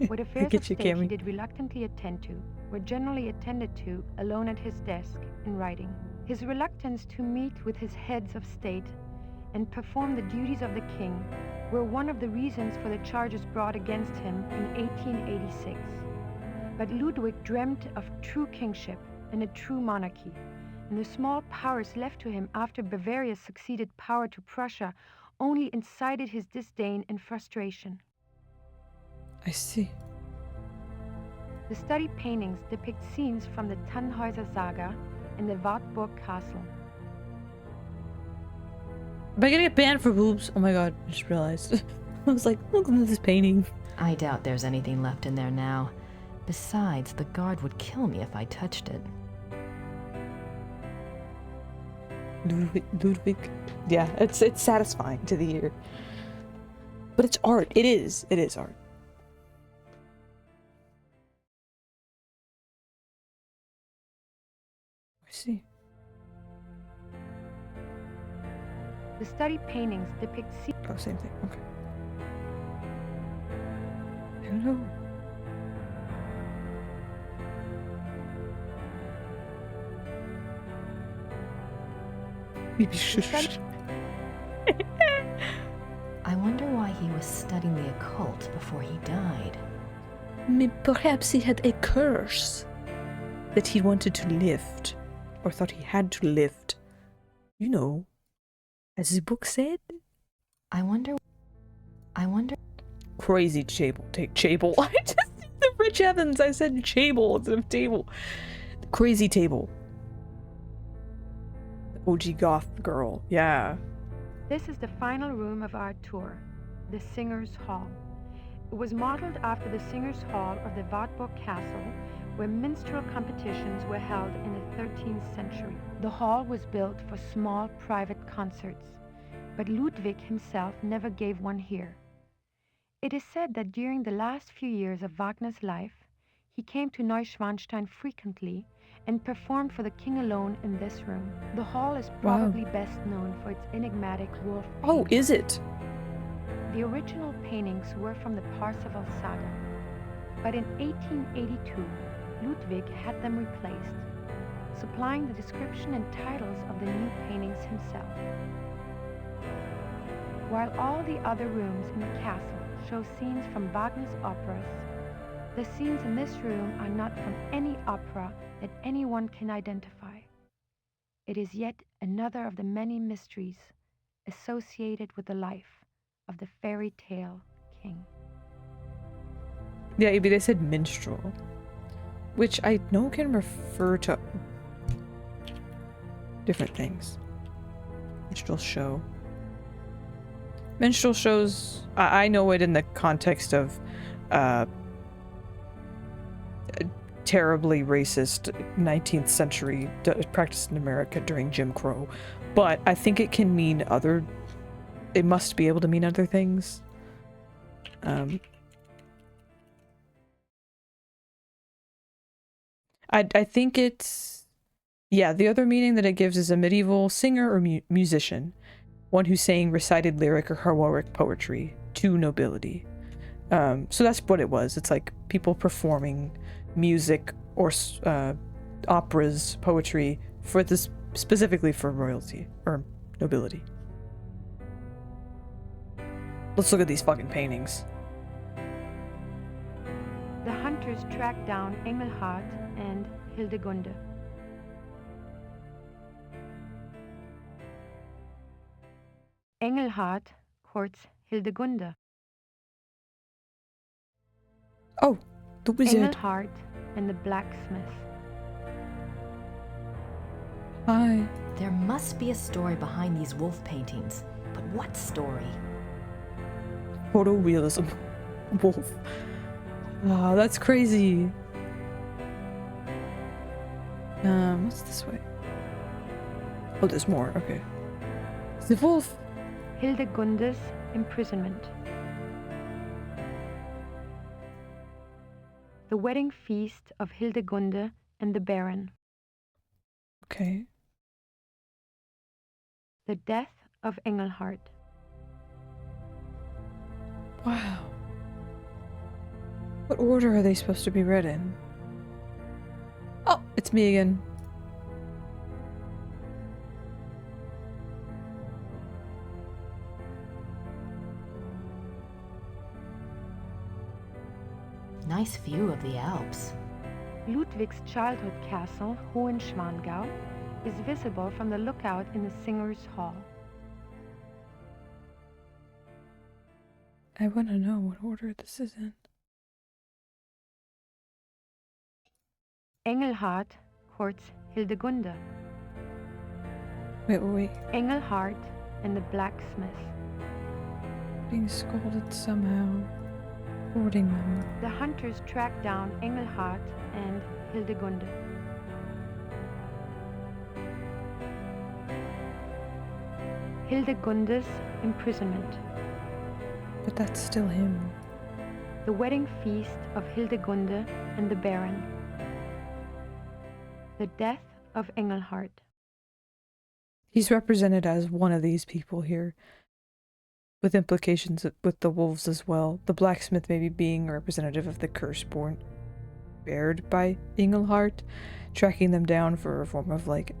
What affairs of state he did reluctantly attend to were generally attended to alone at his desk in writing. His reluctance to meet with his heads of state and perform the duties of the king were one of the reasons for the charges brought against him in 1886. But Ludwig dreamt of true kingship and a true monarchy, and the small powers left to him after Bavaria's succeeded power to Prussia only incited his disdain and frustration. I see. The study paintings depict scenes from the Tannhäuser Saga and the Wartburg Castle. Am I gonna get banned for boobs? Oh my god, I just realized. I was like, look at this painting. I doubt there's anything left in there now. Besides, the guard would kill me if I touched it. Ludwig. Yeah, it's satisfying to the ear. But it's art. It is art. I see. The study paintings depict oh, same thing. Okay. Hello. I wonder why he was studying the occult before he died. Perhaps he had a curse that he wanted to lift, or thought he had to lift. You know, as the book said. I wonder. Crazy Chable. Take Chable. I just the Rich Evans. I said Chable instead of table. Crazy Table. The OG goth girl. Yeah. This is the final room of our tour, the Singers' Hall. It was modeled after the Singers' Hall of the Wartburg Castle, where minstrel competitions were held in the 13th century. The hall was built for small private concerts, but Ludwig himself never gave one here. It is said that during the last few years of Wagner's life, he came to Neuschwanstein frequently and performed for the king alone in this room. The hall is probably best known for its enigmatic wolf painting. Oh, is it? The original paintings were from the Parsifal saga, but in 1882, Ludwig had them replaced, supplying the description and titles of the new paintings himself. While all the other rooms in the castle show scenes from Wagner's operas, the scenes in this room are not from any opera that anyone can identify. It is yet another of the many mysteries associated with the life of the fairy tale king. Yeah, they said minstrel, which I know can refer to different things. Minstrel show. Minstrel shows, I know it in the context of terribly racist 19th century practice in America during Jim Crow, but I think it can mean it must be able to mean other things. I think it's, yeah, the other meaning that it gives is a medieval singer or musician, one who sang recited lyric or heroic poetry to nobility. So that's what it was. It's like people performing music or operas, poetry for this, specifically for royalty or nobility. Let's look at these fucking paintings. The hunters tracked down Engelhard and Hildegunde. Engelhard courts Hildegunde. Oh, the wizard. Engelhard and the blacksmith. Hi. There must be a story behind these wolf paintings, but what story? Photorealism. Wolf. Oh, that's crazy. What's this way? Oh, there's more. Okay. The wolf. Hildegunde's imprisonment. The wedding feast of Hildegunde and the Baron. Okay. The death of Engelhard. Wow. What order are they supposed to be read in? Oh, it's me again. Nice view of the Alps. Ludwig's childhood castle, Hohenschwangau, is visible from the lookout in the Singers' Hall. I want to know what order this is in. Engelhard courts Hildegunde. Wait. Engelhard and the blacksmith. Being scolded somehow. Courting them. The hunters track down Engelhard and Hildegunde. Hildegunde's imprisonment. But that's still him. The wedding feast of Hildegunde and the Baron. The death of Engelhard. He's represented as one of these people here, with implications with the wolves as well. The blacksmith maybe being a representative of the curse born bared by Engelhard, tracking them down for a form of like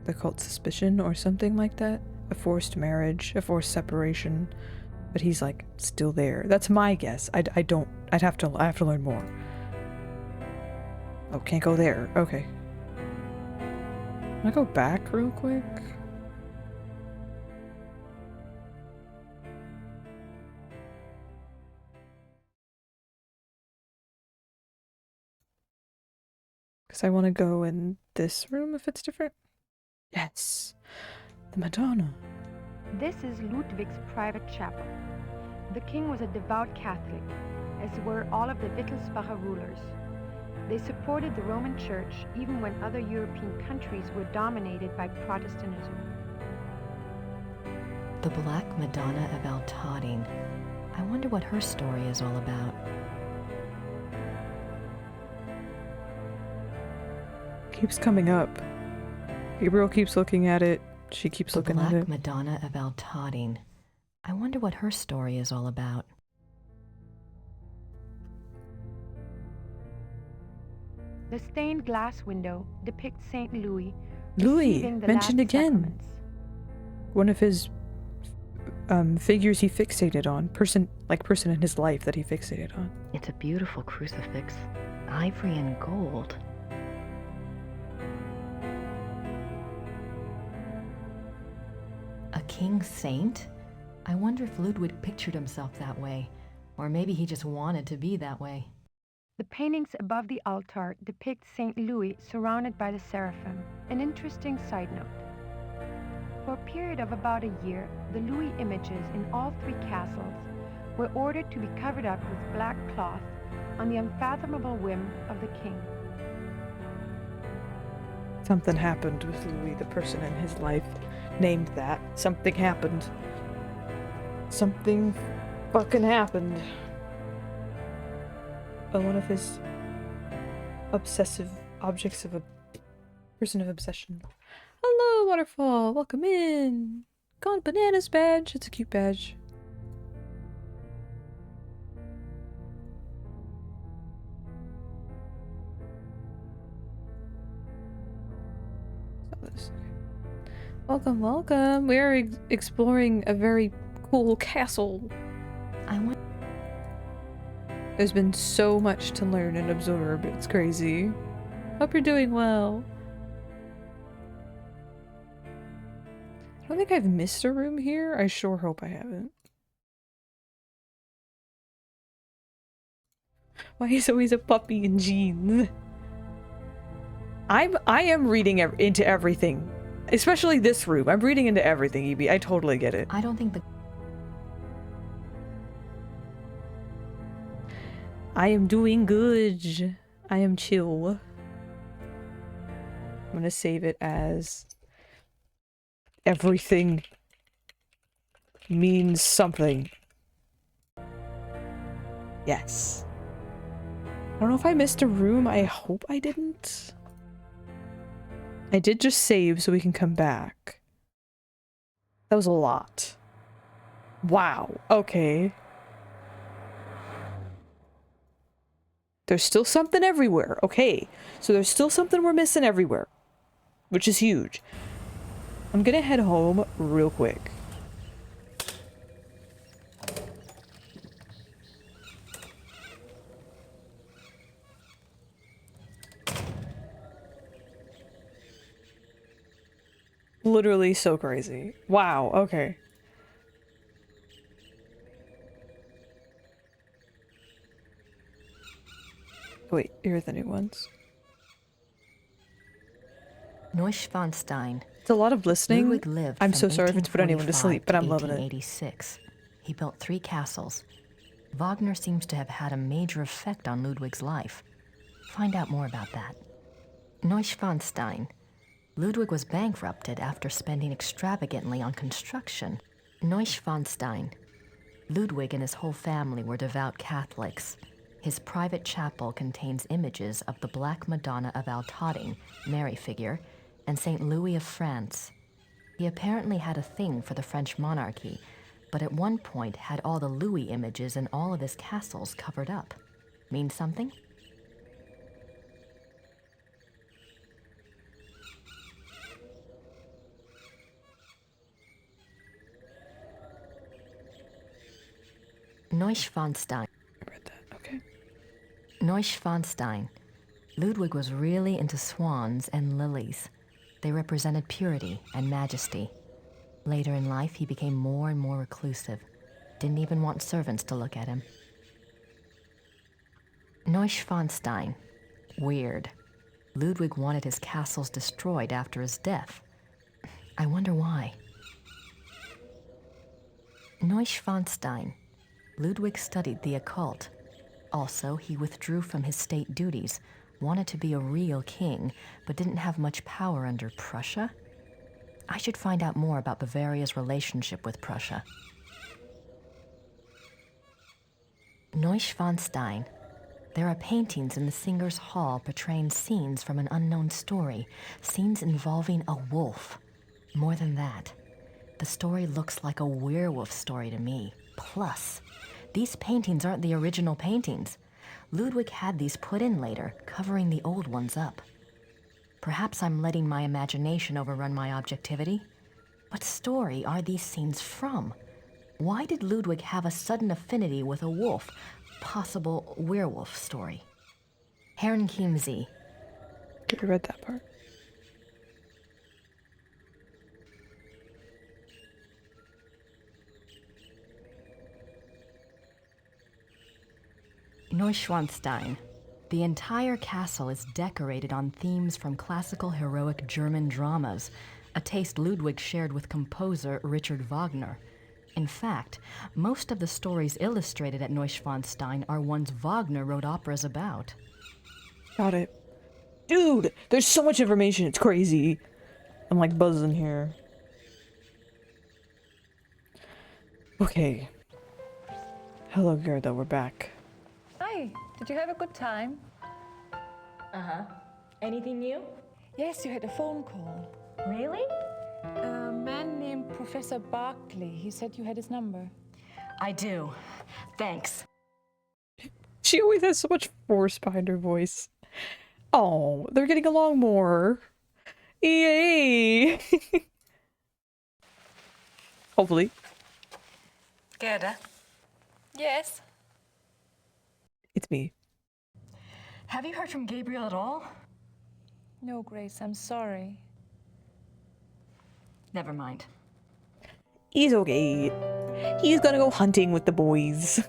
the cult suspicion or something like that. A forced marriage, a forced separation, but he's like still there. That's my guess. I have to learn more. Oh, can't go there. Okay. Can I go back real quick? Because I want to go in this room if it's different. Yes. The Madonna. This is Ludwig's private chapel. The king was a devout Catholic, as were all of the Wittelsbacher rulers. They supported the Roman Church even when other European countries were dominated by Protestantism. The Black Madonna of Altadine. I wonder what her story is all about. Keeps coming up. Gabriel keeps looking at it. She keeps looking at it. The Black Madonna of Altadine. I wonder what her story is all about. The stained glass window depicts St. Louis. Louis, mentioned again. One of his figures he fixated on. Person in his life that he fixated on. It's a beautiful crucifix. Ivory and gold. A king saint? I wonder if Ludwig pictured himself that way. Or maybe he just wanted to be that way. The paintings above the altar depict St. Louis surrounded by the seraphim. An interesting side note. For a period of about a year, the Louis images in all three castles were ordered to be covered up with black cloth on the unfathomable whim of the king. Something happened with Louis, the person in his life named that. Something happened. Something fucking happened. One of his obsessive objects of a person of obsession. Hello, waterfall. Welcome in. Gone bananas badge. It's a cute badge. Welcome, welcome. We are exploring a very cool castle. There's been so much to learn and absorb. It's crazy. Hope you're doing well. I don't think I've missed a room here. I sure hope I haven't. Why is always a puppy in jeans? I am reading into everything. Especially this room. I'm reading into everything, EB. I totally get it. I don't think the... I am doing good. I am chill. I'm gonna save it as everything means something. Yes. I don't know if I missed a room. I hope I didn't. I did just save so we can come back. That was a lot. Wow. Okay. There's still something everywhere. Okay. So there's still something we're missing everywhere. Which is huge. I'm gonna head home real quick. Literally so crazy. Wow, okay. Wait, here are the new ones. Neuschwanstein. It's a lot of listening. Ludwig lived I'm from so sorry if it's put anyone to sleep, but I'm loving it. 1886. He built 3 castles. Wagner seems to have had a major effect on Ludwig's life. Find out more about that. Neuschwanstein. Ludwig was bankrupted after spending extravagantly on construction. Neuschwanstein. Ludwig and his whole family were devout Catholics. His private chapel contains images of the Black Madonna of Altötting, Mary figure, and St. Louis of France. He apparently had a thing for the French monarchy, but at one point had all the Louis images in all of his castles covered up. Mean something? Neuschwanstein. I read that, okay. Neuschwanstein. Ludwig was really into swans and lilies. They represented purity and majesty. Later in life, he became more and more reclusive. Didn't even want servants to look at him. Neuschwanstein. Weird. Ludwig wanted his castles destroyed after his death. I wonder why. Neuschwanstein. Ludwig studied the occult. Also, he withdrew from his state duties, wanted to be a real king, but didn't have much power under Prussia. I should find out more about Bavaria's relationship with Prussia. Neuschwanstein. There are paintings in the Singers' Hall portraying scenes from an unknown story, scenes involving a wolf. More than that, the story looks like a werewolf story to me. Plus, these paintings aren't the original paintings. Ludwig had these put in later, covering the old ones up. Perhaps I'm letting my imagination overrun my objectivity. What story are these scenes from? Why did Ludwig have a sudden affinity with a wolf? Possible werewolf story. Herrenchiemsee. I read that part. Neuschwanstein. The entire castle is decorated on themes from classical heroic German dramas, a taste Ludwig shared with composer Richard Wagner. In fact, most of the stories illustrated at Neuschwanstein are ones Wagner wrote operas about. Got it. Dude, there's so much information, it's crazy. I'm like buzzing here. Okay. Hello, Gerda, we're back. Hi, did you have a good time? Uh-huh. Anything new? Yes, you had a phone call. Really? A man named Professor Barkley. He said you had his number. I do. Thanks. She always has so much force behind her voice. Oh, they're getting along more. Yay! Hopefully. Gerda? Yes. It's me. Have you heard from Gabriel at all? No, Grace, I'm sorry. Never mind. He's okay. He's gonna go hunting with the boys.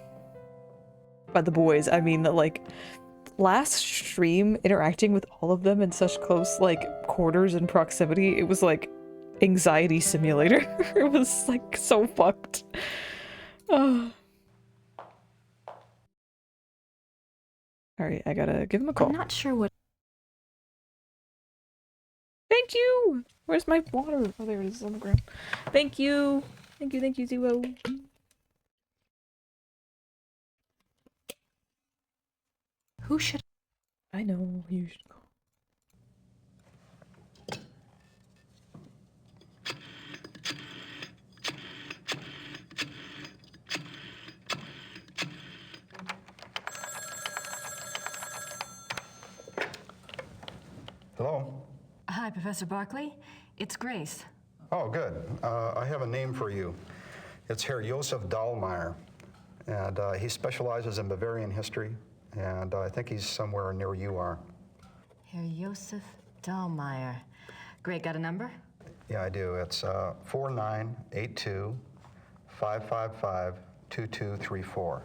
By the boys, I mean that, like, last stream, interacting with all of them in such close, like, quarters and proximity, it was like anxiety simulator. It was, like, so fucked. Alright, I gotta give him a call. I'm not sure what... Thank you! Where's my water? Oh, there it is on the ground. Thank you! Thank you, Zero. Who should... I know, you should go. Hello? Hi, Professor Barkley. It's Grace. Oh, good. I have a name for you. It's Herr Josef Dahlmeier, and he specializes in Bavarian history, and I think he's somewhere near you are. Herr Josef Dahlmeier. Great, got a number? Yeah, I do. It's 4982-555-2234.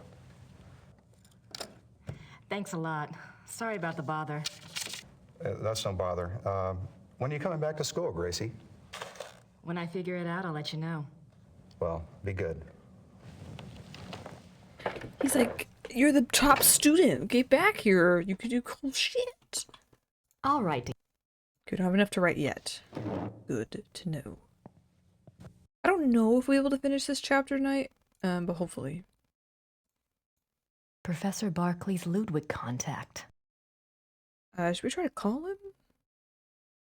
Thanks a lot. Sorry about the bother. That's no bother. When are you coming back to school, Gracie? When I figure it out, I'll let you know. Well, be good. He's like, you're the top student. Get back here. You could do cool shit. All right. You don't have enough to write yet. Good to know. I don't know if we'll be able to finish this chapter tonight, but hopefully. Professor Barclay's Ludwig contact. Should we try to call him?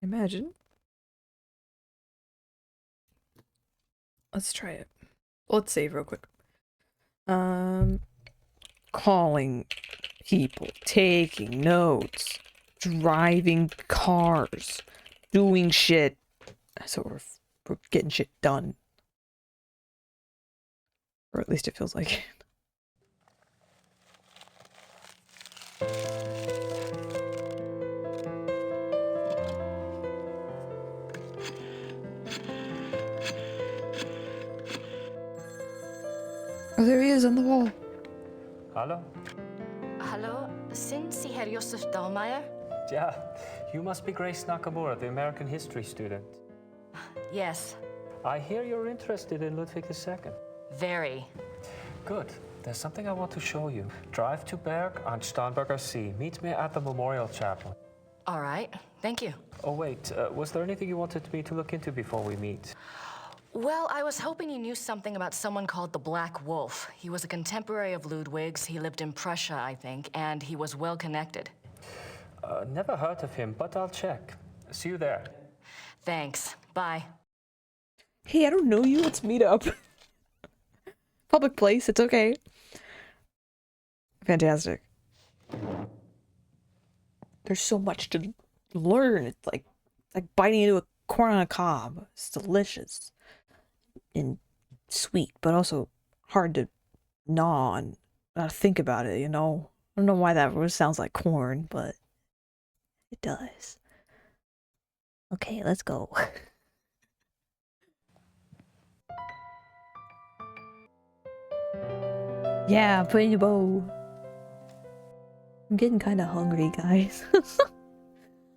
Imagine. Let's try it. Let's save real quick. Calling people, taking notes, driving cars, doing shit. So we're getting shit done. Or at least it feels like it. Oh, there he is on the wall. Hallo? Hallo, sind Sie Herr Josef Dahlmeier? Yeah, you must be Grace Nakamura, the American history student. Yes. I hear you're interested in Ludwig II. Very. Good. There's something I want to show you. Drive to Berg on Starnberger See. Meet me at the Memorial Chapel. All right. Thank you. Oh, wait. Was there anything you wanted me to look into before we meet? Well, I was hoping you knew something about someone called the Black Wolf. He was a contemporary of Ludwig's. He lived in Prussia, I think, and he was well connected. Never heard of him, but I'll check. See you there. Thanks. Bye. Hey, I don't know you. Let's meet up. Public place. It's okay. Fantastic. There's so much to learn. It's like biting into a corn on a cob. It's delicious. And sweet, but also hard to gnaw and think about it, you know? I don't know why that sounds like corn, but it does. Okay, let's go. Yeah, put in your bow. I'm getting kind of hungry, guys.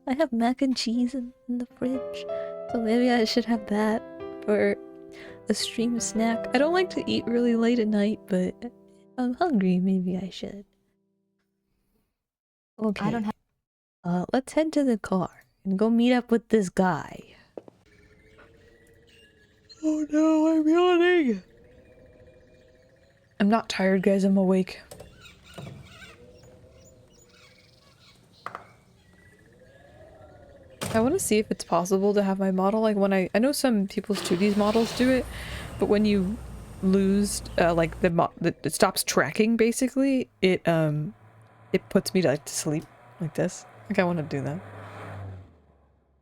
I have mac and cheese in the fridge, so maybe I should have that for a stream snack. I don't like to eat really late at night, but if I'm hungry, maybe I should. Okay. I don't have. Let's head to the car and go meet up with this guy. Oh no, I'm yawning. I'm not tired, guys. I'm awake. I want to see if it's possible to have my model like when I know some people's 2D models do it, but when you lose like it stops tracking basically, it puts me to sleep like this. Like I want to do that.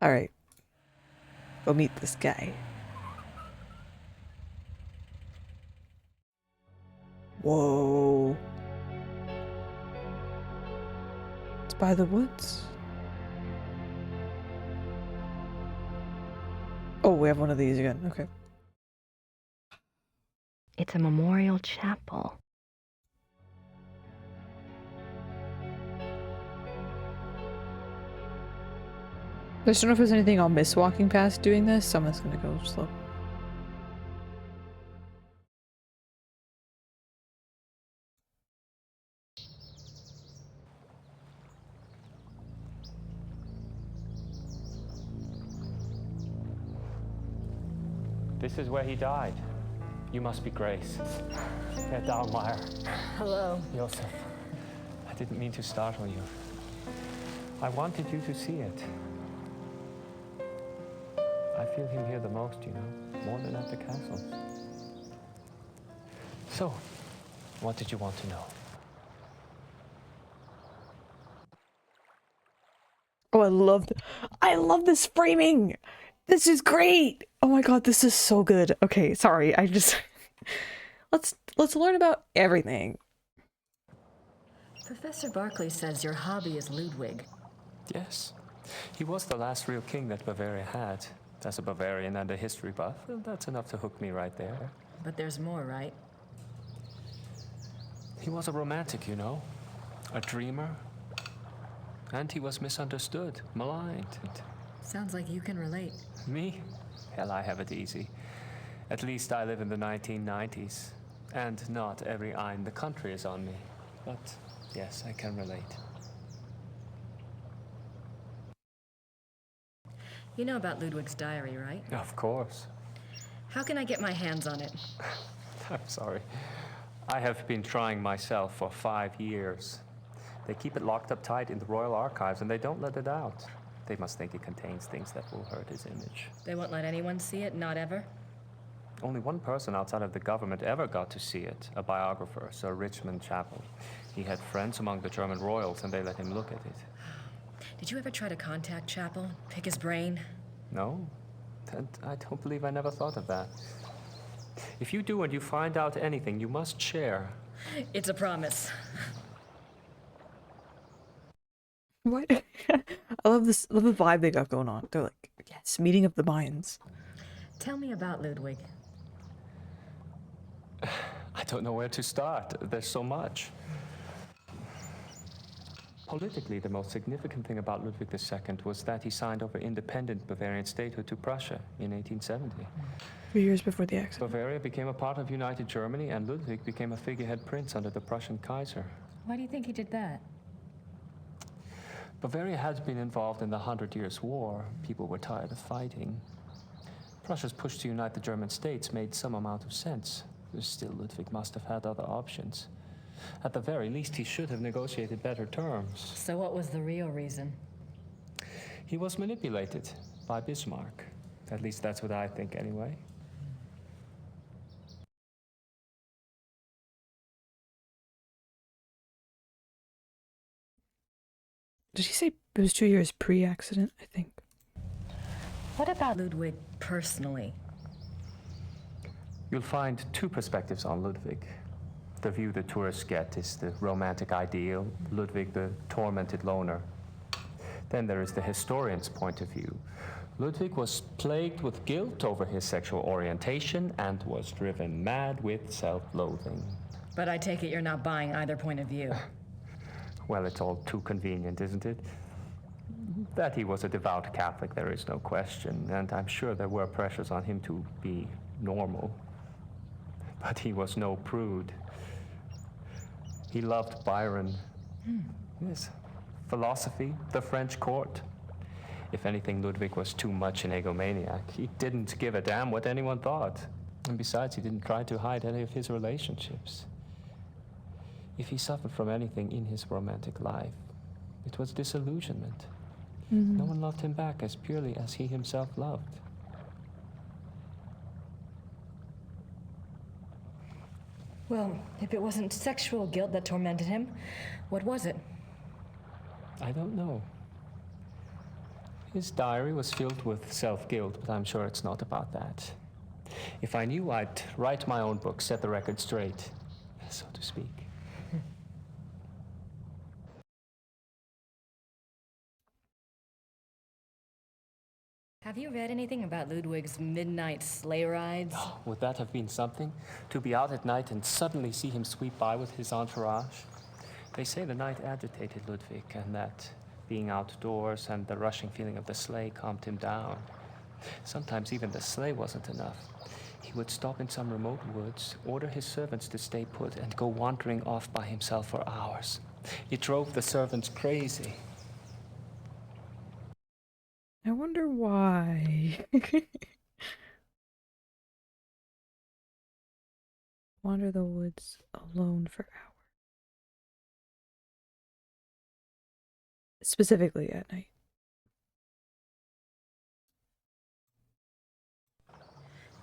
All right. Go meet this guy. Whoa. It's by the woods. Oh, we have one of these again. Okay. It's a memorial chapel. I just don't know if there's anything I'll miss walking past doing this, so I'm just gonna go slow. This is where he died. You must be Grace. Herr Dahlmeier. Hello. Josef. I didn't mean to startle you. I wanted you to see it. I feel him here the most, you know, more than at the castle. So, what did you want to know? Oh, I love this framing. This is great. Oh my god, this is so good. Okay, sorry. I just let's learn about everything. Professor Barclay says your hobby is Ludwig. Yes. He was the last real king that Bavaria had. As a Bavarian and a history buff, well, that's enough to hook me right there. But there's more, right? He was a romantic, you know, a dreamer. And he was misunderstood, maligned. Sounds like you can relate. Me? Hell, I have it easy. At least I live in the 1990s. And not every eye in the country is on me. But yes, I can relate. You know about Ludwig's diary, right? Of course. How can I get my hands on it? I'm sorry. I have been trying myself for 5 years. They keep it locked up tight in the Royal Archives and they don't let it out. They must think it contains things that will hurt his image. They won't let anyone see it, not ever? Only one person outside of the government ever got to see it, a biographer, Sir Richmond Chapel. He had friends among the German royals and they let him look at it. Did you ever try to contact Chapel, pick his brain? No, and I don't believe I never thought of that. If you do and you find out anything, you must share. It's a promise. What? I love this. Love the vibe they got going on. They're like, yes, meeting of the minds. Tell me about Ludwig. I don't know where to start. There's so much. Politically, the most significant thing about Ludwig II was that he signed over independent Bavarian statehood to Prussia in 1870. 3 years before the accident. Bavaria became a part of United Germany, and Ludwig became a figurehead prince under the Prussian Kaiser. Why do you think he did that? Bavaria had been involved in the 100 Years' War. People were tired of fighting. Prussia's push to unite the German states made some amount of sense. Still, Ludwig must have had other options. At the very least, he should have negotiated better terms. So what was the real reason? He was manipulated by Bismarck. At least that's what I think, anyway. Did he say it was 2 years pre-accident, I think? What about Ludwig personally? You'll find two perspectives on Ludwig. The view the tourists get is the romantic ideal, Ludwig the tormented loner. Then there is the historian's point of view. Ludwig was plagued with guilt over his sexual orientation and was driven mad with self-loathing. But I take it you're not buying either point of view. Well, it's all too convenient, isn't it? That he was a devout Catholic, there is no question, and I'm sure there were pressures on him to be normal. But he was no prude. He loved Byron. Yes, philosophy, the French court. If anything, Ludwig was too much an egomaniac. He didn't give a damn what anyone thought. And besides, he didn't try to hide any of his relationships. If he suffered from anything in his romantic life, it was disillusionment. No one loved him back as purely as he himself loved. Well, if it wasn't sexual guilt that tormented him, what was it? I don't know. His diary was filled with self-guilt, but I'm sure it's not about that. If I knew, I'd write my own book, set the record straight, so to speak. Have you read anything about Ludwig's midnight sleigh rides? Oh, would that have been something? To be out at night and suddenly see him sweep by with his entourage? They say the night agitated Ludwig, and that being outdoors and the rushing feeling of the sleigh calmed him down. Sometimes even the sleigh wasn't enough. He would stop in some remote woods, order his servants to stay put, and go wandering off by himself for hours. It drove the servants crazy. I wonder why. Wander the woods alone for hours. Specifically at night.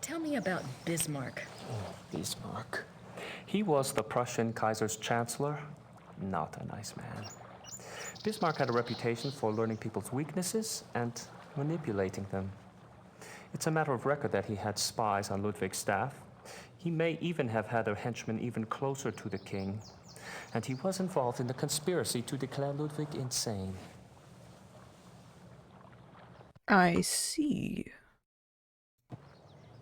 Tell me about Bismarck. Oh, Bismarck. He was the Prussian Kaiser's chancellor. Not a nice man. Bismarck had a reputation for learning people's weaknesses and manipulating them. It's a matter of record that he had spies on Ludwig's staff. He may even have had a henchman even closer to the king. And he was involved in the conspiracy to declare Ludwig insane. I see.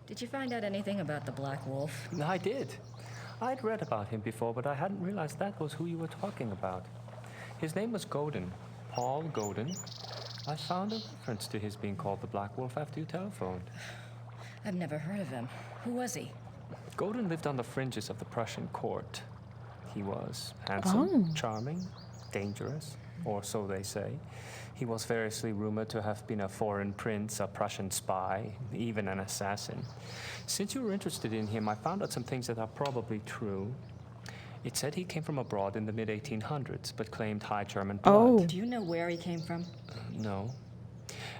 Did you find out anything about the Black Wolf? I did. I'd read about him before, but I hadn't realized that was who you were talking about. His name was Godin, Paul Godin. I found a reference to his being called the Black Wolf after you telephoned. I've never heard of him. Who was he? Godin lived on the fringes of the Prussian court. He was handsome, charming, dangerous, or so they say. He was variously rumored to have been a foreign prince, a Prussian spy, even an assassin. Since you were interested in him, I found out some things that are probably true. It said he came from abroad in the mid-1800s, but claimed high German blood. Do you know where he came from? No.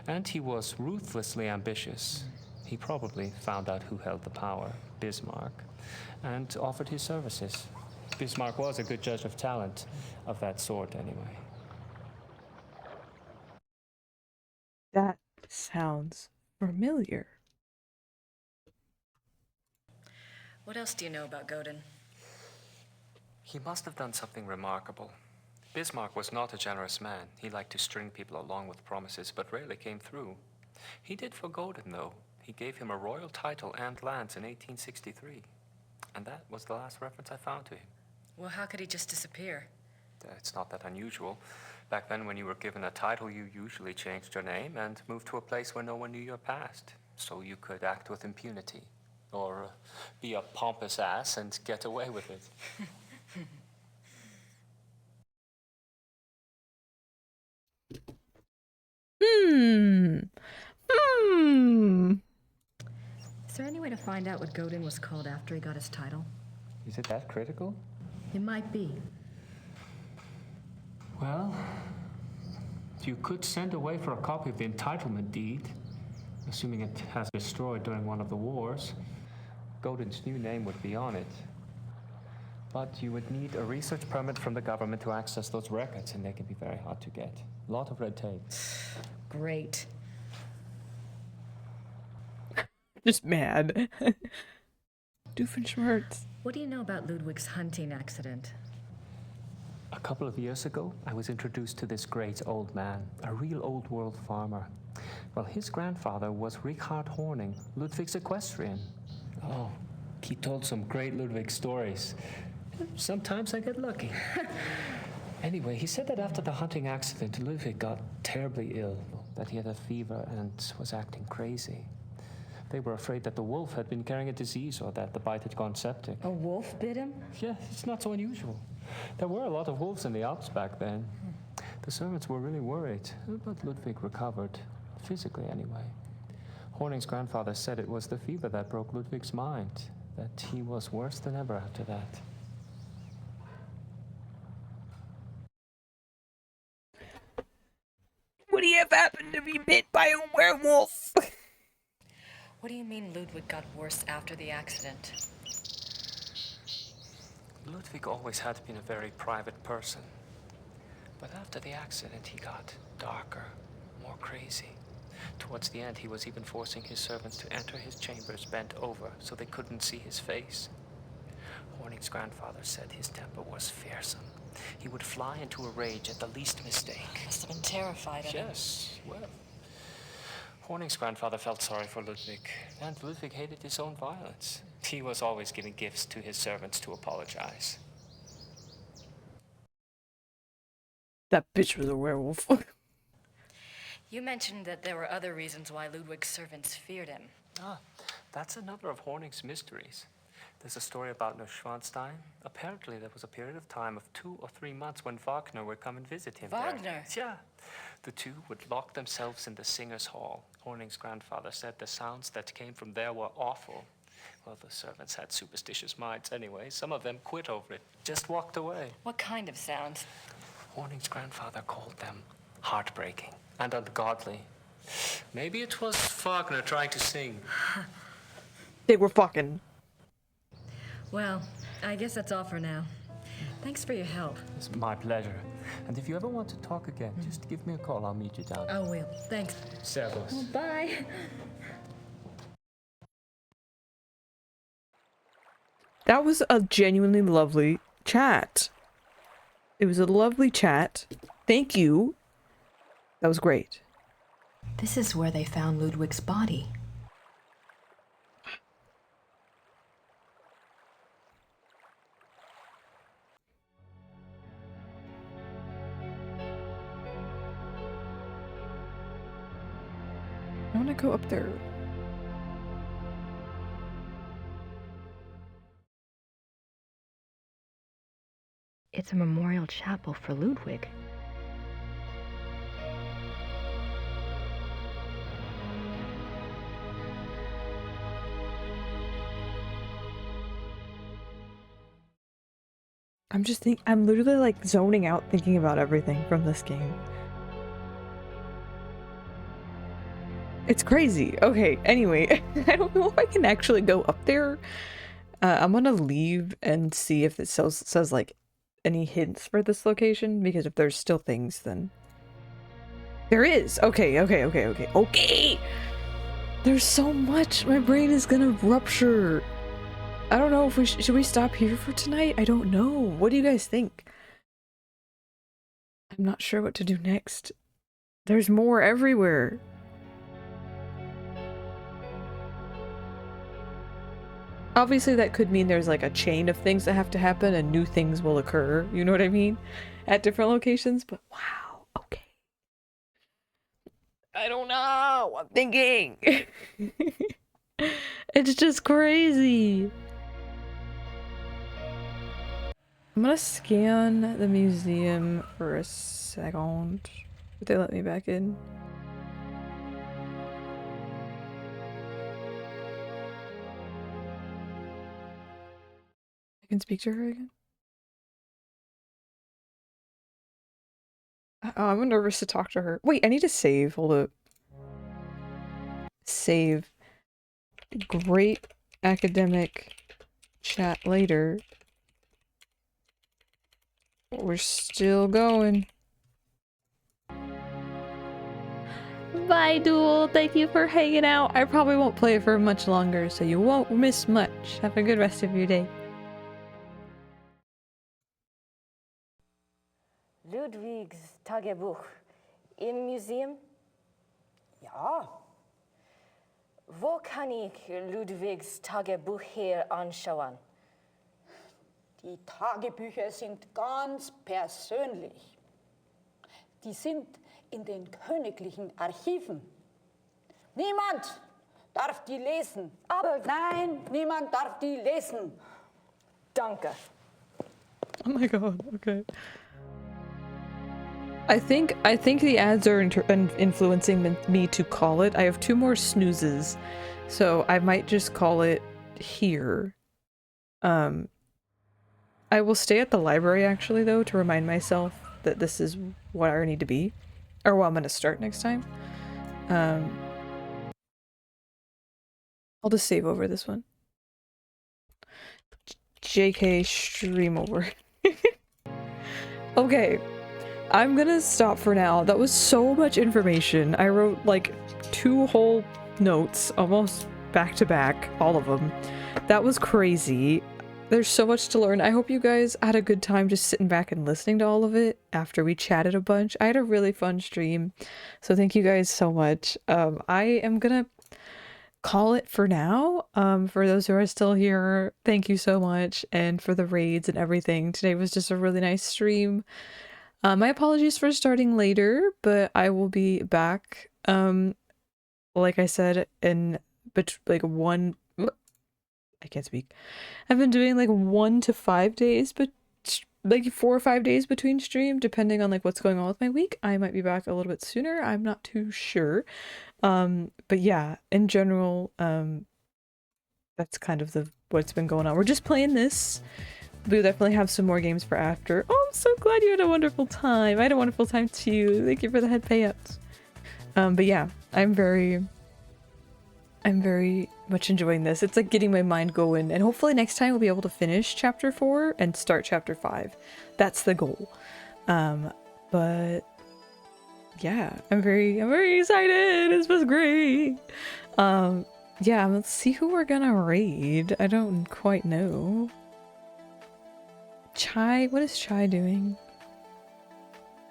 And he was ruthlessly ambitious. He probably found out who held the power, Bismarck, and offered his services. Bismarck was a good judge of talent, of that sort anyway. That sounds familiar. What else do you know about Godin? He must have done something remarkable. Bismarck was not a generous man. He liked to string people along with promises, but rarely came through. He did for Godin, though. He gave him a royal title and lands in 1863. And that was the last reference I found to him. Well, how could he just disappear? It's not that unusual. Back then, when you were given a title, you usually changed your name and moved to a place where no one knew your past, so you could act with impunity, or be a pompous ass and get away with it. Is there any way to find out what Godin was called after he got his title? Is it that critical? It might be. Well, you could send away for a copy of the entitlement deed, assuming it has been destroyed during one of the wars. Godin's new name would be on it. But you would need a research permit from the government to access those records, and they can be very hard to get. A lot of red tape. Great. Just mad. Doofenshmirtz. What do you know about Ludwig's hunting accident? A couple of years ago, I was introduced to this great old man, a real old world farmer. Well, his grandfather was Richard Horning, Ludwig's equestrian. Oh, he told some great Ludwig stories. Sometimes I get lucky. Anyway, he said that after the hunting accident, Ludwig got terribly ill, that he had a fever and was acting crazy. They were afraid that the wolf had been carrying a disease or that the bite had gone septic. A wolf bit him? Yeah, it's not so unusual. There were a lot of wolves in the Alps back then. The servants were really worried, but Ludwig recovered, physically anyway. Horning's grandfather said it was the fever that broke Ludwig's mind, that he was worse than ever after that. Would he have happened to be bit by a werewolf? What do you mean Ludwig got worse after the accident? Ludwig always had been a very private person. But after the accident, he got darker, more crazy. Towards the end, he was even forcing his servants to enter his chambers bent over so they couldn't see his face. Horning's grandfather said his temper was fearsome. He would fly into a rage at the least mistake. Must have been terrified of him. Yes, well. Horning's grandfather felt sorry for Ludwig, and Ludwig hated his own violence. He was always giving gifts to his servants to apologize. That bitch was a werewolf. You mentioned that there were other reasons why Ludwig's servants feared him. Ah, that's another of Horning's mysteries. There's a story about Neuschwanstein. Apparently, there was a period of time of 2 or 3 months when Wagner would come and visit him Wagner? there. Yeah. The two would lock themselves in the singer's hall. Horning's grandfather said the sounds that came from there were awful. Well, the servants had superstitious minds anyway. Some of them quit over it, just walked away. What kind of sounds? Horning's grandfather called them heartbreaking and ungodly. Maybe it was Wagner trying to sing. They were fucking. Well, I guess that's all for now. Thanks for your help. It's my pleasure. And if you ever want to talk again, just give me a call. I'll meet you down. I will. Thanks. Servus. Well, bye. That was a genuinely lovely chat. It was a lovely chat. Thank you. That was great. This is where they found Ludwig's body. I want to go up there. It's a memorial chapel for Ludwig. I'm literally like zoning out thinking about everything from this game. It's crazy. Okay, anyway, I don't know if I can actually go up there. I'm gonna leave and see if it says like any hints for this location, because if there's still things, then there is. Okay. There's so much. My brain is gonna rupture. I don't know if we should we stop here for tonight? I don't know. What do you guys think? I'm not sure what to do next. There's more everywhere. Obviously that could mean there's like a chain of things that have to happen and new things will occur, you know what I mean? At different locations, but wow, okay. I don't know, I'm thinking. It's just crazy. I'm gonna scan the museum for a second. Did they let me back in? I can speak to her again? Oh, I'm nervous to talk to her. Wait, I need to save. Hold up. Save. Great academic chat later. We're still going. Bye, Duel. Thank you for hanging out. I probably won't play it for much longer, so you won't miss much. Have a good rest of your day. Ludwig's Tagebuch im Museum? Ja. Wo kann ich Ludwigs Tagebuch hier anschauen? Die Tagebücher sind ganz persönlich. Die sind in den königlichen Archiven. Niemand darf die lesen. Aber nein, niemand darf die lesen. Danke. Oh my god, okay. I think the ads are influencing me to call it. I have 2 more snoozes, so I might just call it here. I will stay at the library actually though to remind myself that this is what I need to be, or what I'm gonna start next time. I'll just save over this one. JK stream over. Okay. I'm gonna stop for now. That was so much information. I wrote like 2 whole notes, almost back to back, all of them. That was crazy. There's so much to learn. I hope you guys had a good time just sitting back and listening to all of it after we chatted a bunch. I had a really fun stream, so thank you guys so much. I am gonna call it for now. For those who are still here, thank you so much, and for the raids and everything. Today was just a really nice stream. My apologies for starting later, but I will be back, like I said, in I can't speak. I've been doing like 1 to 5 days, but like 4 or 5 days between stream, depending on like what's going on with my week. I might be back a little bit sooner. I'm not too sure. But yeah, in general, that's kind of what's been going on. We're just playing this. We'll definitely have some more games for after. Oh, I'm so glad you had a wonderful time. I had a wonderful time too. Thank you for the head payouts. But yeah, I'm very much enjoying this. It's like getting my mind going, and hopefully next time we'll be able to finish chapter 4 and start chapter 5. That's the goal. But yeah, I'm very excited. This was great. Yeah, let's see who we're gonna raid. I don't quite know. Chai, what is Chai doing?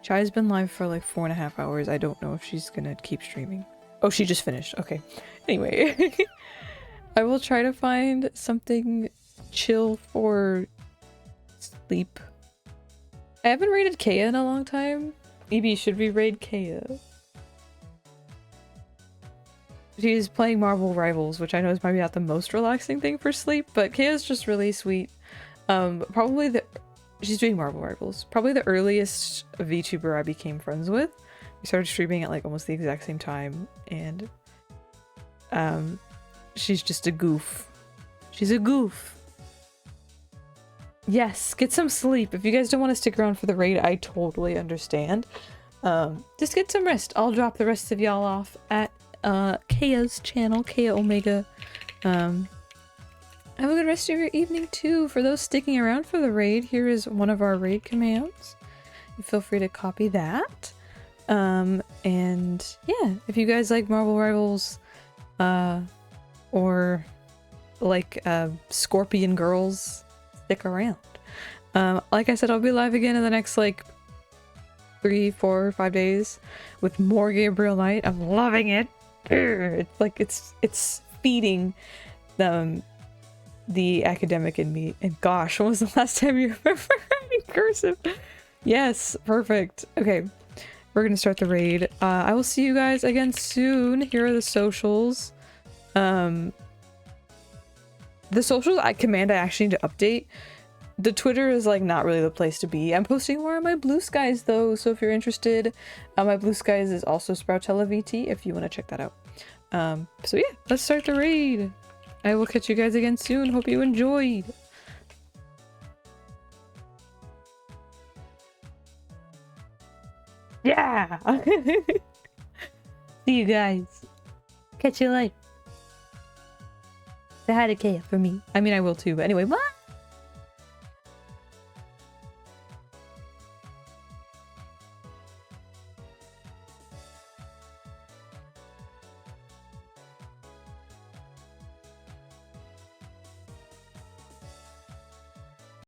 Chai's been live for like 4.5 hours. I don't know if she's gonna keep streaming. Oh, she just finished. Okay. Anyway, I will try to find something chill for sleep. I haven't raided Kea in a long time. Maybe should we raid Kea? she's playing Marvel Rivals, which I know is maybe not the most relaxing thing for sleep, but Kaya's just really sweet. She's doing Marvel Rivals. Probably the earliest VTuber I became friends with. We started streaming at like almost the exact same time, and she's just a goof. She's a goof. Yes, get some sleep. If you guys don't want to stick around for the raid, I totally understand. Just get some rest. I'll drop the rest of y'all off at Kaya's channel, Kaya Omega. Have a good rest of your evening too. For those sticking around for the raid, here is one of our raid commands. You feel free to copy that. And yeah, if you guys like Marvel Rivals, or like Scorpion Girls, stick around. Like I said, I'll be live again in the next like 3, 4, 5 days with more Gabriel Knight. I'm loving it. It's like it's feeding the academic in me. And gosh, when was the last time you remember writing cursive? Yes, perfect. Okay, we're gonna start the raid. I will see you guys again soon. Here are the socials. The socials command I actually need to update. The Twitter is like not really the place to be. I'm posting more on my Blue Skies though, so if you're interested, my Blue Skies is also Sproutella VT if you want to check that out. So yeah, let's start the raid. I will catch you guys again soon. Hope you enjoyed. Yeah! See you guys. Catch you later. Say hi to Kaya for me. I mean, I will too, but anyway, bye!